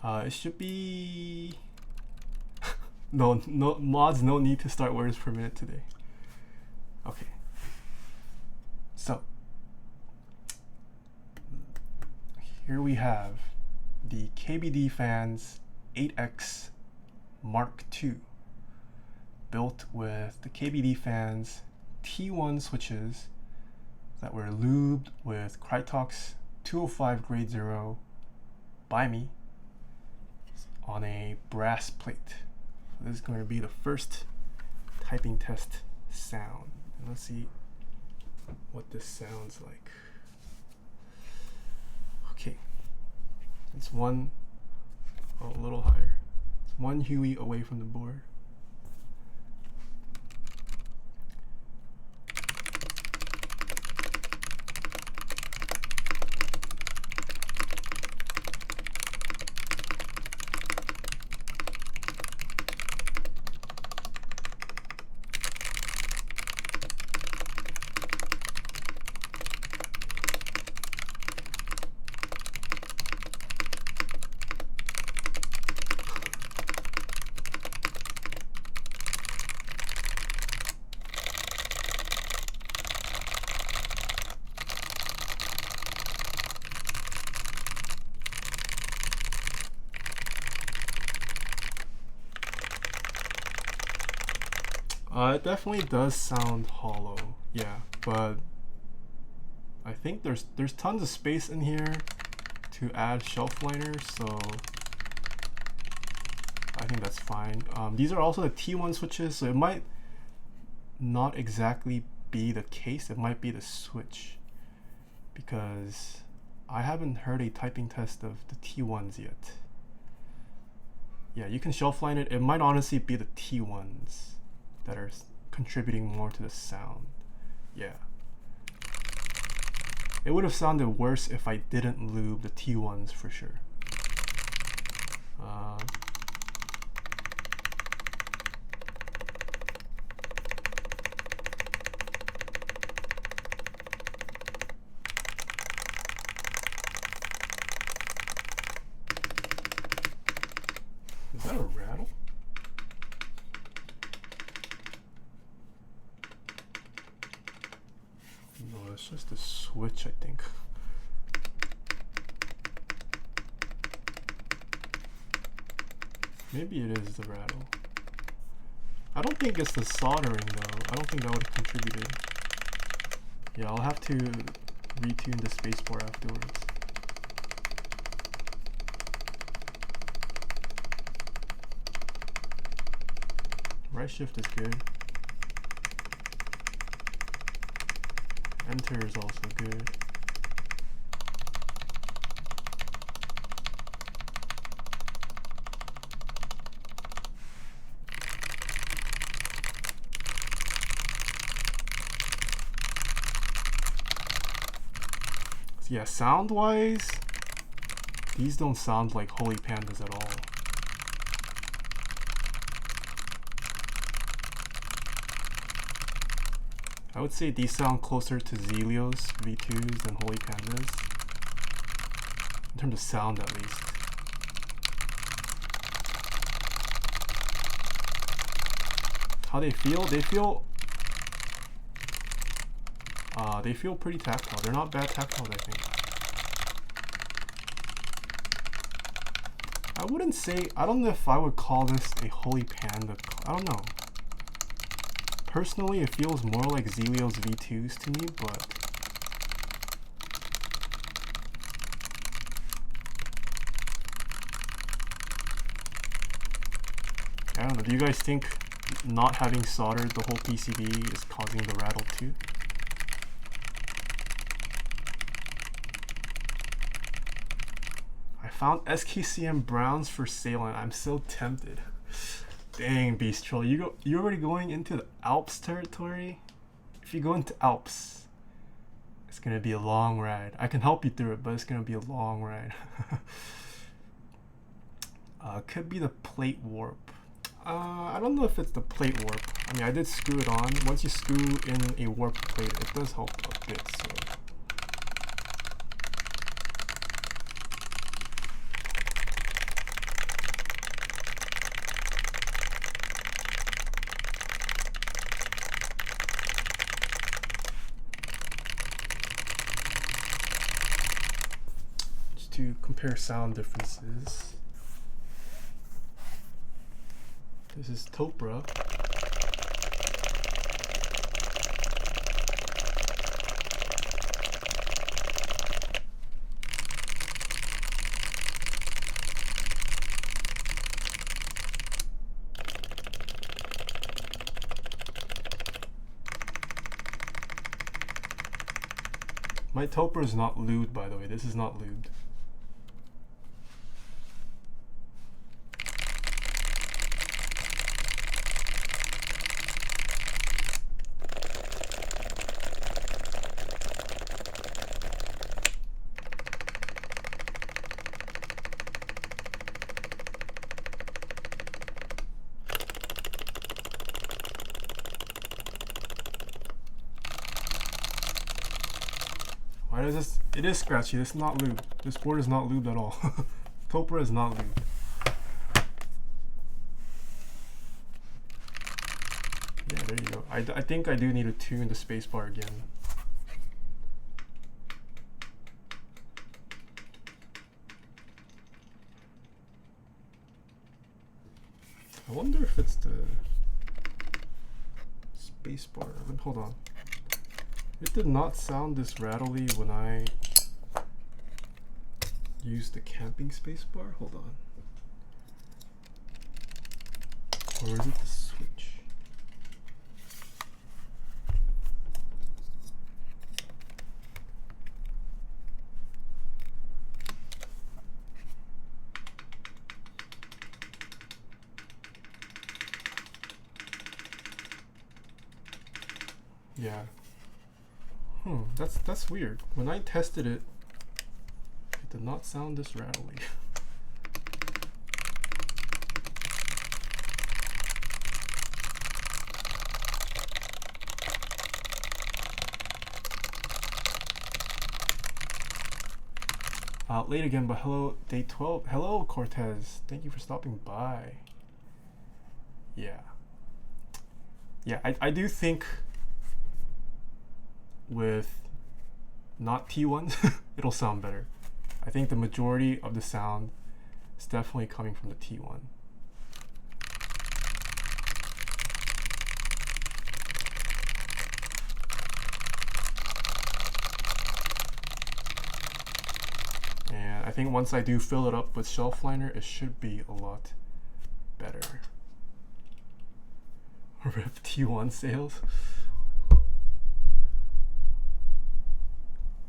It should be No, no mods, no need to start words per minute today. Okay. So here we have the KBD fans 8X Mark II, built with the KBD fans T1 switches that were lubed with Krytox 205 grade 0 by me on a brass plate. So this is going to be the first typing test sound. And let's see what this sounds like. Okay, it's one, oh, a little higher. It's one Huey away from the board. It definitely does sound hollow, yeah, but I think there's tons of space in here to add shelf liners, so I think that's fine. These are also the T1 switches, so it might not exactly be the case, it might be the switch, because I haven't heard a typing test of the T1s yet. Yeah, you can shelf line it. It might honestly be the T1s that are contributing more to the sound. Yeah. It would have sounded worse if I didn't lube the T1s for sure. Is that a rattle? No, it's just a switch, I think. Maybe it is the rattle. I don't think it's the soldering though. I don't think that would have contributed. Yeah, I'll have to retune the spacebar afterwards. Right shift is good. Enter is also good. So yeah, sound wise, these don't sound like Holy Pandas at all. I would say these sound closer to Zelios V2s than Holy Pandas. In terms of sound at least. How they feel? They feel pretty tactile. They're not bad tactiles, I think. I wouldn't say, I don't know if I would call this a Holy Panda. I don't know. Personally, it feels more like Zelios V2s to me, but I don't know. Do you guys think not having soldered the whole PCB is causing the rattle too? I found SKCM Browns for sale and I'm so tempted. Dang, Beast Troll, you're already going into the Alps territory? If you go into Alps, it's gonna be a long ride. I can help you through it, but it's gonna be a long ride. Could be the plate warp. I don't know if it's the plate warp. I mean, I did screw it on. Once you screw in a warp plate, it does help a bit, so. to compare sound differences. This is Topra. My Topper is not lubed, by the way. This is not lubed. Why does this? It is scratchy. This is not lubed. This board is not lubed at all. Topra is not lubed. Yeah, there you go. I think I do need to tune the spacebar again. I wonder if it's the spacebar. Hold on. It did not sound this rattly when I used the camping spacebar. Hold on. Or is it the switch? Yeah. That's weird. When I tested it, it did not sound this rattly. Late again, but hello, day 12. Hello, Cortez. Thank you for stopping by. Yeah. Yeah, I do think with not T1s, it'll sound better. I think the majority of the sound is definitely coming from the T1. And I think once I do fill it up with shelf liner, it should be a lot better. Rip T1 sales.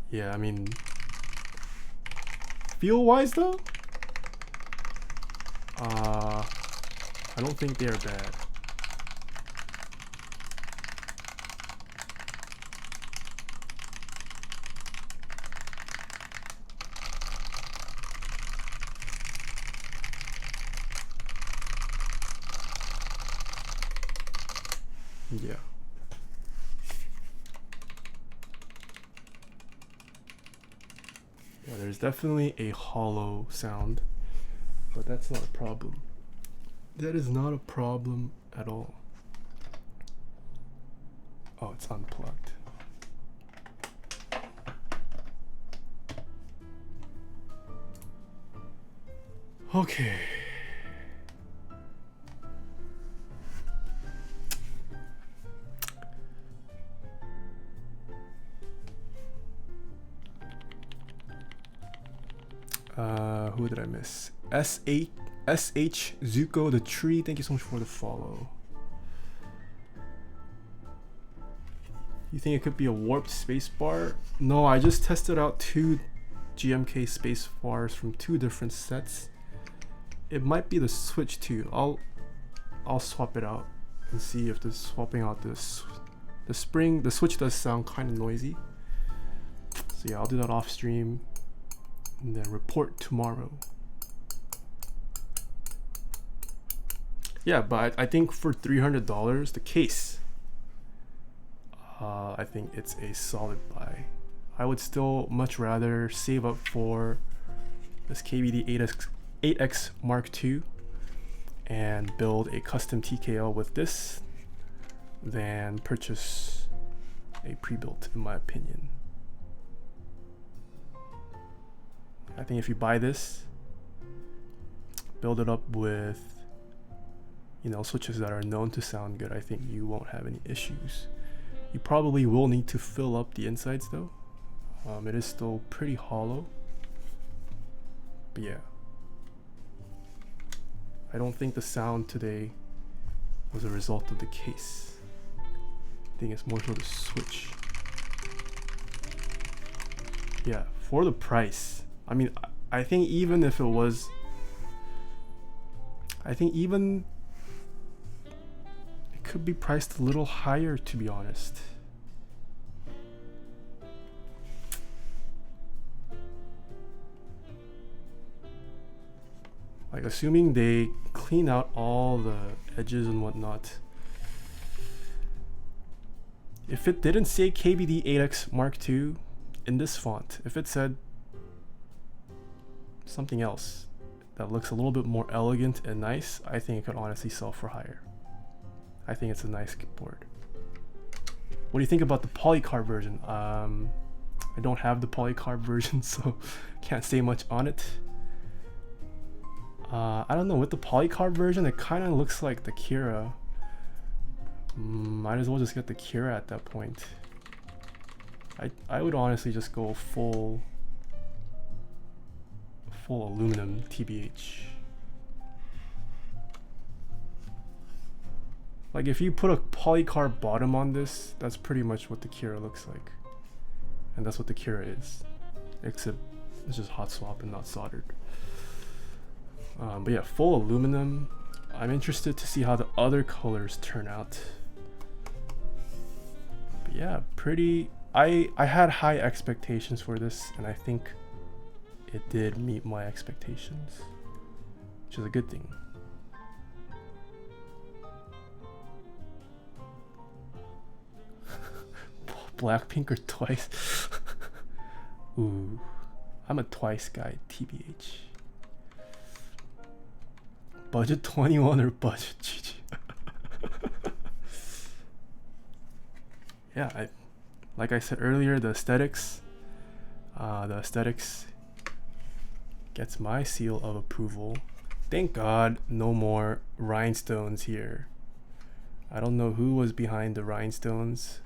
Yeah, I mean, feel-wise though, I don't think they are bad. Yeah. Yeah, there's definitely a hollow sound, but that's not a problem. That is not a problem at all. Oh, it's unplugged. Okay. Who did I miss? SH Zuko the Tree, thank you so much for the follow. You think it could be a warped spacebar? No, I just tested out two GMK spacebars from two different sets. It might be the switch too. I'll swap it out and see if the swapping out the switch does sound kind of noisy. So yeah, I'll do that off stream and then report tomorrow. Yeah, but I think for $300, the case, I think it's a solid buy. I would still much rather save up for this KBD8X Mark II and build a custom TKL with this than purchase a pre-built, in my opinion. I think if you buy this, build it up with, you know, switches that are known to sound good, I think you won't have any issues. You probably will need to fill up the insides though. It is still pretty hollow, but yeah, I don't think the sound today was a result of the case. I think it's more so the switch. Yeah, for the price, I mean, I think even if it was, I think even it could be priced a little higher, to be honest. Like, assuming they clean out all the edges and whatnot. If it didn't say KBD8X MII in this font, if it said something else that looks a little bit more elegant and nice, I think it could honestly sell for higher. I think it's a nice board. What do you think about the polycarb version? I don't have the polycarb version, so can't say much on it. I don't know, with the polycarb version, it kind of looks like the Kira. Might as well just get the Kira at that point. I would honestly just go full aluminum TBH. Like, if you put a polycarb bottom on this, that's pretty much what the Kira looks like. And that's what the Kira is. Except it's just hot swap and not soldered. But yeah, full aluminum. I'm interested to see how the other colors turn out. But yeah, pretty. I had high expectations for this, and I think it did meet my expectations, which is a good thing. Blackpink or Twice? Ooh, I'm a Twice guy, TBH. Budget 21 or budget GG? Yeah, like I said earlier, the aesthetics gets my seal of approval. Thank God no more rhinestones here. I don't know who was behind the rhinestones,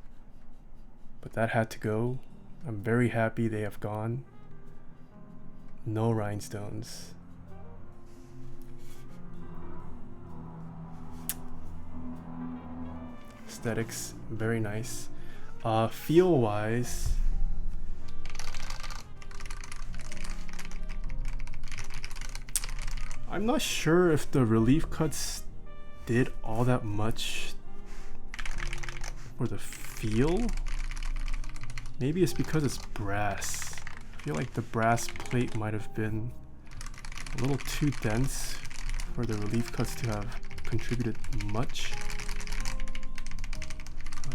but that had to go. I'm very happy they have gone. No rhinestones. Aesthetics, very nice. Feel wise, I'm not sure if the relief cuts did all that much for the feel. Maybe it's because it's brass. I feel like the brass plate might have been a little too dense for the relief cuts to have contributed much.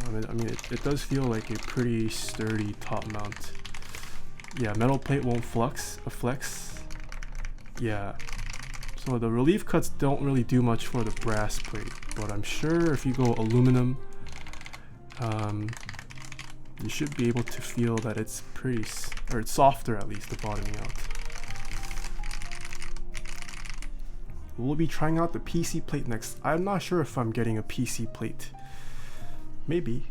I mean, it does feel like a pretty sturdy top mount. Yeah, metal plate won't flex. Yeah, so the relief cuts don't really do much for the brass plate, but I'm sure if you go aluminum, you should be able to feel that it's pretty, or it's softer at least, the bottoming out. We'll be trying out the PC plate next. I'm not sure if I'm getting a PC plate. Maybe.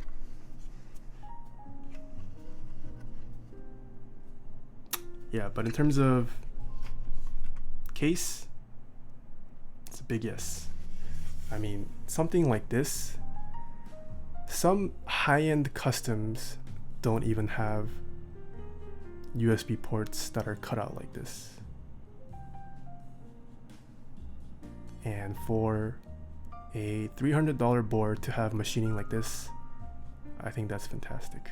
Yeah, but in terms of case, it's a big yes. I mean, something like this, some high-end customs don't even have USB ports that are cut out like this. And for a $300 board to have machining like this, I think that's fantastic.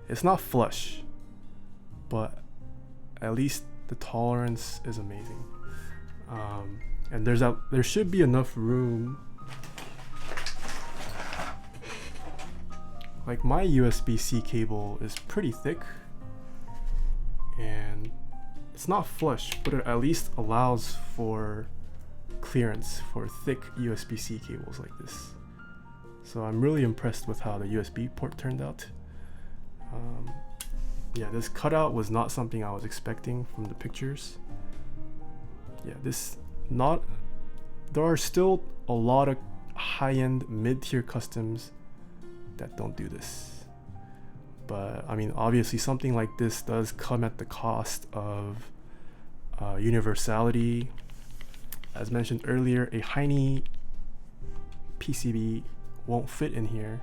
It's not flush, but at least the tolerance is amazing. And there should be enough room. Like, my USB-C cable is pretty thick, and it's not flush, but it at least allows for clearance for thick USB-C cables like this. So I'm really impressed with how the USB port turned out. Yeah, this cutout was not something I was expecting from the pictures. Yeah, there are still a lot of high-end mid-tier customs that don't do this. But I mean, obviously something like this does come at the cost of universality. As mentioned earlier, a Heine PCB won't fit in here.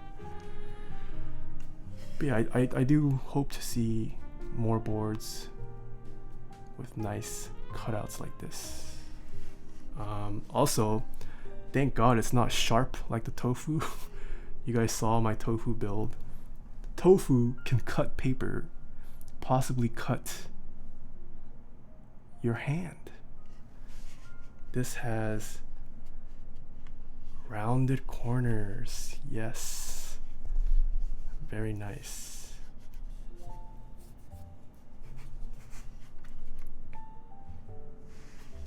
But yeah, I do hope to see more boards with nice cutouts like this. Also, thank God it's not sharp like the Tofu. You guys saw my Tofu build. Tofu can cut paper, possibly cut your hand. This has rounded corners. Yes, very nice.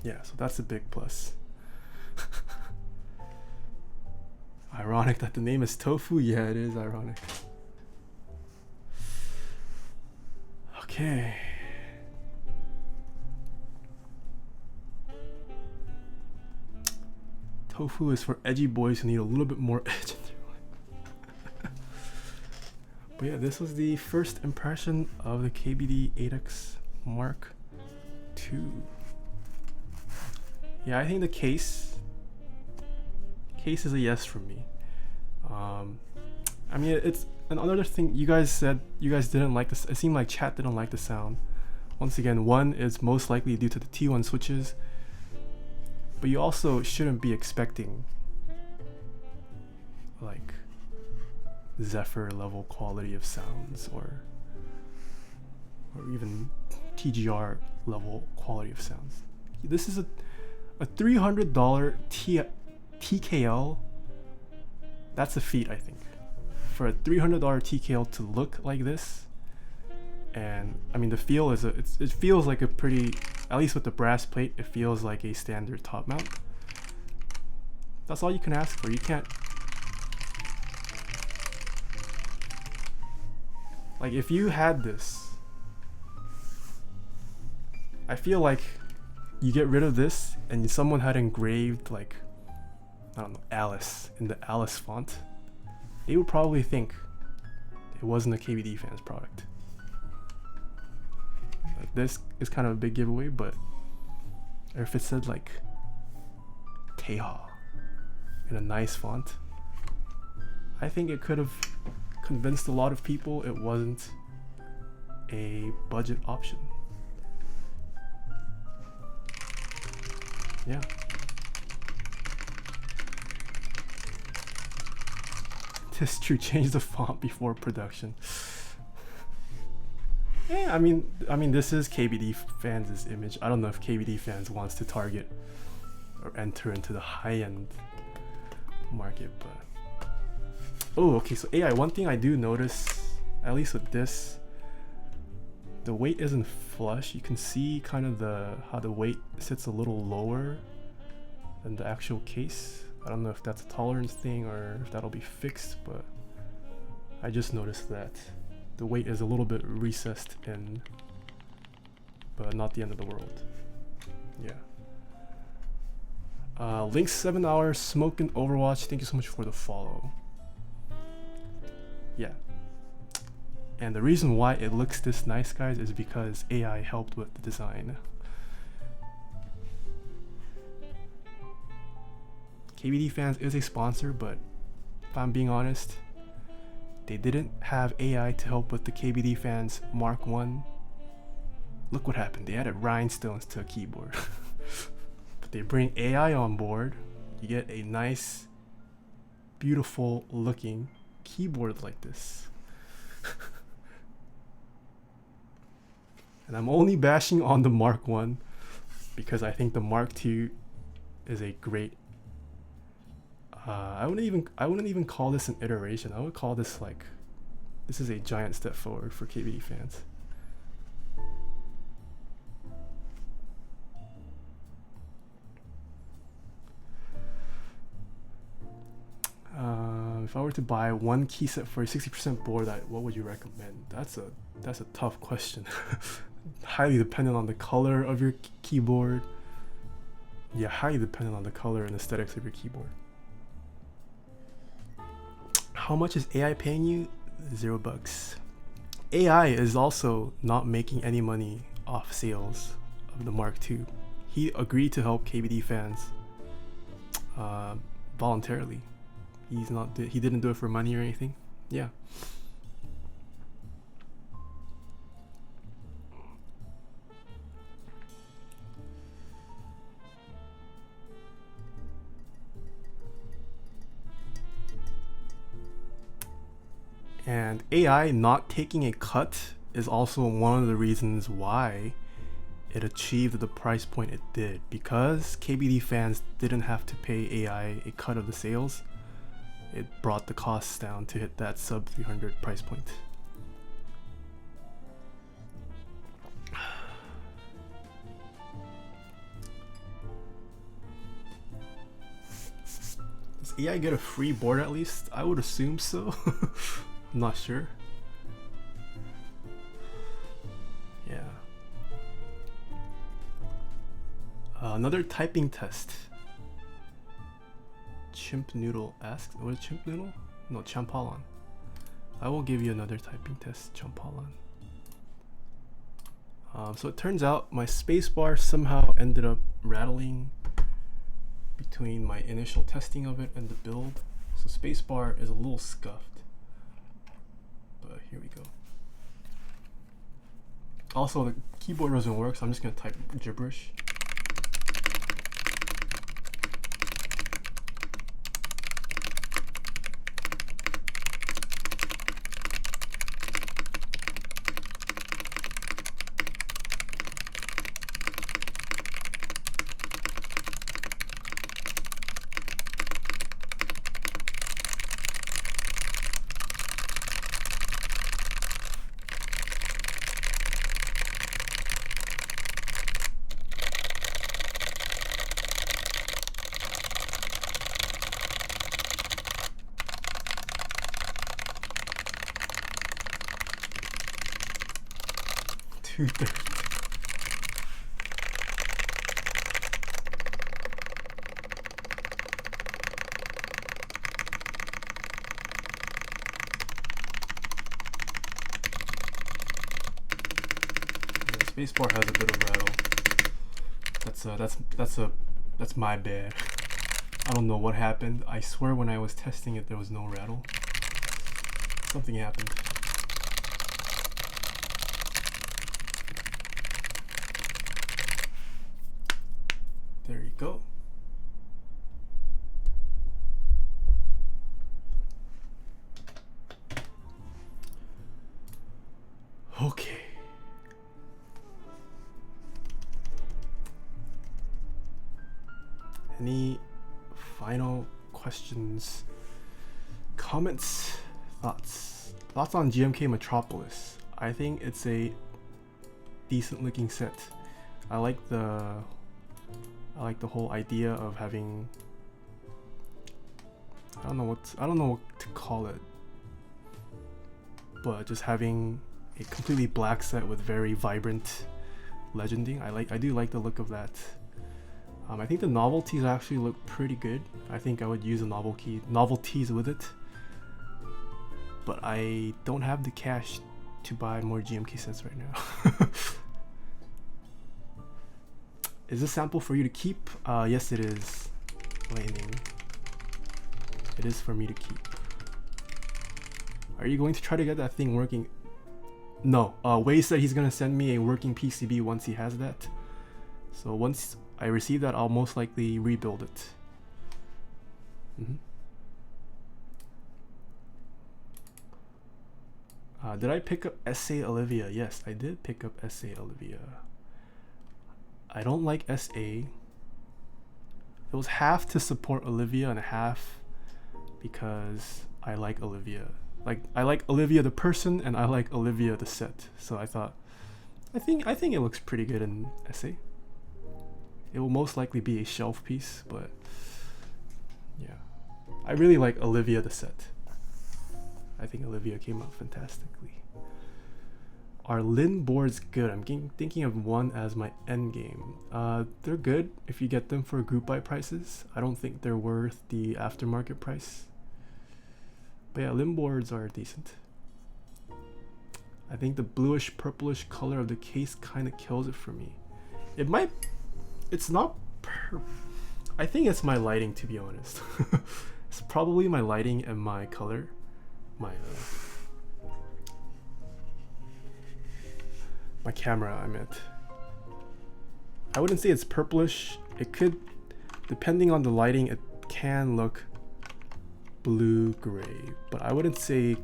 Yeah, so that's a big plus. Ironic that the name is Tofu. Yeah, it is ironic. Okay. Tofu is for edgy boys who need a little bit more edge in their life. But yeah, this was the first impression of the KBD8X Mark II. Yeah, I think the case is a yes for me. I mean, it's another thing you guys said you guys didn't like this. It seemed like chat didn't like the sound. Once again, one is most likely due to the T1 switches, but you also shouldn't be expecting like Zephyr level quality of sounds or even TGR level quality of sounds. This is a $300 TKL. That's a feat, I think. For a $300 TKL to look like this, and I mean the feel is it feels like a pretty, at least with the brass plate, it feels like a standard top mount. That's all you can ask for. You can't, like, if you had this, I feel like you get rid of this and someone had engraved, like, I don't know, Alice in the Alice font, they would probably think it wasn't a KBD fans product. This is kind of a big giveaway, but if it said like Taeha in a nice font, I think it could have convinced a lot of people it wasn't a budget option. Yeah. This true, change the font before production. Yeah, I mean this is KBD fans' image. I don't know if KBD fans wants to target or enter into the high-end market, but oh, okay. So AI, one thing I do notice, at least with this, the weight isn't flush. You can see kind of how the weight sits a little lower than the actual case. I don't know if that's a tolerance thing or if that'll be fixed, but I just noticed that the weight is a little bit recessed in, but not the end of the world. Yeah. Link 7 hours smoking Overwatch. Thank you so much for the follow. Yeah. And the reason why it looks this nice, guys, is because AI helped with the design. KBD fans is a sponsor, but if I'm being honest, they didn't have AI to help with the KBD fans Mark 1. Look what happened. They added rhinestones to a keyboard. But they bring AI on board. You get a nice, beautiful looking keyboard like this. And I'm only bashing on the Mark 1 because I think the Mark 2 is a great, I wouldn't even call this an iteration. I would call this like, this is a giant step forward for KBD fans. If I were to buy one key set for a 60% board, what would you recommend? That's a tough question. Highly dependent on the color of your keyboard. Yeah, highly dependent on the color and aesthetics of your keyboard. How much is AI paying you? $0. AI is also not making any money off sales of the Mark II. He agreed to help KBD fans voluntarily. He didn't do it for money or anything. Yeah. And AI not taking a cut is also one of the reasons why it achieved the price point it did, because KBD fans didn't have to pay AI a cut of the sales. It brought the costs down to hit that sub 300 price point. Does AI get a free board at least? I would assume so. I'm not sure. Yeah. Another typing test. Chimp Noodle asks, what is Chimp Noodle? No, Champalan. I will give you another typing test, Champalan. So it turns out my spacebar somehow ended up rattling between my initial testing of it and the build. So spacebar is a little scuffed. But here we go. Also, the keyboard doesn't work, so I'm just gonna type gibberish. Spacebar has a bit of rattle. That's my bad. I don't know what happened. I swear when I was testing it there was no rattle. Something happened. There you go. Okay. Any final questions, comments, thoughts? Thoughts on GMK Metropolis? I think it's a decent looking set. I like the whole idea of having, I don't know what to call it, but just having a completely black set with very vibrant legending. I do like the look of that. I think the novelties actually look pretty good. I think I would use the novelties with it, but I don't have the cash to buy more GMK sets right now. Is this sample for you to keep? Yes it is, Lightning. It is for me to keep. Are you going to try to get that thing working? No, Wei said he's gonna send me a working PCB once he has that. So once I receive that, I'll most likely rebuild it. Did I pick up SA Olivia? Yes, I did pick up SA Olivia. I don't like SA. It was half to support Olivia and half because I like Olivia. Like, I like Olivia the person and I like Olivia the set. So I thought, I think it looks pretty good in SA. It will most likely be a shelf piece, but yeah. I really like Olivia the set. I think Olivia came out fantastically. Are Lin boards good? I'm thinking of one as my end game. They're good if you get them for group buy prices. I don't think they're worth the aftermarket price. But yeah, Lin boards are decent. I think the bluish purplish color of the case kind of kills it for me. It might, it's not, I think it's my lighting, to be honest. It's probably my lighting and my color. My camera, I meant. I wouldn't say it's purplish. It could, depending on the lighting, it can look blue-gray, but I wouldn't say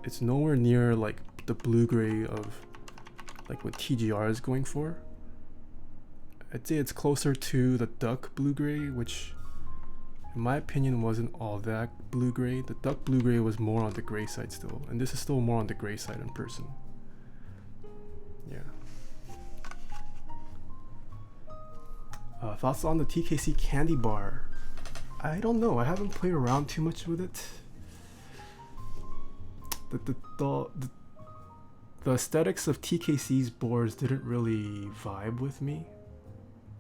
it's nowhere near like the blue-gray of like what TGR is going for. I'd say it's closer to the duck blue-gray, which in my opinion wasn't all that blue-gray. The duck blue-gray was more on the gray side still, and this is still more on the gray side in person. Yeah. Thoughts on the TKC candy bar? I don't know. I haven't played around too much with it. The aesthetics of TKC's boards didn't really vibe with me,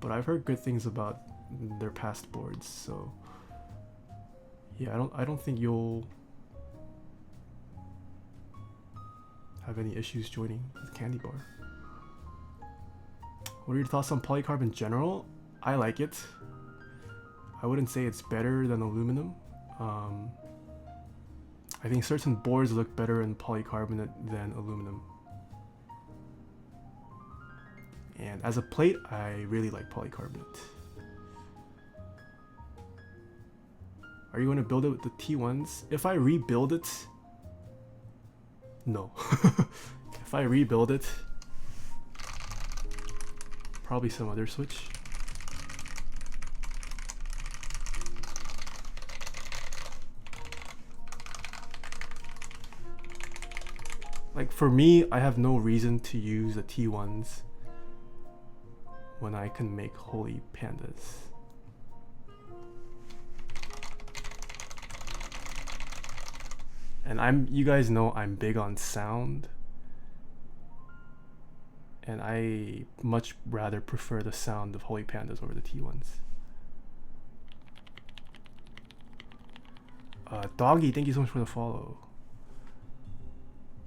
but I've heard good things about their past boards. So yeah, I don't think you'll have any issues joining the candy bar. What are your thoughts on polycarb in general? I like it. I wouldn't say it's better than aluminum. I think certain boards look better in polycarbonate than aluminum. And as a plate, I really like polycarbonate. Are you going to build it with the T1s? If I rebuild it, no. If I rebuild it, probably some other switch. Like for me, I have no reason to use the T1s when I can make holy pandas. And you guys know I'm big on sound, and I much rather prefer the sound of holy pandas over the T1s. Doggy, thank you so much for the follow.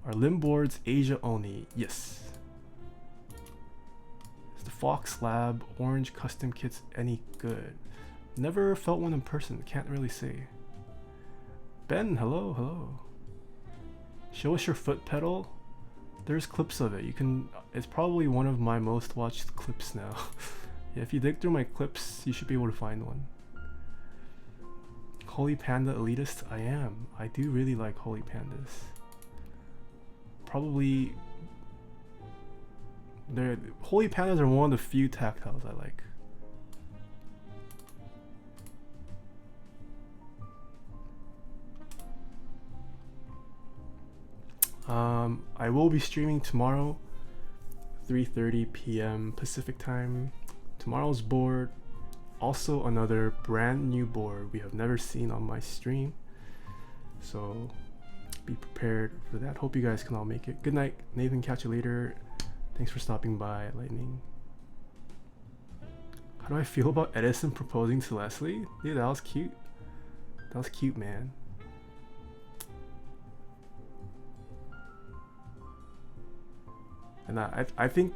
Are limb boards Asia only? Yes. Is the Fox Lab orange custom kits any good? Never felt one in person, can't really say. Ben, hello, hello. Show us your foot pedal. There's clips of it. You can, it's probably one of my most watched clips now. Yeah, if you dig through my clips, you should be able to find one. Holy Panda elitist? I am. I do really like holy pandas. Probably, holy pandas are one of the few tactiles I like. I will be streaming tomorrow, 3:30 p.m. Pacific time. Tomorrow's board, also another brand new board we have never seen on my stream. So be prepared for that. Hope you guys can all make it. Good night, Nathan. Catch you later. Thanks for stopping by, Lightning. How do I feel about Edison proposing to Leslie? Dude, that was cute. That was cute, man. And I think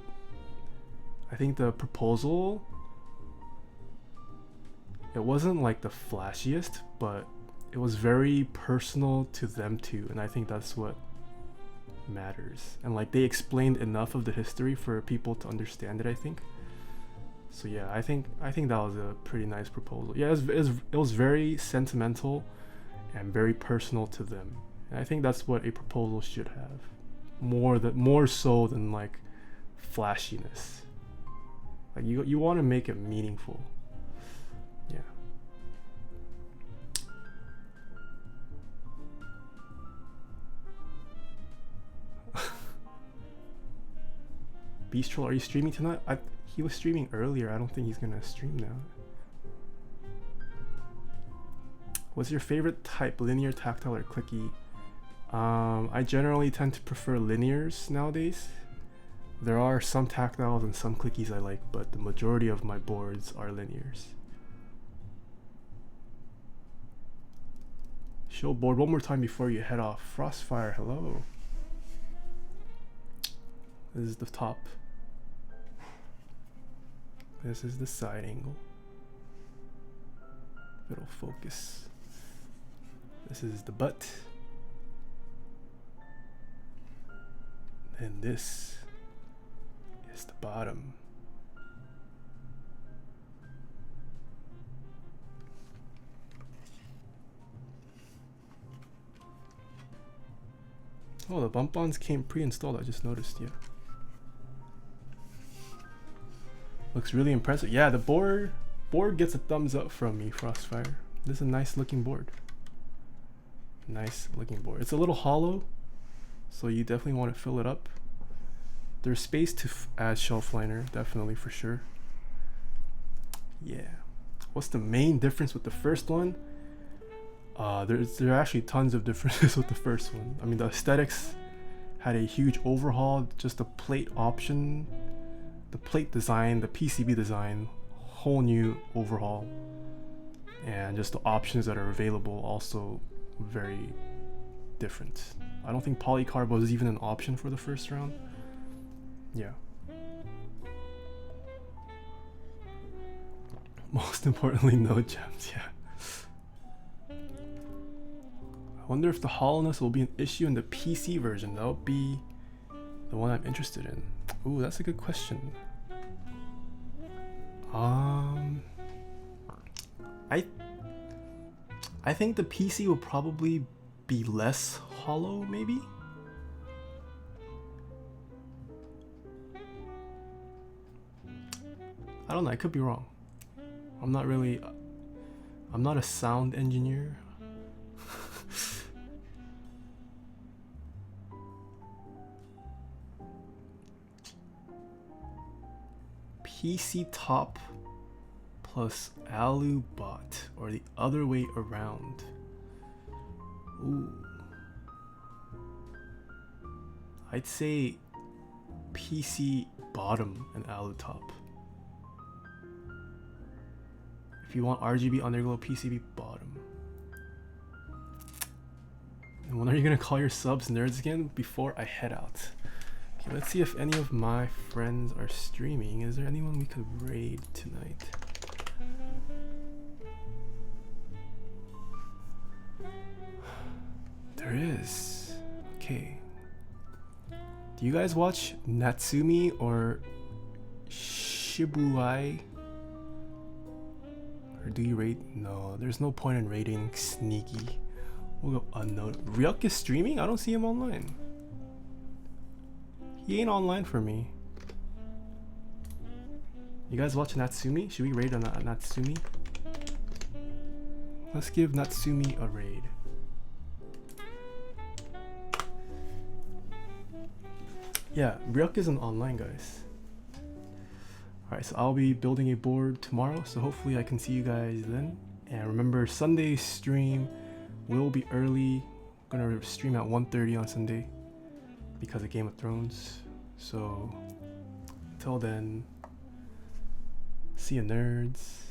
the proposal, it wasn't like the flashiest, but it was very personal to them too, and I think that's what matters. And like they explained enough of the history for people to understand it, I think. So yeah, I think that was a pretty nice proposal. Yeah, it was very sentimental and very personal to them, and I think that's what a proposal should have. More so than like flashiness. Like you want to make it meaningful. Yeah. Beast Troll, are you streaming tonight? He was streaming earlier. I don't think he's gonna stream now. What's your favorite type, linear, tactile, or clicky? I generally tend to prefer linears nowadays. There are some tactiles and some clickies I like, but the majority of my boards are linears. Show board one more time before you head off. Frostfire, hello. This is the top. This is the side angle. It'll focus. This is the butt. And this is the bottom. Oh, the bump-ons came pre-installed, I just noticed, yeah. Looks really impressive. Yeah, the board gets a thumbs up from me, Frostfire. This is a nice looking board. Nice looking board. It's a little hollow, so you definitely want to fill it up. There's space to add shelf liner, definitely, for sure. Yeah. What's the main difference with the first one? There are actually tons of differences with the first one. I mean, the aesthetics had a huge overhaul. Just the plate option, the plate design, the PCB design, whole new overhaul. And just the options that are available also very different. I don't think polycarb was even an option for the first round. Yeah. Most importantly, no gems, yeah. I wonder if the hollowness will be an issue in the PC version. That would be the one I'm interested in. Ooh, that's a good question. I think the PC will probably be less hollow, maybe? I don't know, I could be wrong. I'm not a sound engineer. PC top plus alu bot, or the other way around. Ooh. I'd say PC bottom and alu top. If you want RGB underglow, PCB bottom. And when are you gonna call your subs nerds again before I head out? Okay, let's see if any of my friends are streaming. Is there anyone we could raid tonight? There is. Okay. Do you guys watch Natsumi or Shibuai? Or do you raid? No, there's no point in raiding sneaky. We'll go unknown. Ryuk is streaming? I don't see him online. He ain't online for me. You guys watch Natsumi? Should we raid on Natsumi? Let's give Natsumi a raid. Yeah, Ryuk isn't online, guys. Alright, so I'll be building a board tomorrow, so hopefully I can see you guys then. And remember, Sunday stream will be early. I'm gonna stream at 1:30 on Sunday because of Game of Thrones. So, until then, see you nerds.